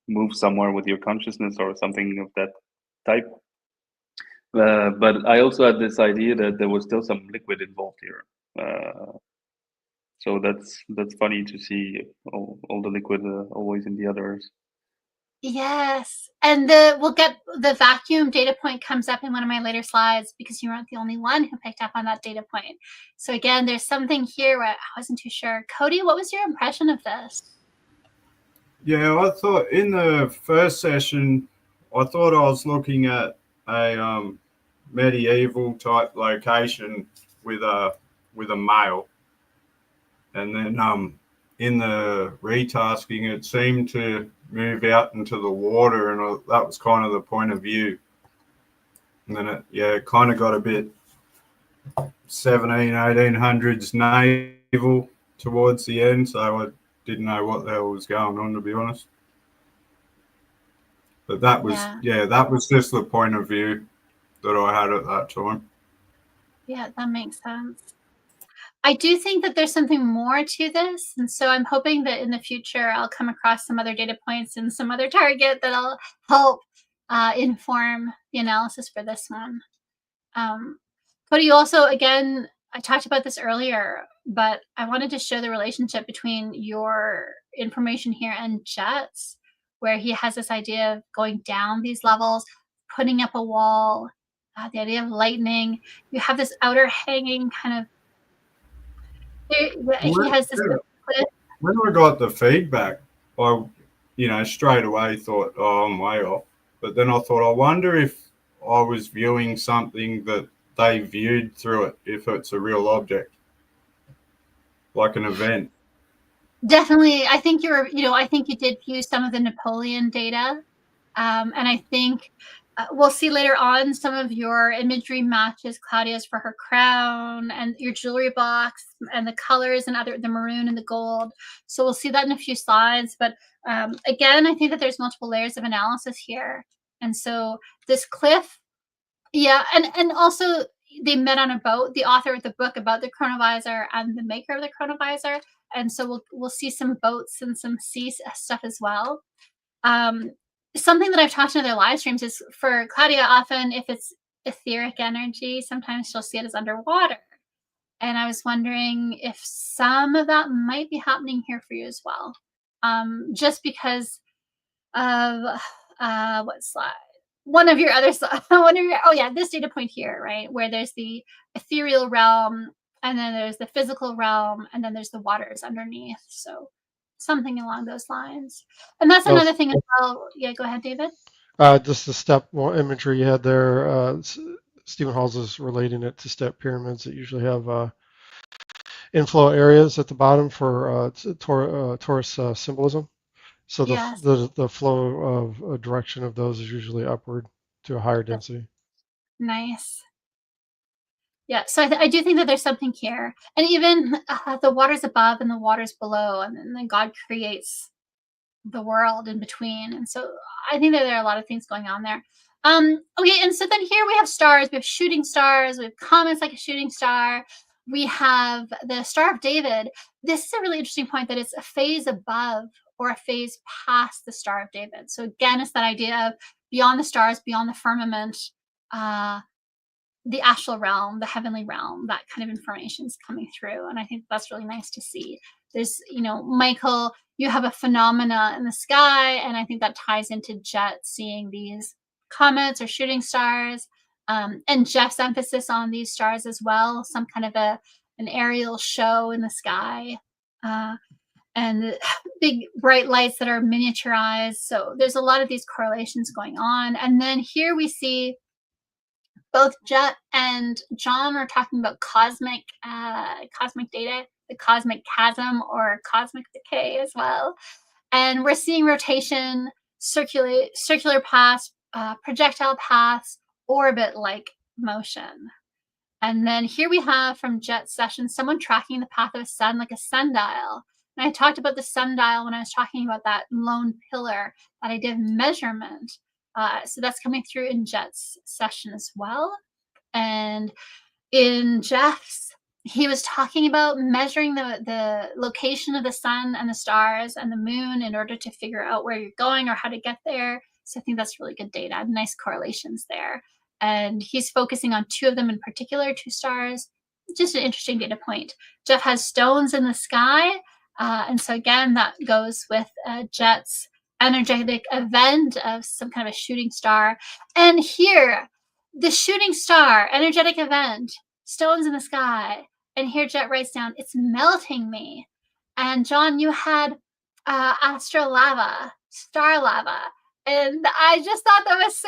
F: move somewhere with your consciousness or something of that type. But I also had this idea that there was still some liquid involved here. So that's funny to see all the liquid always in the others.
A: Yes, and we'll get the vacuum data point comes up in one of my later slides because you weren't the only one who picked up on that data point. So again, there's something here where I wasn't too sure. Cody, what was your impression of this?
C: Yeah, I thought in the first session, I thought I was looking at a medieval type location with a mail, and then in the retasking, it seemed to move out into the water, and that was kind of the point of view. And then it kind of got a bit 1800s naval towards the end, so I didn't know what the hell was going on, to be honest. But that was that was just the point of view that I had at that time.
A: Yeah, that makes sense. I do think that there's something more to this, and so I'm hoping that in the future I'll come across some other data points and some other target that'll help inform the analysis for this one. Cody, you also, again, I talked about this earlier, but I wanted to show the relationship between your information here and Jet's, where he has this idea of going down these levels, putting up a wall, the idea of lightning. You have this outer hanging kind of. He has this.
C: When I got the feedback, I, straight away thought, oh, I'm way off. But then I thought, I wonder if I was viewing something that they viewed through it, if it's a real object, like an event.
A: Definitely. I think I think you did view some of the Napoleon data. And I think we'll see later on some of your imagery matches Claudia's for her crown and your jewelry box and the colors and the maroon and the gold. So we'll see that in a few slides. But again, I think that there's multiple layers of analysis here. And so this cliff, and also they met on a boat, the author of the book about the Chronovisor and the maker of the Chronovisor. And so we'll see some boats and some sea stuff as well. Something that I've talked in other live streams is for Claudia, often if it's etheric energy, sometimes she'll see it as underwater. And I was wondering if some of that might be happening here for you as well. Just because of what slide? One of your other slides, this data point here, right? Where there's the ethereal realm, and then there's the physical realm, and then there's the waters underneath. So something along those lines. And that's another thing as well. Yeah, go ahead, David.
B: Just the step imagery you had there. Stephen Halls is relating it to step pyramids that usually have inflow areas at the bottom for Taurus symbolism. So the flow of direction of those is usually upward to a higher density.
A: Nice. Yeah, so I do think that there's something here. And even the waters above and the waters below, and then God creates the world in between. And so I think that there are a lot of things going on there. Okay, and so then here we have stars. We have shooting stars. We have comets like a shooting star. We have the Star of David. This is a really interesting point that it's a phase above or a phase past the Star of David. So again, it's that idea of beyond the stars, beyond the firmament, the astral realm, the heavenly realm, that kind of information is coming through. And I think that's really nice to see. There's, Michael, you have a phenomena in the sky, and I think that ties into Jet seeing these comets or shooting stars, and Jeff's emphasis on these stars as well, some kind of an aerial show in the sky, and big bright lights that are miniaturized. So there's a lot of these correlations going on. And then here we see both Jet and John are talking about cosmic data the cosmic chasm or cosmic decay as well. And we're seeing rotation, circular paths, projectile paths, orbit-like motion. And then here we have from Jet's session, someone tracking the path of a sun like a sundial. And I talked about the sundial when I was talking about that lone pillar that I did measurement. So that's coming through in Jet's session as well. And in Jeff's, he was talking about measuring the location of the sun and the stars and the moon in order to figure out where you're going or how to get there. So I think that's really good data, nice correlations there. And he's focusing on 2 of them in particular, 2 stars. Just an interesting data point. Jeff has stones in the sky. And so again, that goes with Jet's energetic event of some kind of a shooting star. And here, the shooting star, energetic event, stones in the sky. And here Jet writes down, it's melting me. And John, you had astrolava, star lava. And I just thought that was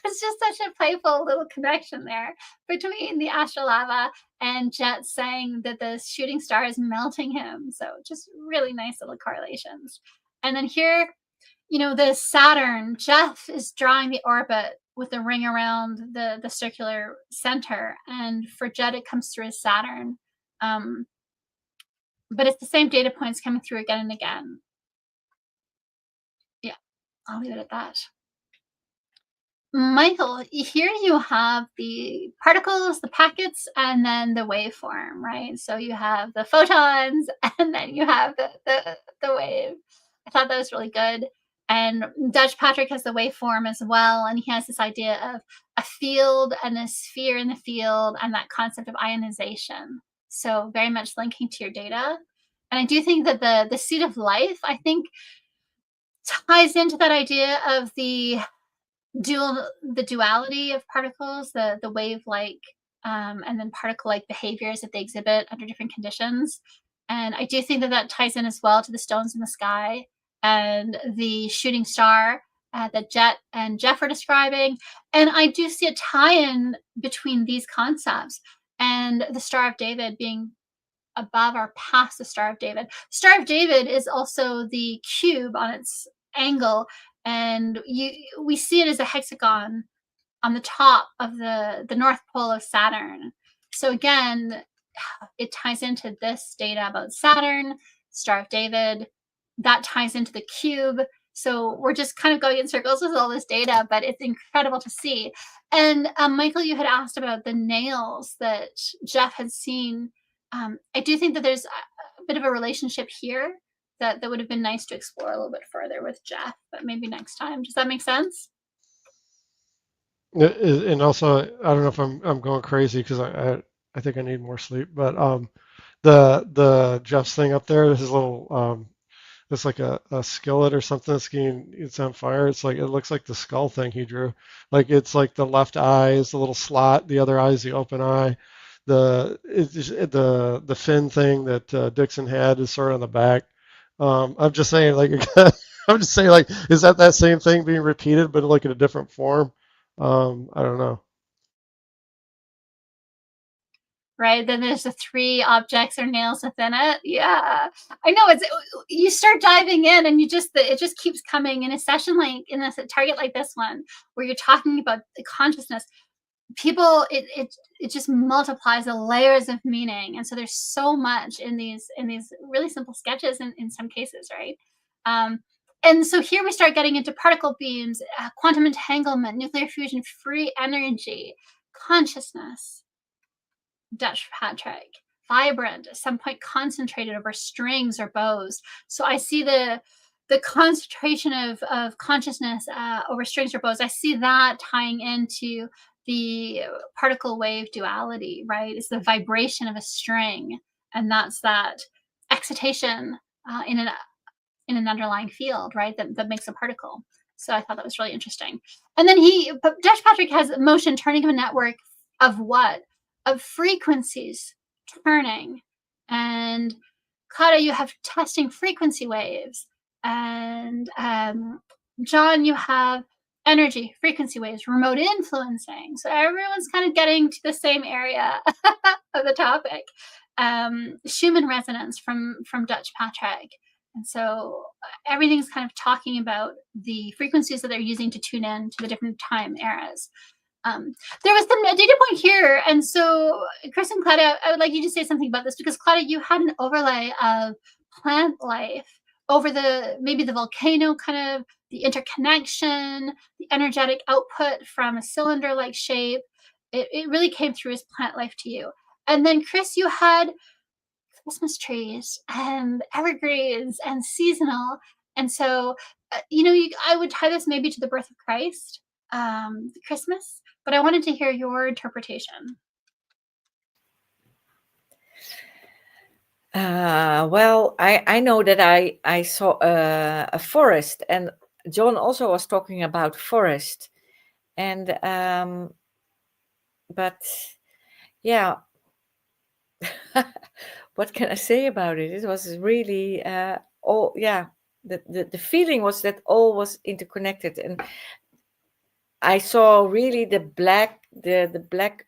A: it's just such a playful little connection there between the astrolava and Jet saying that the shooting star is melting him. So just really nice little correlations. And then here, the Saturn, Jeff is drawing the orbit with the ring around the circular center. And for Jet, it comes through as Saturn. But it's the same data points coming through again and again. Yeah, I'll leave it at that. Michael, here you have the particles, the packets, and then the waveform, right? So you have the photons, and then you have the wave. I thought that was really good. And Dutch Patrick has the waveform as well, and he has this idea of a field and a sphere in the field and that concept of ionization. So very much linking to your data. And I do think that the seed of life, I think, ties into that idea of the duality of particles, the wave-like and then particle-like behaviors that they exhibit under different conditions. And I do think that ties in as well to the stones in the sky and the shooting star that Jet and Jeff are describing. And I do see a tie-in between these concepts and the Star of David being above or past the Star of David. Star of David is also the cube on its angle, and we see it as a hexagon on the top of the North Pole of Saturn. So again, it ties into this data about Saturn, Star of David. That ties into the cube. So we're just kind of going in circles with all this data, but it's incredible to see. And Michael, you had asked about the nails that Jeff had seen. I do think that there's a bit of a relationship here that would have been nice to explore a little bit further with Jeff, but maybe next time. Does that make sense?
B: And also, I don't know if I'm going crazy because I think I need more sleep, but the Jeff's thing up there, his little it's like a skillet or something it's on fire. It's like, it looks like the skull thing he drew. Like it's like the left eye is the little slot, the other eye is the open eye. The fin thing that Dixon had is sort of on the back. I'm just saying, like, I'm just saying, like, is that same thing being repeated, but like in a different form? I don't know.
A: Right, then there's the 3 objects or nails within it. Yeah, I know. You start diving in, and it just keeps coming in a session like in a target like this one, where you're talking about the consciousness. People, it just multiplies the layers of meaning, and so there's so much in these really simple sketches in some cases, right? And so here we start getting into particle beams, quantum entanglement, nuclear fusion, free energy, consciousness. Dutch Patrick, vibrant, at some point concentrated over strings or bows. So I see the concentration of consciousness over strings or bows. I see that tying into the particle wave duality, right? It's the vibration of a string, and that's that excitation in an underlying field, right? That makes a particle. So I thought that was really interesting. And then Dutch Patrick has motion turning of a network of what? Of frequencies turning. And Clara, you have testing frequency waves. And John, you have energy, frequency waves, remote influencing. So everyone's kind of getting to the same area of the topic. Schumann resonance from Dutch Patrick. And so everything's kind of talking about the frequencies that they're using to tune in to the different time eras. There was a data point here. And so Chris and Claudia, I would like you to say something about this, because Claudia, you had an overlay of plant life over maybe the volcano, kind of the interconnection, the energetic output from a cylinder-like shape. It really came through as plant life to you. And then Chris, you had Christmas trees and evergreens and seasonal. And so, I would tie this maybe to the birth of Christ, Christmas, but I wanted to hear your interpretation.
D: Well, I know that I saw a forest, and John also was talking about forest, and but yeah, what can I say about it? It was really all, yeah. The feeling was that all was interconnected, and I saw really the black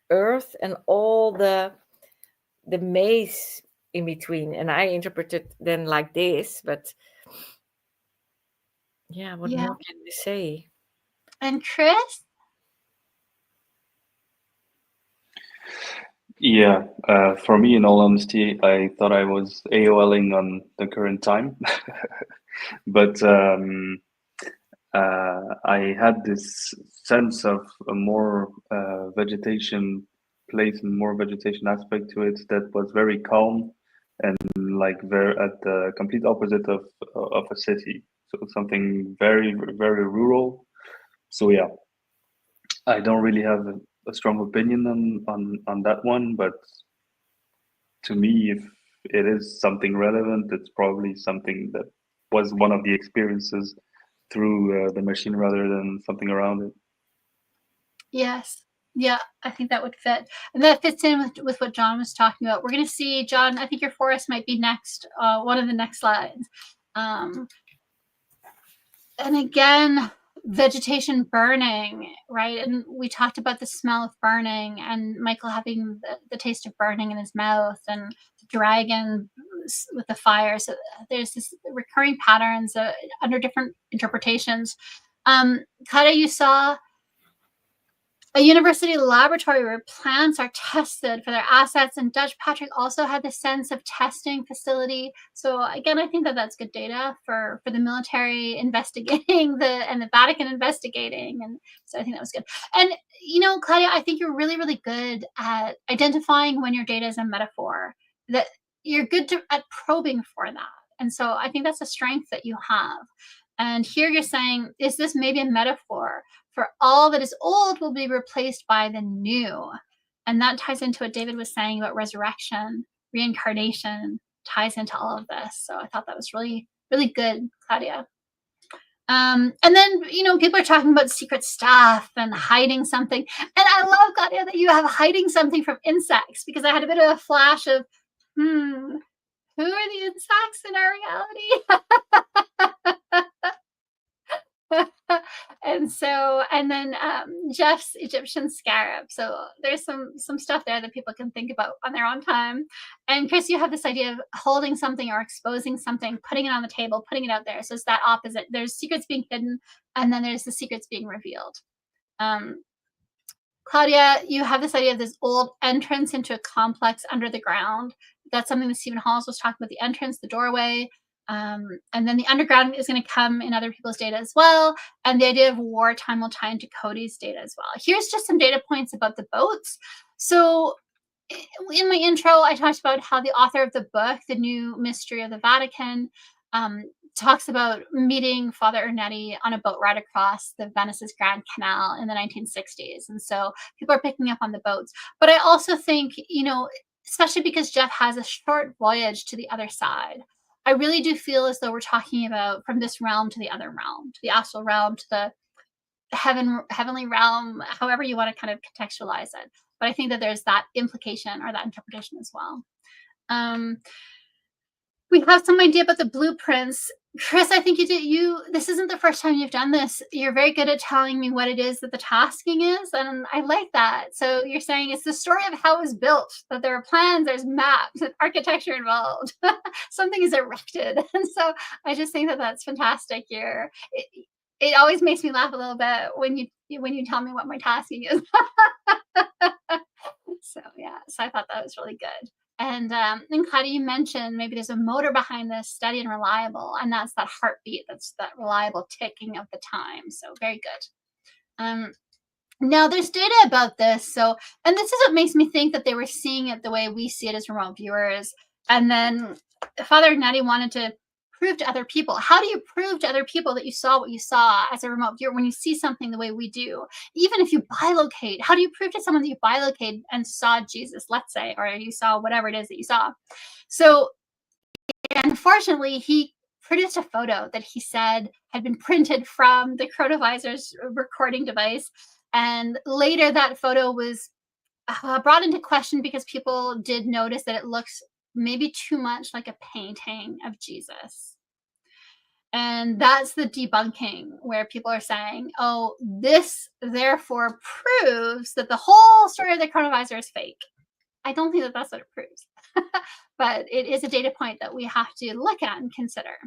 D: earth and all the maze in between, and I interpreted then like this, but yeah, what more can we say?
A: And Chris?
F: Yeah, for me, in all honesty, I thought I was AOLing on the current time, but I had this sense of a more vegetation place and more vegetation aspect to it that was very calm and like very at the complete opposite of a city. So something very, very rural. So yeah, I don't really have a strong opinion on that one, but to me, if it is something relevant, it's probably something that was one of the experiences through the machine rather than something around it.
A: Yes. Yeah, I think that would fit. And that fits in with what John was talking about. We're going to see, John, I think your forest might be next, one of the next slides. And again, vegetation burning, right? And we talked about the smell of burning and Michael having the taste of burning in his mouth, and the dragon with the fire. So there's this recurring patterns under different interpretations. Claudia, you saw a university laboratory where plants are tested for their assets, and Dutch Patrick also had the sense of testing facility. So again, I think that that's good data for the military investigating and the Vatican investigating, and so I think that was good. And Claudia, I think you're really, really good at identifying when your data is a metaphor. That you're good at probing for that, and so I think that's a strength that you have. And here you're saying, is this maybe a metaphor for all that is old will be replaced by the new? And that ties into what David was saying about resurrection, reincarnation, ties into all of this. So I thought that was really, really good, Claudia. And then, people are talking about secret stuff and hiding something. And I love, Claudia, that you have hiding something from insects, because I had a bit of a flash of, who are the insects in our reality? and then Jeff's Egyptian scarab. So there's some stuff there that people can think about on their own time. And Chris, you have this idea of holding something or exposing something, putting it on the table, putting it out there. So it's that opposite. There's secrets being hidden, and then there's the secrets being revealed. Claudia, you have this idea of this old entrance into a complex under the ground. That's something that Stephen Halls was talking about, the entrance, the doorway. And then the underground is going to come in other people's data as well. And the idea of wartime will tie into Cody's data as well. Here's just some data points about the boats. So in my intro, I talked about how the author of the book, The New Mystery of the Vatican, talks about meeting Father Ernetti on a boat ride across the Venice's Grand Canal in the 1960s. And so people are picking up on the boats. But I also think, especially because Jeff has a short voyage to the other side, I really do feel as though we're talking about from this realm to the other realm, to the astral realm, to the heavenly realm, however you want to kind of contextualize it. But I think that there's that implication or that interpretation as well. We have some idea about the blueprints. Chris, I think this isn't the first time you've done this. You're very good at telling me what it is that the tasking is, and I like that. So you're saying it's the story of how it was built, that there are plans, there's maps, and architecture involved. Something is erected. And so I just think that that's fantastic. It always makes me laugh a little bit when you tell me what my tasking is. So yeah, so I thought that was really good. And Claudia, you mentioned maybe there's a motor behind this, steady and reliable, and that's that heartbeat, that's that reliable ticking of the time. So very good. Now there's data about this. So, and this is what makes me think that they were seeing it the way we see it as remote viewers. And then Father Ignaty wanted to prove to other people. How do you prove to other people that you saw what you saw as a remote viewer when you see something the way we do? Even if you bilocate, how do you prove to someone that you bilocated and saw Jesus, let's say, or you saw whatever it is that you saw? So unfortunately, he produced a photo that he said had been printed from the Chronovisor's recording device. And later that photo was brought into question because people did notice that it looks maybe too much like a painting of Jesus. And that's the debunking, where people are saying, oh, this therefore proves that the whole story of the Chronovisor is fake. I don't think that that's what it proves. But it is a data point that we have to look at and consider.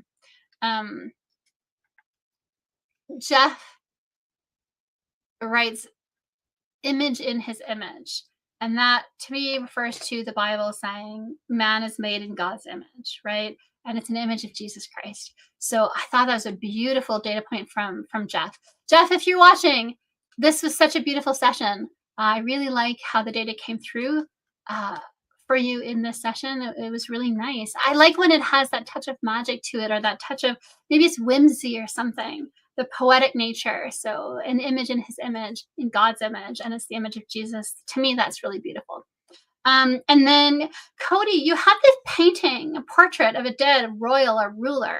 A: Jeff writes image in his image. And that, to me, refers to the Bible saying man is made in God's image, right? And it's an image of Jesus Christ. So I thought that was a beautiful data point from Jeff. Jeff, if you're watching, this was such a beautiful session. I really like how the data came through for you in this session. It was really nice. I like when it has that touch of magic to it, or that touch of, maybe it's whimsy or something, the poetic nature. So an image in his image, in God's image, and it's the image of Jesus. To me, that's really beautiful. And then Cody, you had this painting, a portrait of a dead royal or ruler.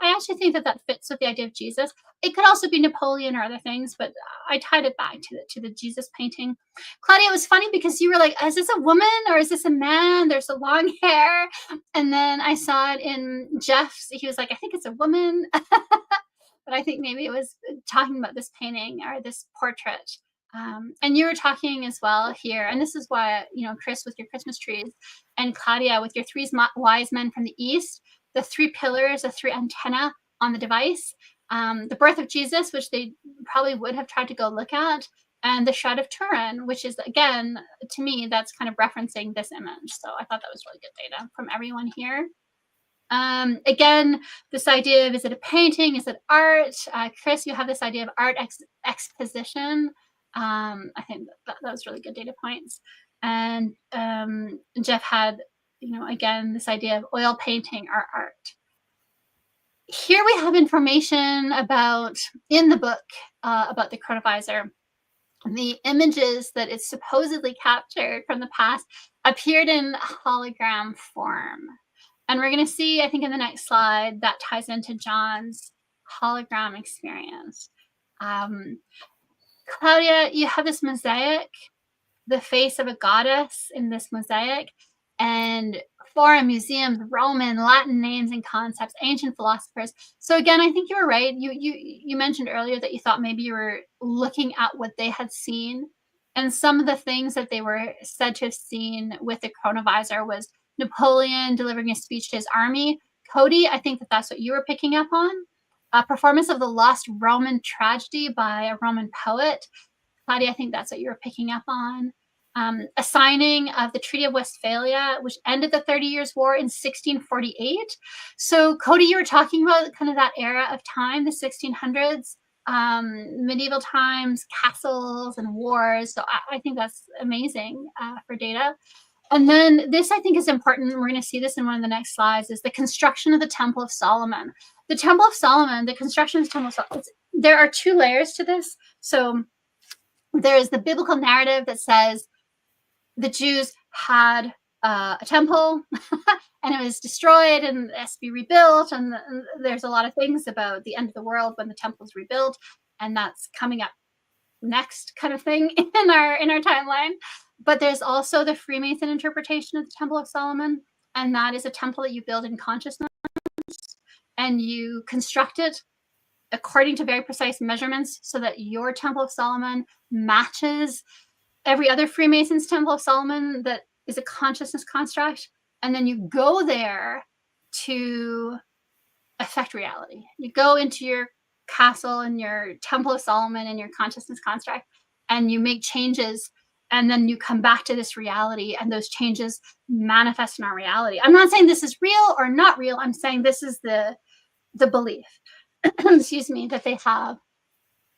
A: I actually think that fits with the idea of Jesus. It could also be Napoleon or other things, but I tied it back to the Jesus painting. Claudia, it was funny because you were like, is this a woman or is this a man? There's a long hair. And then I saw it in Jeff's. He was like, I think it's a woman. But I think maybe it was talking about this painting or this portrait. And you were talking as well here, and this is why, Chris, with your Christmas trees, and Claudia with your three wise men from the east, the three pillars, the three antenna on the device, the birth of Jesus, which they probably would have tried to go look at, and the shroud of Turin, which is, again, to me, that's kind of referencing this image. So I thought that was really good data from everyone here. Again, this idea of, is it a painting? Is it art? Chris, you have this idea of art exposition. I think that was really good data points. And Jeff had, again, this idea of oil painting or art. Here we have information about, in the book, about the Chronovisor. The images that it supposedly captured from the past appeared in hologram form. And we're going to see, I think in the next slide, that ties into John's hologram experience. Claudia, you have this mosaic, the face of a goddess in this mosaic, and foreign museums, Roman, Latin names and concepts, ancient philosophers. So again, I think you were right. You mentioned earlier that you thought maybe you were looking at what they had seen. And some of the things that they were said to have seen with the Chronovisor was Napoleon delivering a speech to his army. Cody, I think that's what you were picking up on. A performance of the Lost Roman Tragedy by a Roman poet. Claudia, I think that's what you were picking up on. A signing of the Treaty of Westphalia, which ended the 30 Years' War in 1648. So Cody, you were talking about kind of that era of time, the 1600s, medieval times, castles and wars. So I think that's amazing for data. And then this, I think, is important. We're going to see this in one of the next slides, is the construction of the Temple of Solomon. The Temple of Solomon, the construction of the Temple of Solomon, there are two layers to this. So there is the biblical narrative that says the Jews had a temple and it was destroyed and it has to be rebuilt. And there's a lot of things about the end of the world when the temple is rebuilt. And that's coming up next kind of thing in our timeline. But there's also the Freemason interpretation of the Temple of Solomon, and that is a temple that you build in consciousness. and you construct it according to very precise measurements so that your Temple of Solomon matches every other Freemason's Temple of Solomon that is a consciousness construct. And then you go there to affect reality. You go into your castle and your Temple of Solomon and your consciousness construct, and you make changes, and then you come back to this reality, and those changes manifest in our reality. I'm not saying this is real or not real. I'm saying this is the belief, excuse me, that they have.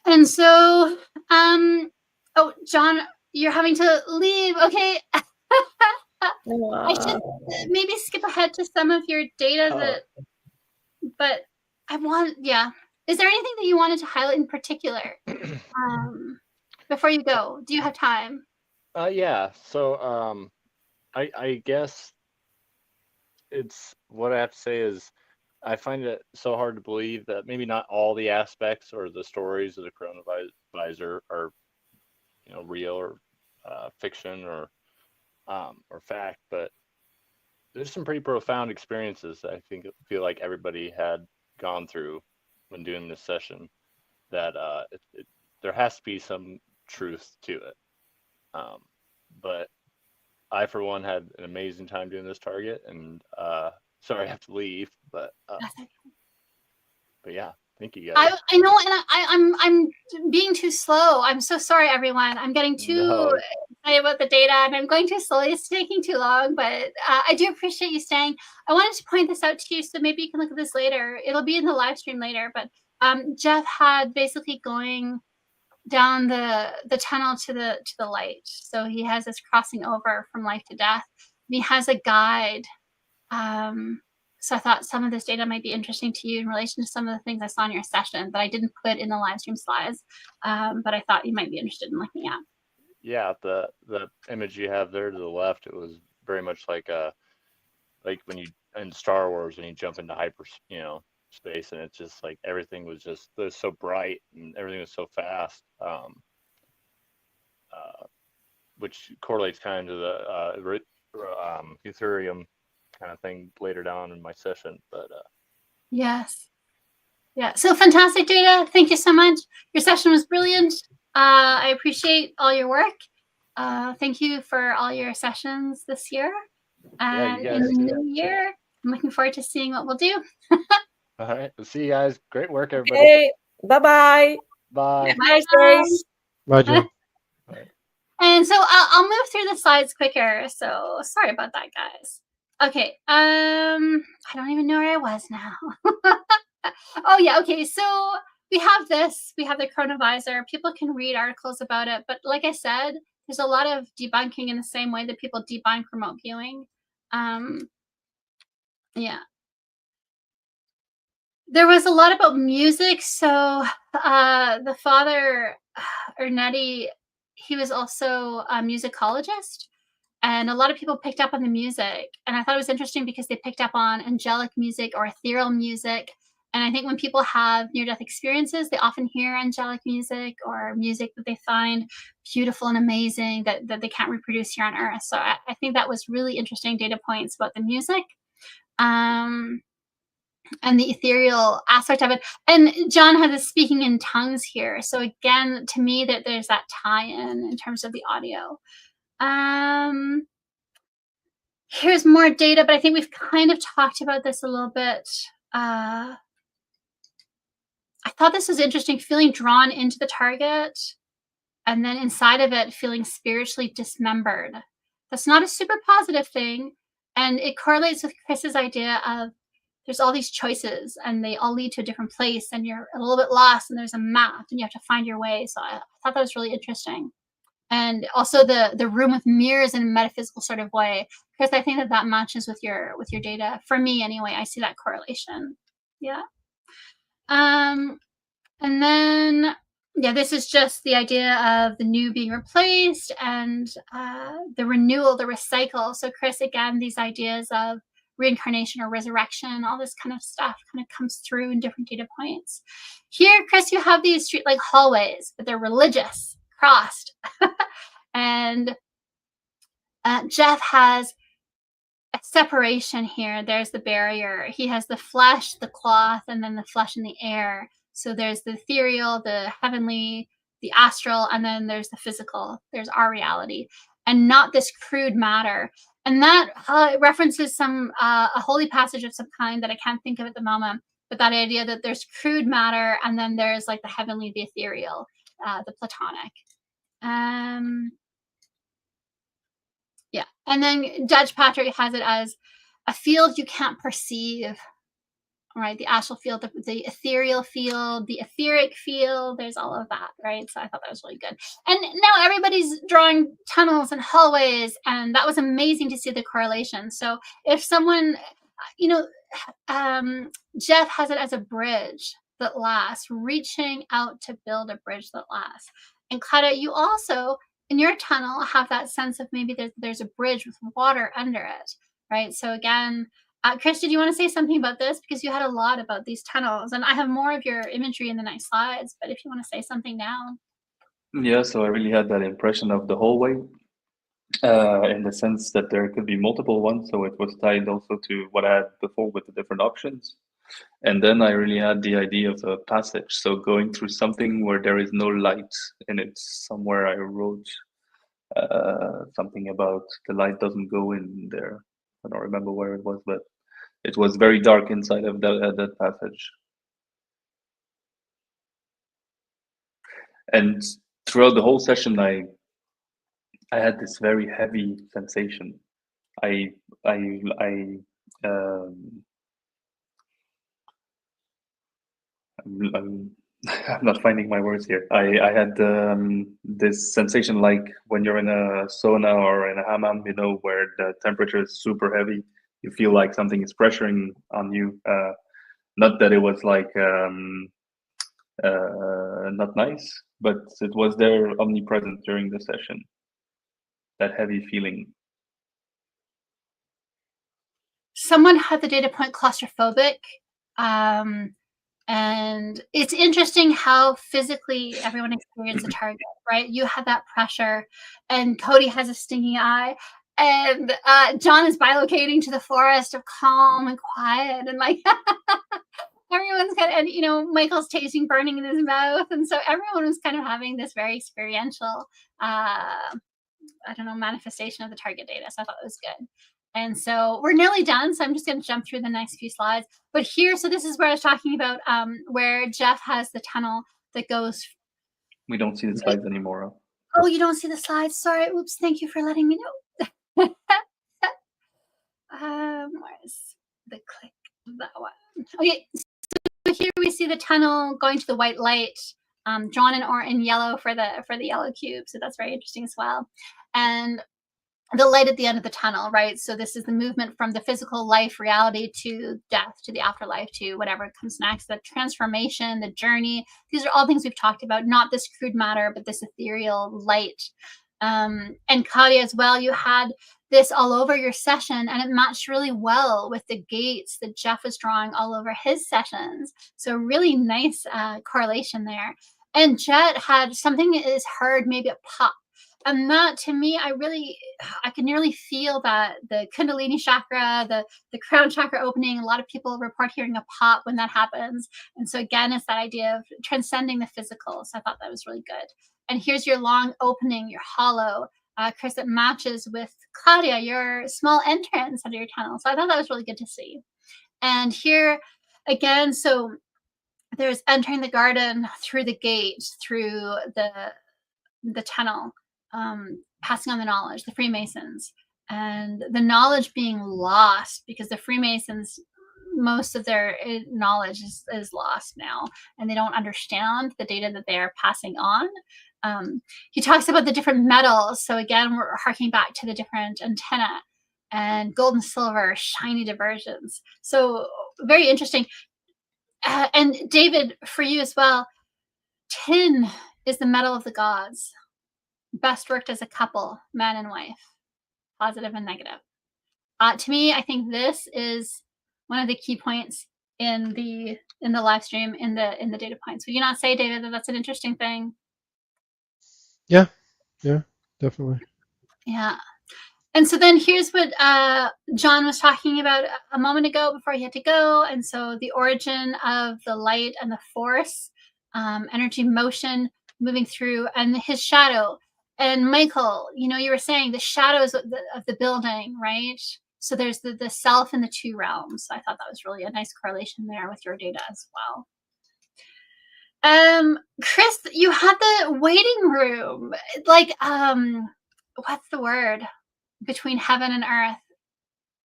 A: And so, oh, John, you're having to leave. Okay. I should maybe skip ahead to some of your data but I want, yeah. Is there anything that you wanted to highlight in particular before you go? Do you have time?
E: Yeah. So I guess it's what I have to say is I find it so hard to believe that maybe not all the aspects or the stories of the Chronovisor are, real or fiction or fact, but there's some pretty profound experiences that I feel like everybody had gone through when doing this session. That there has to be some truth to it. But I, for one, had an amazing time doing this target, and sorry I have to leave, but yeah, thank you guys.
A: I know, and I'm being too slow. I'm so sorry, everyone. I'm getting too excited about the data, and I'm going too slowly. It's taking too long, but I do appreciate you staying. I wanted to point this out to you, so maybe you can look at this later. It'll be in the live stream later, but Jeff had basically going down the tunnel to the light. So he has this crossing over from life to death. And he has a guide. So I thought some of this data might be interesting to you in relation to some of the things I saw in your session that I didn't put in the live stream slides, but I thought you might be interested in looking at.
E: Yeah, the image you have there to the left, it was very much like when you in Star Wars when you jump into space, and it's just like everything was so bright and everything was so fast, which correlates kind of to the Ethereum kind of thing later down in my session. But
A: yes, yeah, so fantastic data. Thank you so much. Your session was brilliant. I appreciate all your work. Thank you for all your sessions this year, and in the new year I'm looking forward to seeing what we'll do.
E: All right, we'll see you guys. Great work, everybody.
I: Okay. Bye-bye.
E: Bye.
I: Nice days.
B: Bye, Jim.
A: And so I'll move through the slides quicker. So sorry about that, guys. Okay. I don't even know where I was now. Oh yeah. Okay. So we have this. We have the Chronovisor. People can read articles about it, but like I said, there's a lot of debunking in the same way that people debunk remote viewing. Yeah. There was a lot about music. So the father, Ernetti, he was also a musicologist, and a lot of people picked up on the music. And I thought it was interesting because they picked up on angelic music or ethereal music. And I think when people have near-death experiences, they often hear angelic music or music that they find beautiful and amazing that they can't reproduce here on Earth. So I think that was really interesting data points about the music. And the ethereal aspect of it. And John had this speaking in tongues here. So again, to me, that there's that tie-in terms of the audio. Here's more data, but I think we've kind of talked about this a little bit. I thought this was interesting, feeling drawn into the target, and then inside of it, feeling spiritually dismembered. That's not a super positive thing. And it correlates with Chris's idea of there's all these choices and they all lead to a different place, and you're a little bit lost, and there's a map and you have to find your way. So I thought that was really interesting. And also the room with mirrors in a metaphysical sort of way, because I think that matches with your data. For me anyway, I see that correlation. Yeah. And then yeah, this is just the idea of the new being replaced and the renewal, the recycle. So Chris, again, these ideas of reincarnation or resurrection, all this kind of stuff kind of comes through in different data points. Here, Chris, you have these street-like hallways, but they're religious, crossed. And Jeff has separation here. There's the barrier. He has the flesh, the cloth, and then the flesh and the air. So there's the ethereal, the heavenly, the astral, and then there's the physical. There's our reality, and not this crude matter. And that references some a holy passage of some kind that I can't think of at the moment. But that idea that there's crude matter, and then there's like the heavenly, the ethereal, the platonic. Yeah, and then Judge Patrick has it as a field you can't perceive. Right, the astral field, the ethereal field, the etheric field, there's all of that, right? So I thought that was really good. And now everybody's drawing tunnels and hallways, and that was amazing to see the correlation. So if someone, you know, Jeff has it as a bridge that lasts, reaching out to build a bridge that lasts. And Claudia, you also, in your tunnel, have that sense of maybe there's a bridge with water under it, right? So again, Chris, did you want to say something about this? Because you had a lot about these tunnels, and I have more of your imagery in the next slides, but if you want to say something now.
F: Yeah, so I really had that impression of the hallway in the sense that there could be multiple ones. So it was tied also to what I had before with the different options. And then I really had the idea of a passage. So going through something where there is no light in it. Somewhere I wrote something about the light doesn't go in there. I don't remember where it was, but it was very dark inside of that passage. And throughout the whole session, I had this very heavy sensation. I'm not finding my words here. I had this sensation like when you're in a sauna or in a hammam, you know, where the temperature is super heavy. You feel like something is pressuring on you. Not that it was like not nice, but it was there omnipresent during the session. That heavy feeling.
A: Someone had the data point claustrophobic. And it's interesting how physically everyone experienced the target, right? You had that pressure, and Cody has a stinging eye, and John is bilocating to the forest of calm and quiet, and like everyone's kind of, and you know, Michael's tasting burning in his mouth, and so everyone was kind of having this very experiential, I don't know, manifestation of the target data. So I thought it was good. And so we're nearly done, so I'm just going to jump through the next few slides. But here, so this is where I was talking about where Jeff has the tunnel that goes.
F: We don't see the slides anymore.
A: Oh, you don't see the slides? Sorry. Oops. Thank you for letting me know. Where's the click? That one. Okay. So here we see the tunnel going to the white light, drawn in yellow for the yellow cube. So that's very interesting as well. And the light at the end of the tunnel, right? So this is the movement from the physical life reality to death, to the afterlife, to whatever comes next, the transformation, the journey. These are all things we've talked about, not this crude matter, but this ethereal light. And Claudia as well, you had this all over your session, and it matched really well with the gates that Jeff was drawing all over his sessions. So really nice correlation there. And Jet had something that is heard, maybe a pop. And that, to me, I can nearly feel that the Kundalini chakra, the crown chakra opening. A lot of people report hearing a pop when that happens. And so again, it's that idea of transcending the physical. So I thought that was really good. And here's your long opening, your hollow. Chris, it matches with Claudia, your small entrance under your tunnel. So I thought that was really good to see. And here, again, so there's entering the garden through the gate, through the tunnel. Passing on the knowledge, the Freemasons, and the knowledge being lost because the Freemasons, most of their knowledge is lost now, and they don't understand the data that they are passing on. He talks about the different metals. So again, we're harking back to the different antenna and gold and silver, shiny diversions. So very interesting. And David, for you as well, tin is the metal of the gods. Best worked as a couple, man and wife, positive and negative. To me, I think this is one of the key points in the live stream, in the data points. Would you not say, David, that that's an interesting thing?
B: Yeah, definitely.
A: Yeah. And so then here's what John was talking about a moment ago before he had to go. And so the origin of the light and the force, energy, motion moving through, and his shadow. And Michael, you were saying the shadows of the building, right? So there's the self in the two realms. I thought that was really a nice correlation there with your data as well. Chris, you had the waiting room, like, what's the word between heaven and earth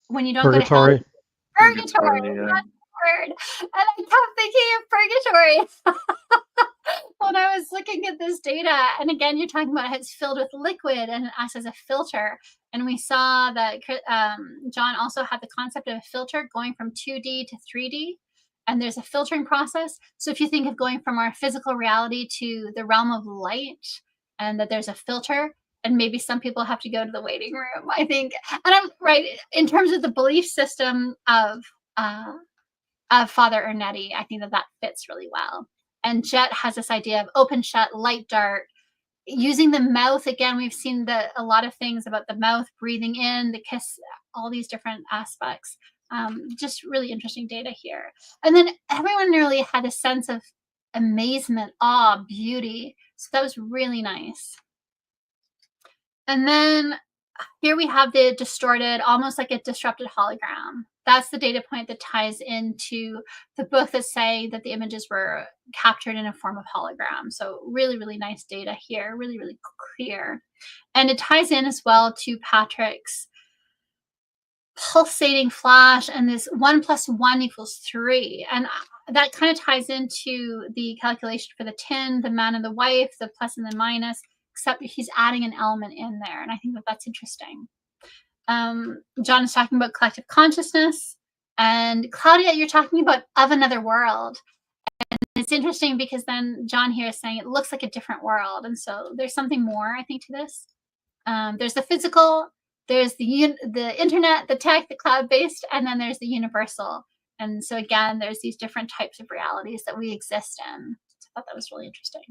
A: when you don't
B: Purgatory.
A: go to hell? Purgatory.
F: Purgatory, yeah.
A: That's the word. And I kept thinking of purgatory when I was looking at this data. And again, you're talking about how it's filled with liquid and us as a filter. And we saw that John also had the concept of a filter going from 2D to 3D. And there's a filtering process. So if you think of going from our physical reality to the realm of light, and that there's a filter, and maybe some people have to go to the waiting room, I think. And I'm right in terms of the belief system of Father Ernetti. I think that fits really well. And Jet has this idea of open, shut, light, dark. Using the mouth, again, we've seen a lot of things about the mouth, breathing in, the kiss, all these different aspects. Just really interesting data here. And then everyone really had a sense of amazement, awe, beauty. So that was really nice. And then here we have the distorted, almost like a disrupted hologram. That's the data point that ties into the book that say that the images were captured in a form of hologram. So really, really nice data here, really, really clear. And it ties in as well to Patrick's pulsating flash and this 1 + 1 = 3. And that kind of ties into the calculation for the tin, the man and the wife, the plus and the minus, except he's adding an element in there. And I think that's interesting. John is talking about collective consciousness. And Claudia, you're talking about of another world. And it's interesting because then John here is saying it looks like a different world. And so there's something more, I think, to this. There's the physical, there's the internet, the tech, the cloud-based, and then there's the universal. And so again, there's these different types of realities that we exist in. So I thought that was really interesting.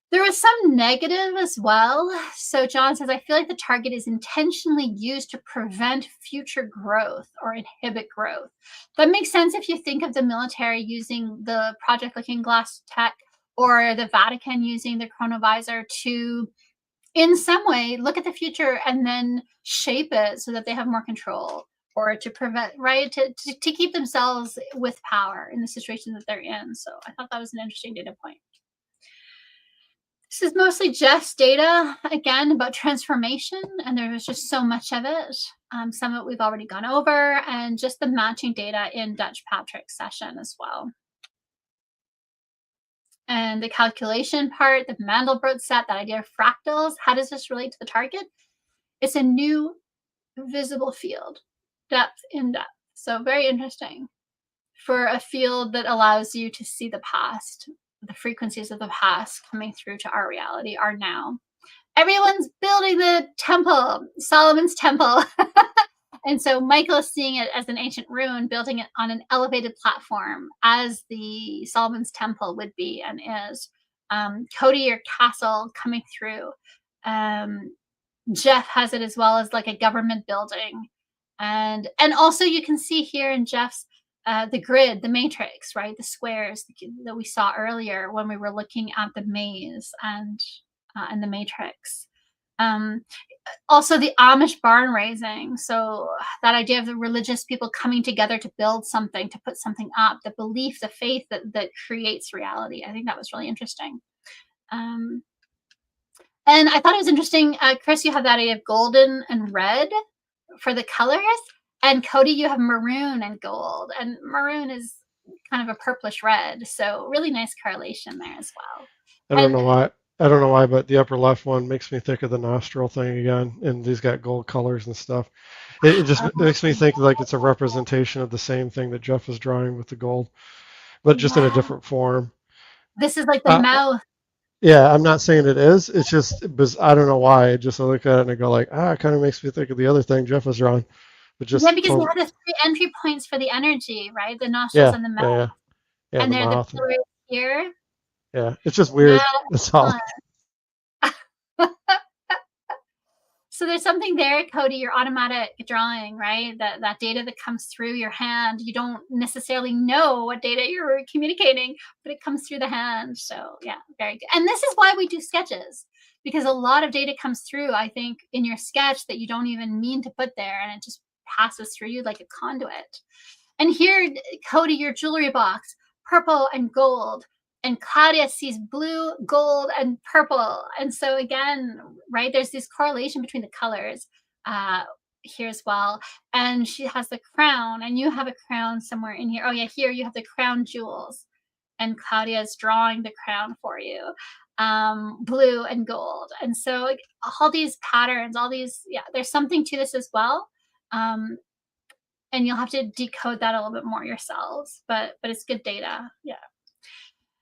A: There was some negative as well. So John says, I feel like the target is intentionally used to prevent future growth or inhibit growth. That makes sense if you think of the military using the Project Looking Glass tech, or the Vatican using the Chronovisor to, in some way, look at the future and then shape it so that they have more control, or to prevent, right, to keep themselves with power in the situation that they're in. So I thought that was an interesting data point. This is mostly Jeff's data, again, about transformation, and there was just so much of it. Some of it we've already gone over, and just the matching data in Dutch Patrick's session as well. And the calculation part, the Mandelbrot set, that idea of fractals, how does this relate to the target? It's a new visible field, depth in depth. So very interesting for a field that allows you to see the past. The frequencies of the past coming through to our reality, our now. Everyone's building the temple, Solomon's temple. And so Michael is seeing it as an ancient ruin, building it on an elevated platform as the Solomon's temple would be and is. Cody, your castle coming through. Jeff has it as well as like a government building. And also you can see here in Jeff's the grid, the matrix, right? The squares that we saw earlier when we were looking at the maze and the matrix. Also the Amish barn raising. So that idea of the religious people coming together to build something, to put something up, the belief, the faith that creates reality. I think that was really interesting. And I thought it was interesting, Chris, you have that idea of golden and red for the colors. And Cody, you have maroon and gold, and maroon is kind of a purplish red. So really nice correlation there as well.
B: I don't know why, but the upper left one makes me think of the nostril thing again, and these got gold colors and stuff. It just makes me think like it's a representation of the same thing that Jeff was drawing with the gold, but just in a different form.
A: This is like the mouth.
B: Yeah, I'm not saying it is. It's just, I don't know why. Just I look at it and I go like, it kind of makes me think of the other thing Jeff was drawing. But just
A: because you have the 3 entry points for the energy, right? The nostrils and the mouth.
B: Yeah,
A: and
B: the
A: they're
B: mouth.
A: the pillars here.
B: Yeah, it's just weird. That's all.
A: So there's something there, Cody, your automatic drawing, right? That data that comes through your hand, you don't necessarily know what data you're communicating, but it comes through the hand. So yeah, very good. And this is why we do sketches, because a lot of data comes through, I think, in your sketch that you don't even mean to put there, and it just passes through you like a conduit. And here, Cody, your jewelry box, purple and gold. And Claudia sees blue, gold, and purple. And so again, right, there's this correlation between the colors here as well. And she has the crown, and you have a crown somewhere in here. Oh yeah, here you have the crown jewels. And Claudia is drawing the crown for you, blue and gold. And so like, all these patterns, all these, yeah, there's something to this as well. And you'll have to decode that a little bit more yourselves, but it's good data, yeah.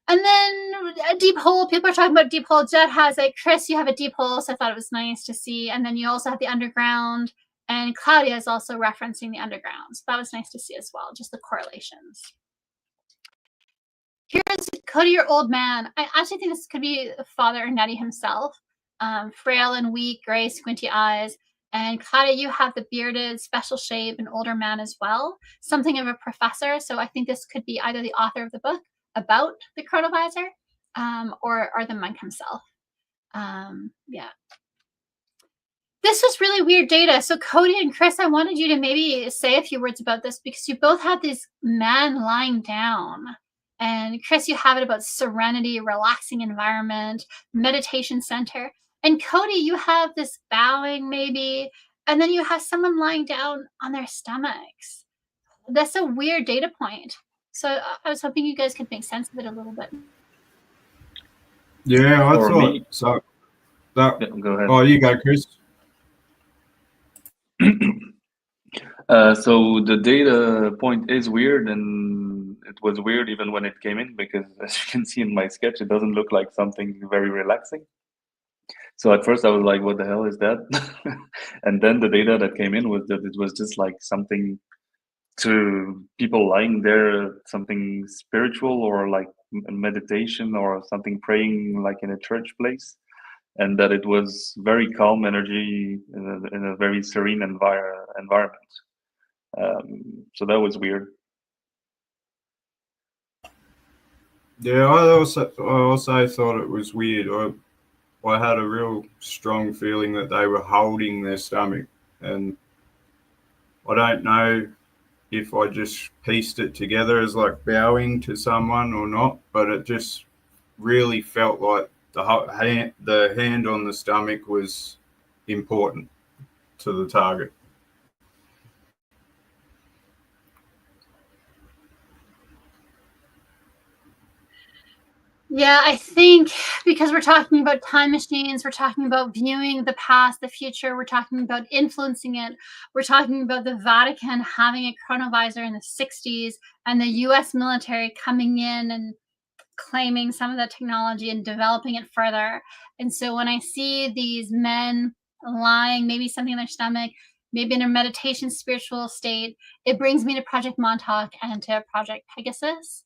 A: And then a deep hole, people are talking about deep hole. Jet has a, Chris, you have a deep hole, so I thought it was nice to see. And then you also have the underground, and Claudia is also referencing the underground. So that was nice to see as well, just the correlations. Here's Cody, your old man. I actually think this could be Father Ernetti himself. Frail and weak, gray, squinty eyes. And Claudia, you have the bearded, special shape, an older man as well. Something of a professor. So I think this could be either the author of the book about the Chronovisor or the monk himself. Yeah. This was really weird data. So Cody and Chris, I wanted you to maybe say a few words about this, because you both had this man lying down. And Chris, you have it about serenity, relaxing environment, meditation center. And Cody, you have this bowing maybe, and then you have someone lying down on their stomachs. That's a weird data point. So I was hoping you guys could make sense of it a little bit.
C: Yeah, I
F: For
C: thought
F: me-
C: so. That,
F: Yeah, go ahead.
C: oh, you go, Chris.
F: So the data point is weird, and it was weird even when it came in, because as you can see in my sketch, it doesn't look like something very relaxing. So at first I was like, what the hell is that? And then the data that came in was that it was just like something to people lying there, something spiritual, or like meditation, or something praying like in a church place. And that it was very calm energy in a very serene environment. So that was weird.
C: Yeah, I also thought it was weird. I had a real strong feeling that they were holding their stomach, and I don't know if I just pieced it together as like bowing to someone or not, but it just really felt like the hand on the stomach was important to the target.
A: Yeah, I think because we're talking about time machines, we're talking about viewing the past, the future, we're talking about influencing it, we're talking about the Vatican having a chronovisor in the 60s, and the US military coming in and claiming some of the technology and developing it further. And so when I see these men lying, maybe something in their stomach, maybe in a meditation spiritual state, it brings me to Project Montauk and to Project Pegasus.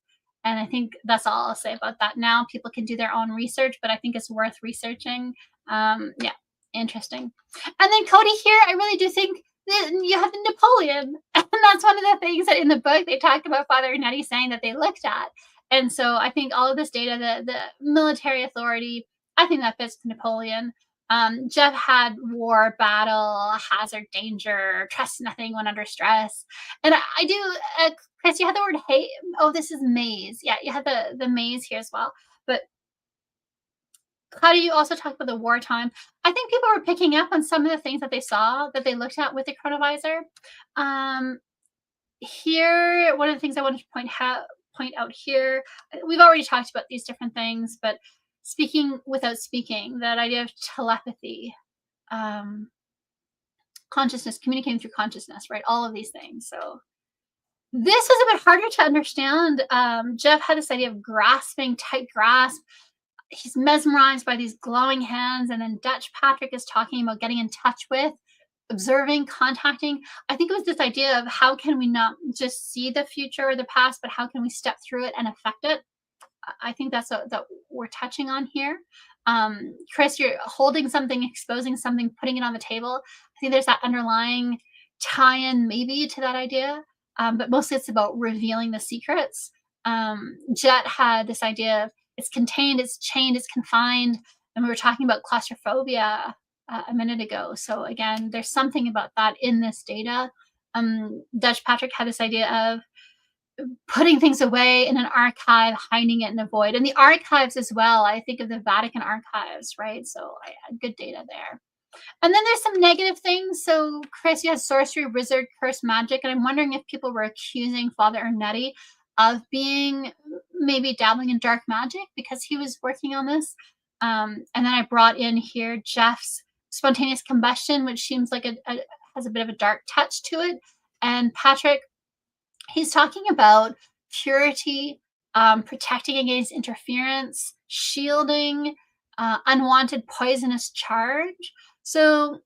A: And I think that's all I'll say about that. Now people can do their own research, but I think it's worth researching. Yeah, interesting. And then Cody here, I really do think that you have Napoleon. And that's one of the things that in the book they talk about Father Ernetti saying that they looked at. And so I think all of this data, the military authority, I think that fits Napoleon. Jeff had war, battle, hazard, danger, trust nothing when under stress. And I do, Chris, you had the word hate. Oh, this is maze. Yeah, you had the maze here as well. But how do you also talk about the wartime? I think people were picking up on some of the things that they saw, that they looked at with the Chronovisor. Here, one of the things I wanted to point out here, we've already talked about these different things, but speaking without speaking, that idea of telepathy, consciousness, communicating through consciousness, right? All of these things. So this is a bit harder to understand. Jeff had this idea of grasping, tight grasp. He's mesmerized by these glowing hands. And then Dutch Patrick is talking about getting in touch with, observing, contacting. I think it was this idea of how can we not just see the future or the past, but how can we step through it and affect it? I think that's we're touching on here. Chris, you're holding something, exposing something, putting it on the table. I think there's that underlying tie-in maybe to that idea, but mostly it's about revealing the secrets. Jet had this idea of it's contained, it's chained, it's confined, and we were talking about claustrophobia a minute ago. So again, there's something about that in this data. Dutch Patrick had this idea of putting things away in an archive, hiding it in a void. And the archives as well, I think of the Vatican archives, right? So I had good data there. And then there's some negative things. So Chris, you had sorcery, wizard, curse, magic. And I'm wondering if people were accusing Father Ernetti of being maybe dabbling in dark magic because he was working on this. And then I brought in here Jeff's spontaneous combustion, which seems like it has a bit of a dark touch to it. And Patrick, he's talking about purity, protecting against interference, shielding, unwanted poisonous charge. So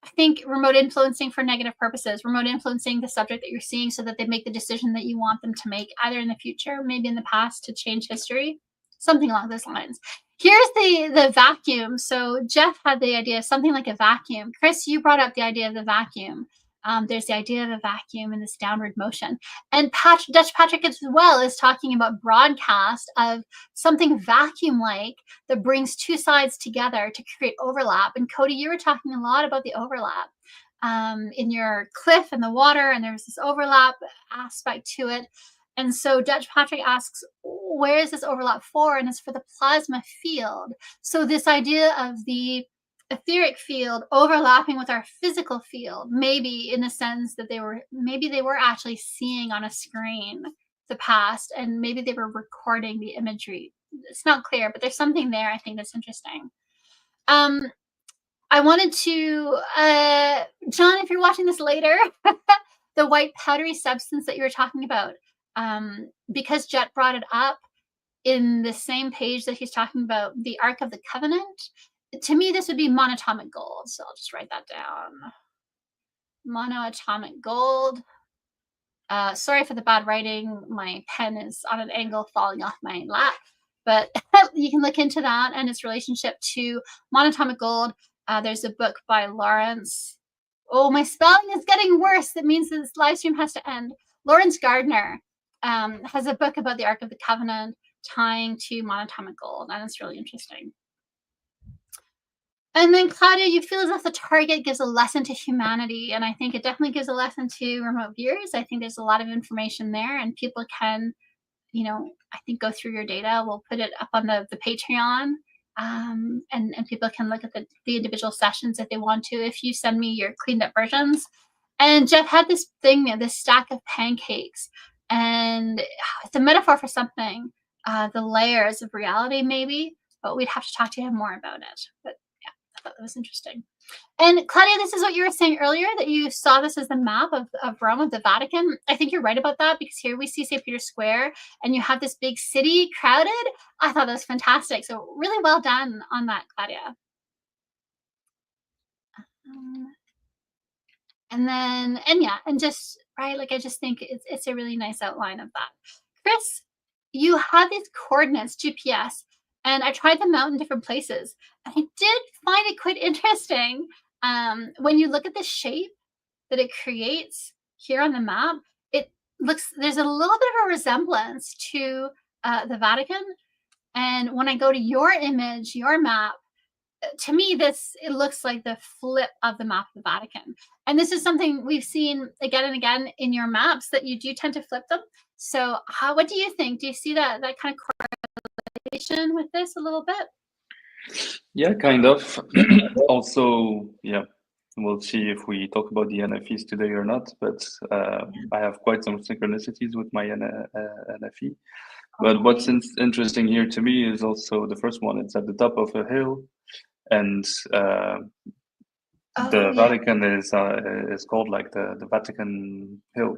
A: I think remote influencing for negative purposes, remote influencing the subject that you're seeing so that they make the decision that you want them to make, either in the future, maybe in the past, to change history, something along those lines. Here's the vacuum. So Jeff had the idea of something like a vacuum. Chris, you brought up the idea of the vacuum. There's the idea of a vacuum and this downward motion. And Dutch Patrick as well is talking about broadcast of something vacuum-like that brings two sides together to create overlap. And Cody, you were talking a lot about the overlap in your cliff and the water, and there's this overlap aspect to it. And so Dutch Patrick asks, where is this overlap for? And it's for the plasma field. So this idea of the etheric field overlapping with our physical field, maybe in the sense that they were actually seeing on a screen the past, and maybe they were recording the imagery. It's not clear, but there's something there I think that's interesting. I wanted to, John, if you're watching this later, the white powdery substance that you were talking about, because Jet brought it up in the same page that he's talking about the Ark of the Covenant, to me, this would be monatomic gold. So I'll just write that down. Monoatomic gold. Sorry for the bad writing. My pen is on an angle falling off my lap. But you can look into that and its relationship to monatomic gold. There's a book by Lawrence. Oh, my spelling is getting worse. That means this live stream has to end. Lawrence Gardner has a book about the Ark of the Covenant tying to monatomic gold. And it's really interesting. And then, Claudia, you feel as if the target gives a lesson to humanity. And I think it definitely gives a lesson to remote viewers. I think there's a lot of information there, and people can, I think go through your data. We'll put it up on the Patreon, and people can look at the individual sessions if they want to, if you send me your cleaned up versions. And Jeff had this thing there, this stack of pancakes. And it's a metaphor for something, the layers of reality maybe, but we'd have to talk to him more about it. But I thought that was interesting. And Claudia, this is what you were saying earlier, that you saw this as the map of Rome, of the Vatican. I think you're right about that, because here we see St. Peter's Square and you have this big city crowded. I thought that was fantastic. So really well done on that, Claudia. And just, right, like I just think it's a really nice outline of that. Chris, you have these coordinates, GPS, and I tried them out in different places. And I did find it quite interesting when you look at the shape that it creates here on the map. There's a little bit of a resemblance to the Vatican. And when I go to your image, your map, to me, it looks like the flip of the map of the Vatican. And this is something we've seen again and again in your maps, that you do tend to flip them. So what do you think? Do you see that kind of correlation with this a little bit?
F: Yeah, kind of. Also, yeah, we'll see if we talk about the NFEs today or not, but I have quite some synchronicities with my NFE. But what's interesting here to me is also the first one. It's at the top of a hill, and the Vatican is called like the Vatican Hill,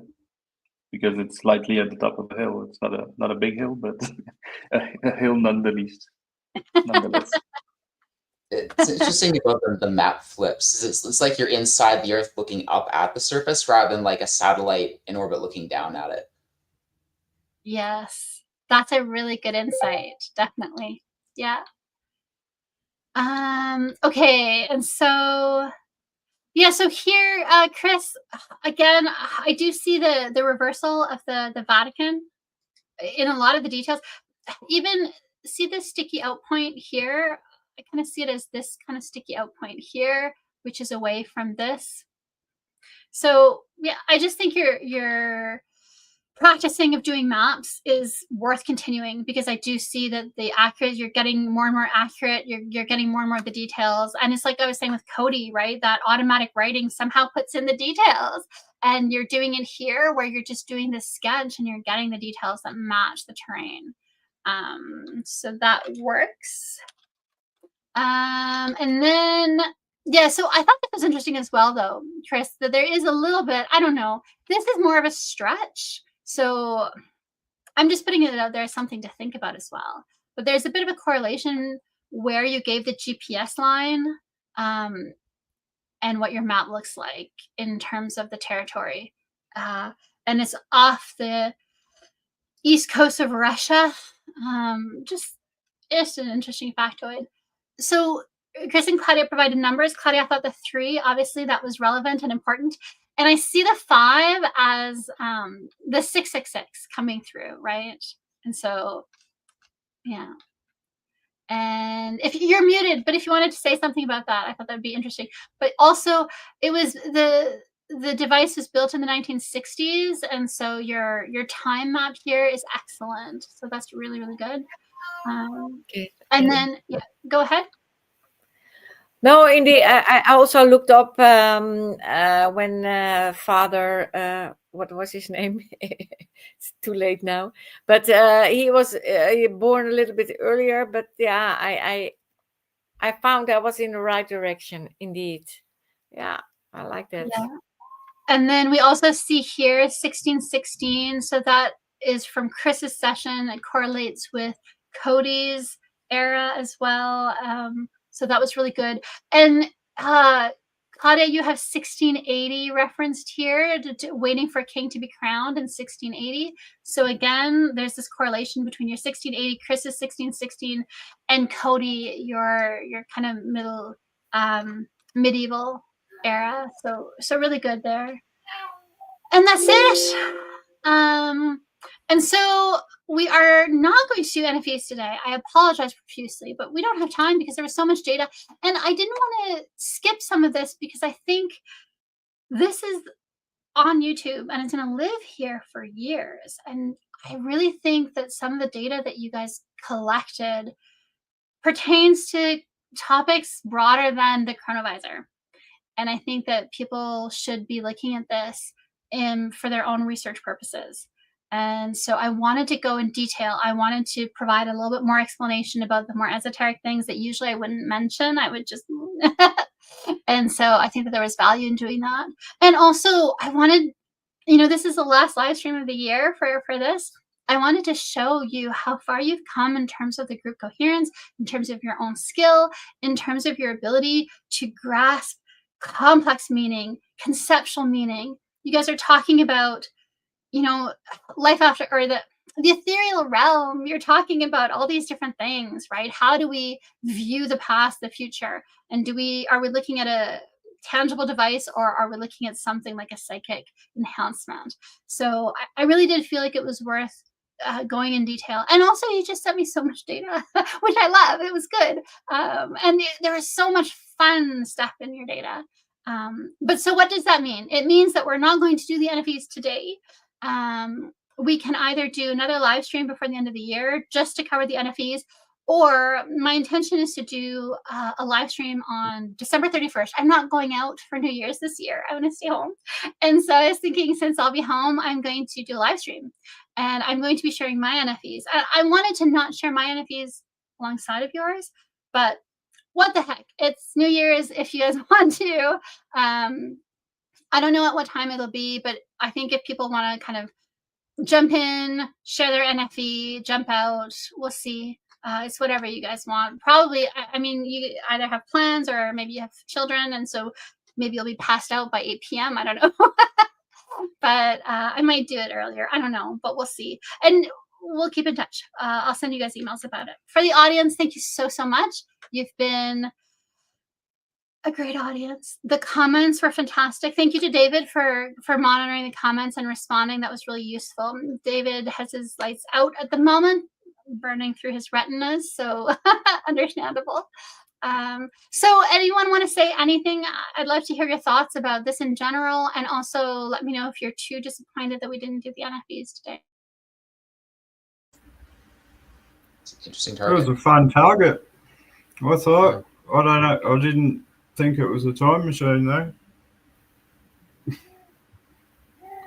F: because it's slightly at the top of the hill. It's not a big hill, but a hill nonetheless.
H: It's interesting about the map flips. It's like you're inside the Earth looking up at the surface rather than like a satellite in orbit looking down at it.
A: Yes, that's a really good insight. Definitely. Yeah. Okay. And so, yeah, so here, Chris, again, I do see the reversal of the Vatican in a lot of the details. Even see this sticky out point here. I kind of see it as this kind of sticky out point here, which is away from this. So yeah, I just think your practicing of doing maps is worth continuing, because I do see that you're getting more and more accurate. You're getting more and more of the details. And it's like I was saying with Cody, right? That automatic writing somehow puts in the details, and you're doing it here where you're just doing this sketch and you're getting the details that match the terrain. So that works. And then, yeah, so I thought that was interesting as well, though, Chris, that there is a little bit, I don't know, this is more of a stretch. So I'm just putting it out there as something to think about as well. But there's a bit of a correlation where you gave the GPS line and what your map looks like in terms of the territory. And it's off the east coast of Russia. Just an interesting factoid. So Chris and Claudia provided numbers. Claudia thought the 3, obviously that was relevant and important. And I see the 5 as the 666 coming through, right? And so, yeah. And if you're muted, but if you wanted to say something about that, I thought that would be interesting. But also, it was the device was built in the 1960s, and so your time map here is excellent. So that's really, really good.
I: Okay.
A: And then, yeah, go ahead.
I: No, indeed. I also looked up when Father, what was his name? It's too late now. But he was born a little bit earlier. But yeah, I found I was in the right direction, indeed. Yeah, I like that.
A: Yeah. And then we also see here 1616. So that is from Chris's session. It correlates with Cody's era as well. So that was really good. And Claudia, you have 1680 referenced here, waiting for a king to be crowned in 1680. So again, there's this correlation between your 1680, Chris's 1616, and Cody, your kind of middle medieval era. So really good there. And that's it. And so we are not going to do NFEs today. I apologize profusely, but we don't have time because there was so much data. And I didn't want to skip some of this because I think this is on YouTube and it's going to live here for years. And I really think that some of the data that you guys collected pertains to topics broader than the Chronovisor. And I think that people should be looking at this for their own research purposes. And so I wanted to go in detail. I wanted to provide a little bit more explanation about the more esoteric things that usually I wouldn't mention. I would just, and so I think that there was value in doing that. And also I wanted, this is the last live stream of the year for this. I wanted to show you how far you've come in terms of the group coherence, in terms of your own skill, in terms of your ability to grasp complex meaning, conceptual meaning. You guys are talking about, life after, or the ethereal realm. You're talking about all these different things, right? How do we view the past, the future? And are we looking at a tangible device, or are we looking at something like a psychic enhancement? So I really did feel like it was worth going in detail. And also you just sent me so much data, which I love. It was good. And there was so much fun stuff in your data. But so what does that mean? It means that we're not going to do the NFEs today. We can either do another live stream before the end of the year just to cover the NFEs, or my intention is to do a live stream on December 31st. I'm not going out for New Year's this year. I want to stay home. And so I was thinking, since I'll be home, I'm going to do a live stream. And I'm going to be sharing my NFEs. I wanted to not share my NFEs alongside of yours, but what the heck? It's New Year's if you guys want to. I don't know at what time it'll be, but I think if people want to kind of jump in, share their NFE, jump out, we'll see. It's whatever you guys want. Probably, I mean, you either have plans or maybe you have children, and so maybe you'll be passed out by 8 p.m. I don't know. But I might do it earlier. I don't know, but we'll see. And we'll keep in touch. I'll send you guys emails about it. For the audience, thank you so much. You've been a great audience. The comments were fantastic. Thank you to David for monitoring the comments and responding. That was really useful. David has his lights out at the moment, burning through his retinas, so understandable. So anyone want to say anything? I'd love to hear your thoughts about this in general, and also let me know if you're too disappointed that we didn't do the NFVs today.
H: It's an interesting
C: It
H: target.
C: was a fun target. I thought. I don't know. I didn't think it was a time machine though.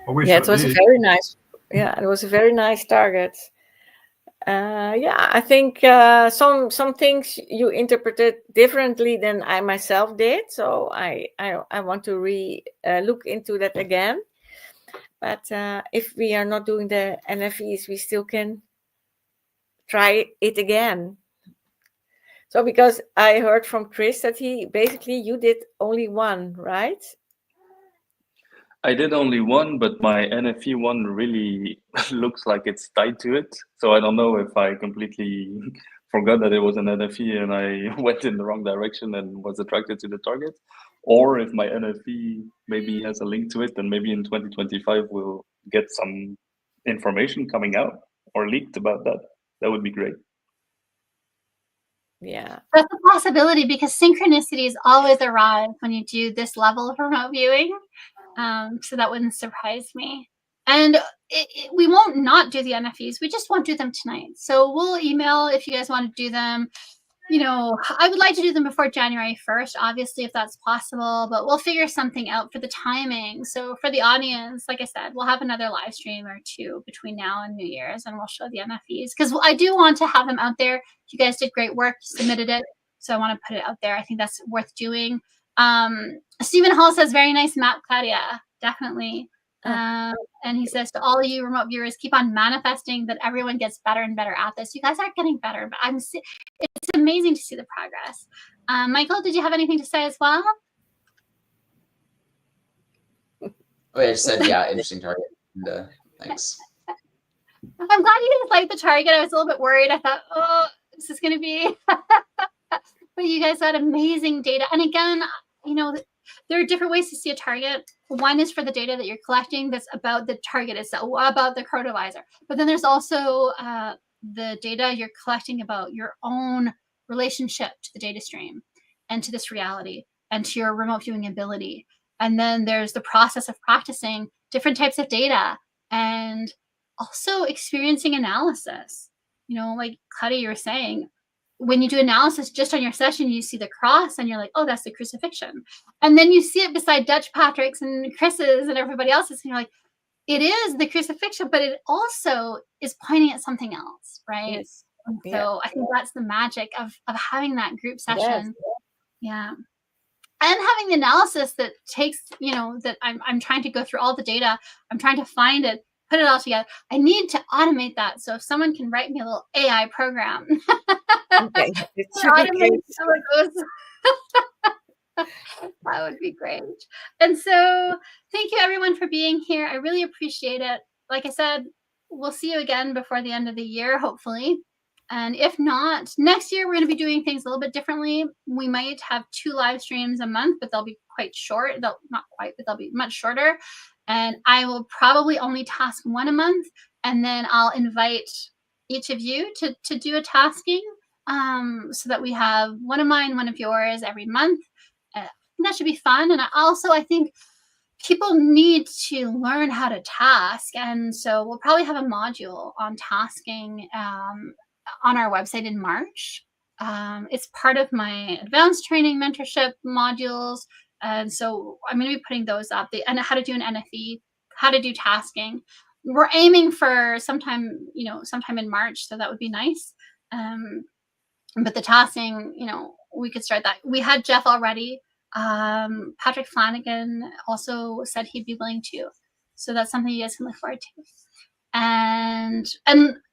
C: I wish
I: Yeah, it was
C: did.
I: a very nice. Yeah, it was a very nice target. Yeah, I think some things you interpreted differently than I myself did. So I want to look into that again. But if we are not doing the NFVs, we still can try it again. So because I heard from Chris that you did only one, right?
F: I did only one, but my NFE one really looks like it's tied to it. So I don't know if I completely forgot that it was an NFE and I went in the wrong direction and was attracted to the target, or if my NFE maybe has a link to it, and maybe in 2025 we'll get some information coming out or leaked about that. That would be great.
I: Yeah,
A: that's a possibility, because synchronicities always arrive when you do this level of remote viewing. So that wouldn't surprise me. And we won't not do the NFVs. We just won't do them tonight. So we'll email if you guys want to do them. You know, I would like to do them before January 1st, obviously, if that's possible, but we'll figure something out for the timing. So for the audience, like I said, we'll have another live stream or two between now and New Year's, and we'll show the NFVs, because I do want to have them out there. You guys did great work, you submitted it, so I want to put it out there. I think that's worth doing. Stephen Hall says, very nice map, Claudia. Definitely. And he says, to all you remote viewers, keep on manifesting that everyone gets better and better at this. You guys are getting better, but it's amazing to see the progress. Michael, did you have anything to say as well?
H: Oh, I just said, yeah, interesting target. And, thanks.
A: I'm glad you guys liked the target. I was a little bit worried. I thought, oh, this is going to be... But you guys had amazing data. And again, you know, there are different ways to see a target. One is for the data that you're collecting that's about the target itself, about the chronovisor. But then there's also the data you're collecting about your own relationship to the data stream and to this reality and to your remote viewing ability. And then there's the process of practicing different types of data and also experiencing analysis. You know, like Claudia, you were saying, when you do analysis just on your session, you see the cross and you're like, oh, that's the crucifixion. And then you see it beside Dutch Patrick's and Chris's and everybody else's, and you're like, it is the crucifixion, but it also is pointing at something else, right?
I: Yes.
A: And so I think that's the magic of having that group session. Yes. Yeah. And having the analysis that takes, you know, that I'm trying to go through all the data, I'm trying to find it, put it all together. I need to automate that. So if someone can write me a little AI program,
I: okay,
A: automate some of those, that would be great. And so thank you everyone for being here. I really appreciate it. Like I said, we'll see you again before the end of the year, hopefully. And if not, next year we're going to be doing things a little bit differently. We might have 2 live streams a month, but they'll be quite short. They'll not quite, but they'll be much shorter. And I will probably only task 1 a month, and then I'll invite each of you to do a tasking, so that we have 1 of mine, 1 of yours every month. That should be fun. And I think people need to learn how to task, and so we'll probably have a module on tasking on our website in March. It's part of my advanced training mentorship modules. And so I'm going to be putting those up, and how to do an NFE, how to do tasking. We're aiming for sometime in March. So that would be nice. But the tasking, you know, we could start that. We had Jeff already. Patrick Flanagan also said he'd be willing to. So that's something you guys can look forward to. And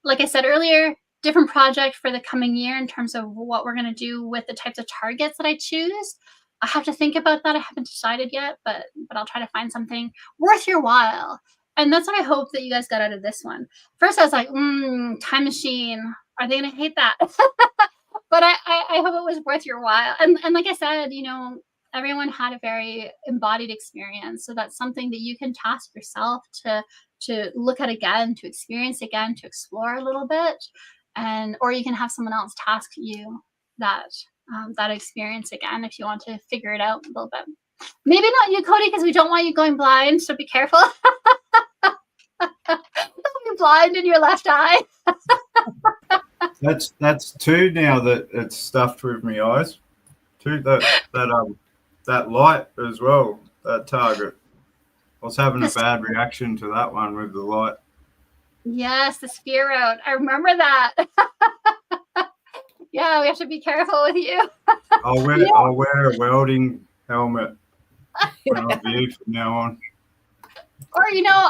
A: like I said earlier, different project for the coming year in terms of what we're going to do with the types of targets that I choose. I have to think about that. I haven't decided yet, but I'll try to find something worth your while. And that's what I hope that you guys got out of this one. First, I was like, time machine. Are they going to hate that? But I hope it was worth your while. And like I said, you know, everyone had a very embodied experience. So that's something that you can task yourself to look at again, to experience again, to explore a little bit. Or you can have someone else task you that experience again if you want to figure it out a little bit. Maybe not you, Cody, because we don't want you going blind, so be careful. Don't be blind in your left eye.
C: That's 2 now that it's stuffed with my eyes. 2 that light as well, that target. I was having a bad reaction to that one with the light.
A: Yes, the sphere out. I remember that. Yeah, we have to be careful with you.
C: I'll wear a welding helmet when I view from now on.
A: Or, you know,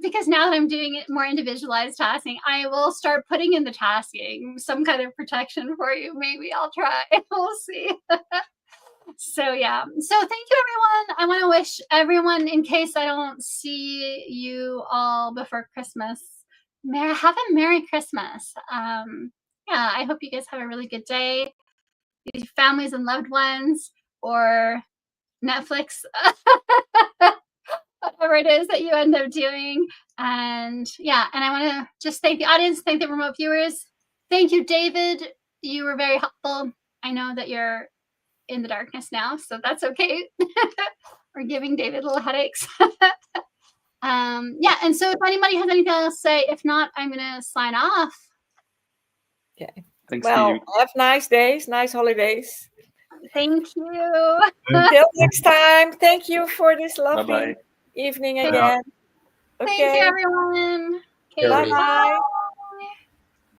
A: because now that I'm doing it more individualized tasking, I will start putting in the tasking, some kind of protection for you. Maybe I'll try. We'll see. So, yeah. So thank you, everyone. I want to wish everyone, in case I don't see you all before Christmas, have a Merry Christmas. Yeah, I hope you guys have a really good day. Your families and loved ones, or Netflix, whatever it is that you end up doing. And yeah, and I want to just thank the audience, thank the remote viewers. Thank you, David. You were very helpful. I know that you're in the darkness now, so that's okay. We're giving David little headaches. Yeah, and so if anybody has anything else to say, if not, I'm going to sign off.
I: Okay.
F: Thanks to
I: Well,
F: you.
I: have nice days, nice holidays.
A: Thank you.
I: Till next time. Thank you for this lovely
F: Bye-bye.
I: evening
A: Thank
I: again.
A: Thank
I: Okay.
A: you, everyone. Okay,
H: Everybody.
I: Bye-bye.